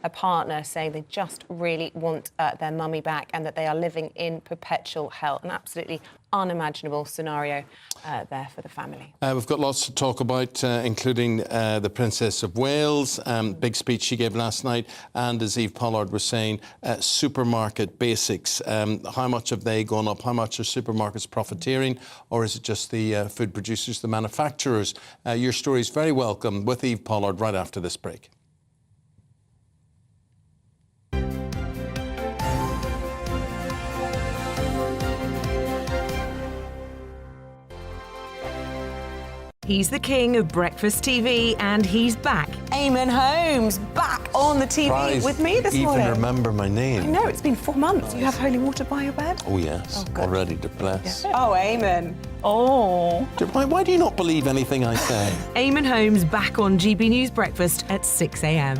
[SPEAKER 2] a partner saying they just really want their mummy back and that they are living in perpetual hell. An absolutely unimaginable scenario there for the family.
[SPEAKER 1] We've got lots to talk about, including the Princess of Wales, big speech she gave last night, and as Eve Pollard was saying, supermarket basics. How much have they gone up? How much are supermarkets profiteering? Or is it just the food producers, the manufacturers? Your story is very welcome with Eve Pollard right after this break.
[SPEAKER 7] He's the king of breakfast TV, and he's back.
[SPEAKER 2] Eamonn Holmes, back on the TV
[SPEAKER 1] Surprised
[SPEAKER 2] with me this morning.
[SPEAKER 1] Even remember my name.
[SPEAKER 2] I know, it's been 4 months. You have holy water by your bed?
[SPEAKER 1] Oh, yes.
[SPEAKER 2] Oh,
[SPEAKER 1] already to bless.
[SPEAKER 2] Yeah. Oh, Eamonn. Oh.
[SPEAKER 1] Why do you not believe anything I say?
[SPEAKER 7] Eamonn Holmes back on GB News Breakfast at 6 a.m.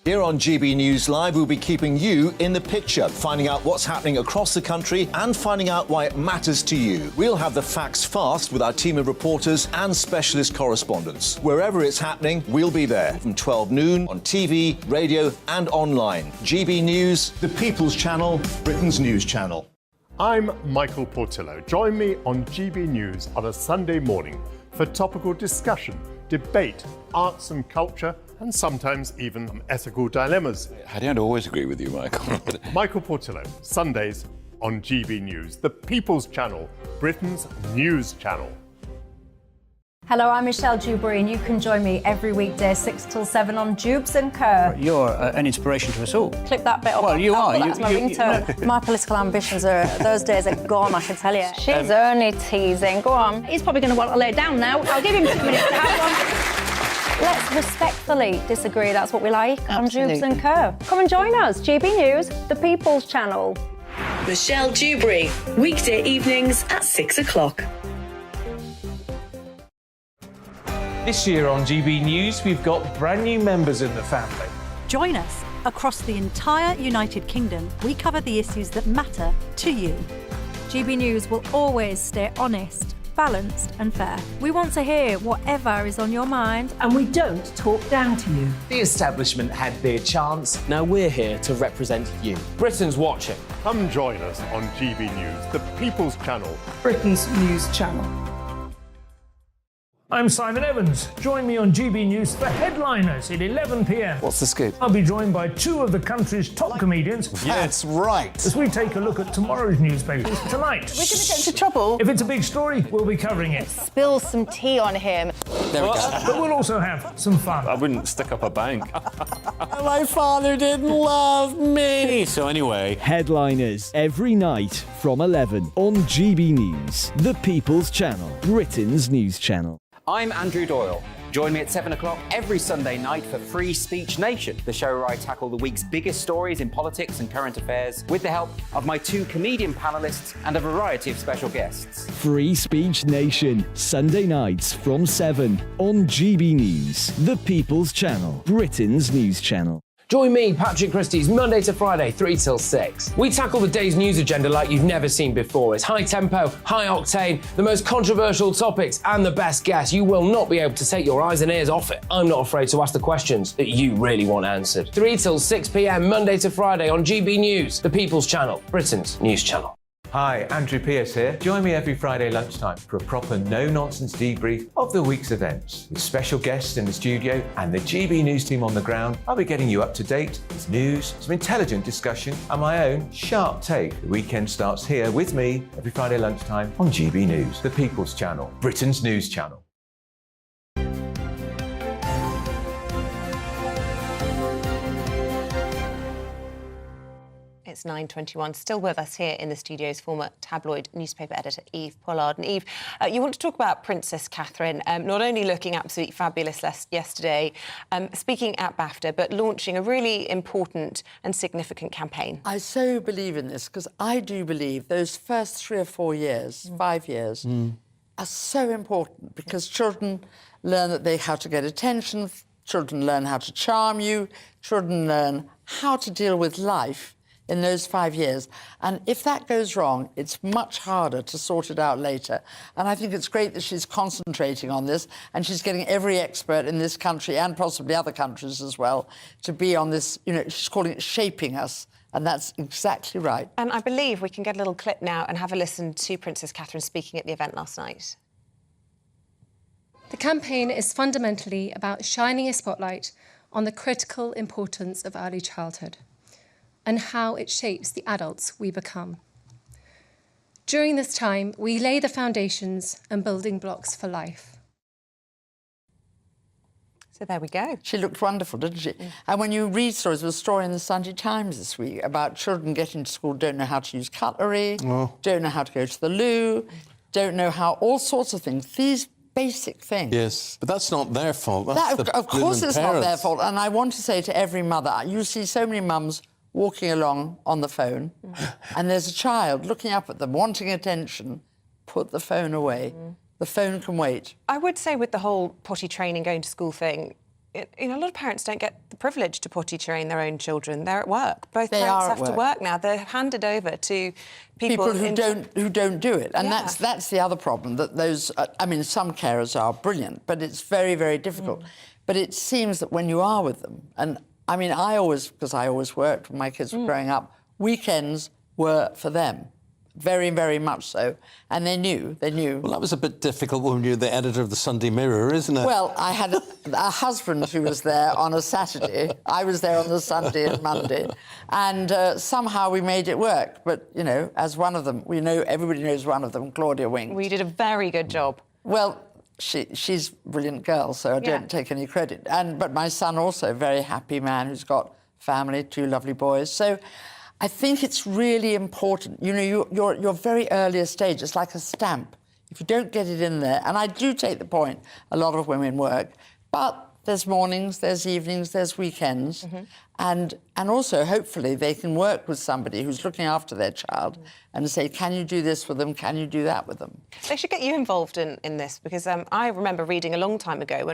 [SPEAKER 22] Here on GB News Live, we'll be keeping you in the picture, finding out what's happening across the country and finding out why it matters to you. We'll have the facts fast with our team of reporters and specialist correspondents. Wherever it's happening, we'll be there from 12 noon on TV, radio and online. GB News, the People's Channel, Britain's news channel.
[SPEAKER 4] I'm Michael Portillo. Join me on GB News on a Sunday morning for topical discussion, debate, arts and culture, and sometimes even ethical dilemmas.
[SPEAKER 24] I don't always agree with you, Michael.
[SPEAKER 4] Michael Portillo, Sundays on GB News, the People's Channel, Britain's news channel.
[SPEAKER 14] Hello, I'm Michelle Dewberry, and you can join me every weekday 6 till 7 on Jubes and Kerr.
[SPEAKER 25] You're an inspiration to us all.
[SPEAKER 14] Clip that bit up.
[SPEAKER 25] Well, you are.
[SPEAKER 14] That's my ringtone. My political ambitions those days are gone, I can tell you. She's only teasing. Go on. He's probably going to want to lay down now. I'll give him 2 minutes to have one. Let's respectfully disagree. That's what we like.
[SPEAKER 26] Absolutely.
[SPEAKER 14] On Jubes and Kerr. Come and join us. GB News, the People's Channel.
[SPEAKER 26] Michelle Dewberry, weekday evenings at 6 o'clock.
[SPEAKER 27] This year on GB News, we've got brand new members in the family.
[SPEAKER 11] Join us. Across the entire United Kingdom, we cover the issues that matter to you. GB News will always stay honest, balanced and fair. We want to hear whatever is on your mind.
[SPEAKER 3] And we don't talk down to you.
[SPEAKER 5] The establishment had their chance. Now we're here to represent you. Britain's watching.
[SPEAKER 4] Come join us on GB News, the People's Channel.
[SPEAKER 3] Britain's news channel.
[SPEAKER 13] I'm Simon Evans. Join me on GB News for Headliners at 11 p.m.
[SPEAKER 5] What's the scoop?
[SPEAKER 13] I'll be joined by two of the country's top comedians.
[SPEAKER 20] That's right.
[SPEAKER 13] As we take a look at tomorrow's newspapers tonight.
[SPEAKER 2] We're going to get into trouble.
[SPEAKER 13] If it's a big story, we'll be covering it.
[SPEAKER 2] Spill some tea on him.
[SPEAKER 20] There we go.
[SPEAKER 13] But we'll also have some fun.
[SPEAKER 24] I wouldn't stick up a bank.
[SPEAKER 20] My father didn't love me.
[SPEAKER 24] So anyway.
[SPEAKER 21] Headliners every night from 11 on GB News, the People's Channel, Britain's news channel.
[SPEAKER 8] I'm Andrew Doyle. Join me at 7 o'clock every Sunday night for Free Speech Nation, the show where I tackle the week's biggest stories in politics and current affairs with the help of my two comedian panellists and a variety of special guests.
[SPEAKER 21] Free Speech Nation, Sunday nights from 7 on GB News, the People's Channel, Britain's news channel.
[SPEAKER 9] Join me, Patrick Christie's, Monday to Friday, 3 till 6. We tackle the day's news agenda like you've never seen before. It's high tempo, high octane, the most controversial topics and the best guests. You will not be able to take your eyes and ears off it. I'm not afraid to ask the questions that you really want answered. 3 till 6 p.m, Monday to Friday on GB News, the People's Channel, Britain's news channel.
[SPEAKER 27] Hi, Andrew Pierce here. Join me every Friday lunchtime for a proper no-nonsense debrief of the week's events. With special guests in the studio and the GB News team on the ground, I'll be getting you up to date with news, some intelligent discussion and my own sharp take. The weekend starts here with me every Friday lunchtime on GB News, the People's Channel, Britain's news channel.
[SPEAKER 2] It's 9:21. Still with us here in the studios, former tabloid newspaper editor Eve Pollard. And Eve, you want to talk about Princess Catherine, not only looking absolutely fabulous yesterday, speaking at BAFTA, but launching a really important and significant campaign.
[SPEAKER 12] I so believe in this because I do believe those first 3 or 4 years, 5 years, are so important because children learn how to get attention, children learn how to charm you, children learn how to deal with life in those 5 years. And if that goes wrong, it's much harder to sort it out later. And I think it's great that she's concentrating on this and she's getting every expert in this country and possibly other countries as well to be on this, she's calling it shaping us. And that's exactly right.
[SPEAKER 2] And I believe we can get a little clip now and have a listen to Princess Catherine speaking at the event last night.
[SPEAKER 10] The campaign is fundamentally about shining a spotlight on the critical importance of early childhood and how it shapes the adults we become. During this time, we lay the foundations and building blocks for life.
[SPEAKER 2] So there we go.
[SPEAKER 12] She looked wonderful, didn't she? And when you read stories, there was a story in the Sunday Times this week about children getting to school, don't know how to use cutlery, don't know how to go to the loo, don't know how, all sorts of things. These basic things.
[SPEAKER 1] Yes, but that's not their fault.
[SPEAKER 12] Of course it's not their fault. And I want to say to every mother, you see so many mums walking along on the phone, and there's a child looking up at them, wanting attention, put the phone away. The phone can wait.
[SPEAKER 2] I would say with the whole potty training, going to school thing, a lot of parents don't get the privilege to potty train their own children. They're at work. Both parents have to work now. They're handed over to people
[SPEAKER 12] who don't do it. And that's the other problem, that those... some carers are brilliant, but it's very, very difficult. But it seems that when you are with them, and because I always worked when my kids were growing up, weekends were for them. Very, very much so. And they knew.
[SPEAKER 1] Well, that was a bit difficult when you were the editor of the Sunday Mirror, isn't it?
[SPEAKER 12] Well, I had a husband who was there on a Saturday. I was there on the Sunday and Monday. And somehow we made it work. But, as one of them, everybody knows one of them, Claudia Wink.
[SPEAKER 2] We did a very good job.
[SPEAKER 12] Well, she's a brilliant girl, so I don't take any credit. But my son also, a very happy man who's got family, 2 lovely boys. So I think it's really important. Your very earliest stage, it's like a stamp. If you don't get it in there, and I do take the point, a lot of women work, but there's mornings, there's evenings, there's weekends. And also, hopefully, they can work with somebody who's looking after their child and say, can you do this with them? Can you do that with them?
[SPEAKER 2] They should get you involved in this, because I remember reading a long time ago,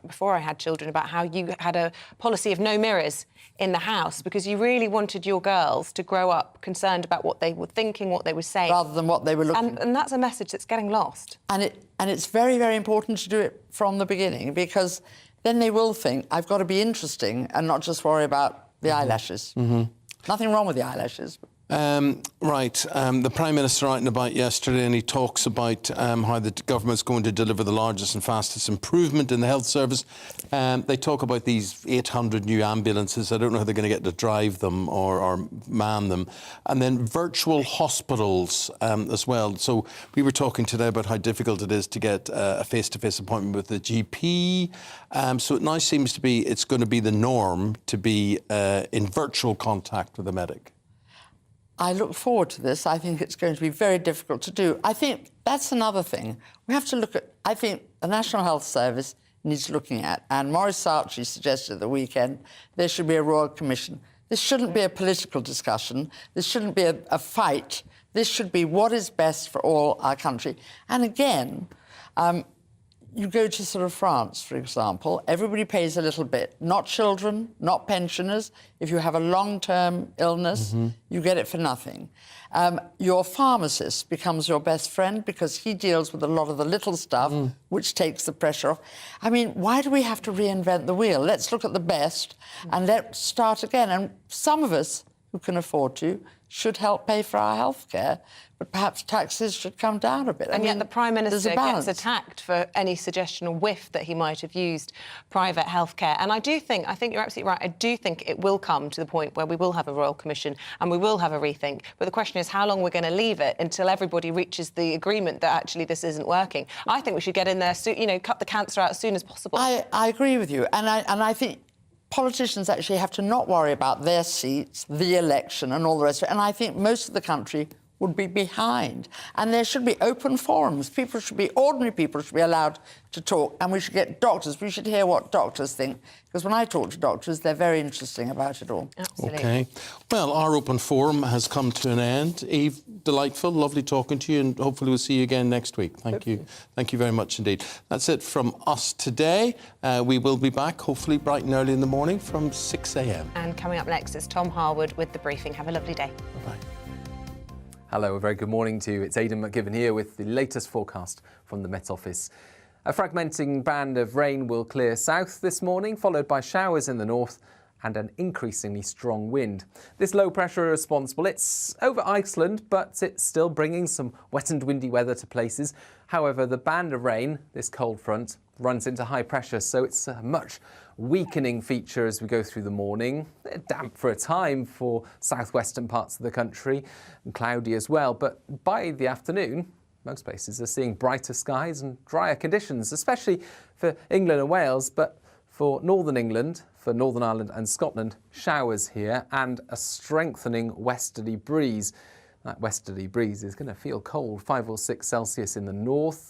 [SPEAKER 2] before I had children, about how you had a policy of no mirrors in the house because you really wanted your girls to grow up concerned about what they were thinking, what they were saying.
[SPEAKER 12] Rather than what they were looking.
[SPEAKER 2] And that's a message that's getting lost.
[SPEAKER 12] And it's very, very important to do it from the beginning, because then they will think, I've got to be interesting and not just worry about the eyelashes. Nothing wrong with the eyelashes.
[SPEAKER 1] The Prime Minister out and about yesterday, and he talks about how the government's going to deliver the largest and fastest improvement in the health service. They talk about these 800 new ambulances. I don't know how they're going to get to drive them or man them. And then virtual hospitals as well. So we were talking today about how difficult it is to get a face-to-face appointment with the GP. So it now seems to be it's going to be the norm to be in virtual contact with a medic.
[SPEAKER 12] I look forward to this. I think it's going to be very difficult to do. I think that's another thing. We have to look at... I think the National Health Service needs looking at, and Maurice Sarchi suggested at the weekend, there should be a Royal Commission. This shouldn't be a political discussion. This shouldn't be a fight. This should be what is best for all our country. And again, you go to sort of France, for example, everybody pays a little bit. Not children, not pensioners. If you have a long-term illness, you get it for nothing. Your pharmacist becomes your best friend because he deals with a lot of the little stuff, which takes the pressure off. I mean, why do we have to reinvent the wheel? Let's look at the best and let's start again. And some of us who can afford to should help pay for our health care, but perhaps taxes should come down a bit.
[SPEAKER 2] And yet the Prime Minister gets attacked for any suggestion or whiff that he might have used private health care. And I think you're absolutely right. I do think it will come to the point where we will have a Royal Commission and we will have a rethink. But the question is how long we're going to leave it until everybody reaches the agreement that actually this isn't working. I think we should get in there, cut the cancer out as soon as possible.
[SPEAKER 12] I agree with you. And I think politicians actually have to not worry about their seats, the election and all the rest of it. And I think most of the country would be behind. And there should be open forums. Ordinary people should be allowed to talk, and we should get doctors. We should hear what doctors think, because when I talk to doctors, they're very interesting about it all.
[SPEAKER 2] Absolutely.
[SPEAKER 1] OK. Well, our open forum has come to an end. Eve, delightful, lovely talking to you, and hopefully we'll see you again next week. Thank you. Thank you very much indeed. That's it from us today. We will be back, hopefully bright and early in the morning from 6 a.m.
[SPEAKER 2] And coming up next is Tom Harwood with The Briefing. Have a lovely day.
[SPEAKER 1] Bye-bye.
[SPEAKER 6] Hello, a very good morning to you. It's Aidan McGibbon here with the latest forecast from the Met Office. A fragmenting band of rain will clear south this morning, followed by showers in the north and an increasingly strong wind. This low pressure responsible, it's over Iceland, but it's still bringing some wet and windy weather to places. However, the band of rain, this cold front, runs into high pressure, so it's a much weakening feature as we go through the morning. Damp for a time for southwestern parts of the country and cloudy as well. But by the afternoon, most places are seeing brighter skies and drier conditions, especially for England and Wales. But for northern England, for Northern Ireland and Scotland, showers here and a strengthening westerly breeze. That westerly breeze is going to feel cold, 5 or 6 Celsius in the north.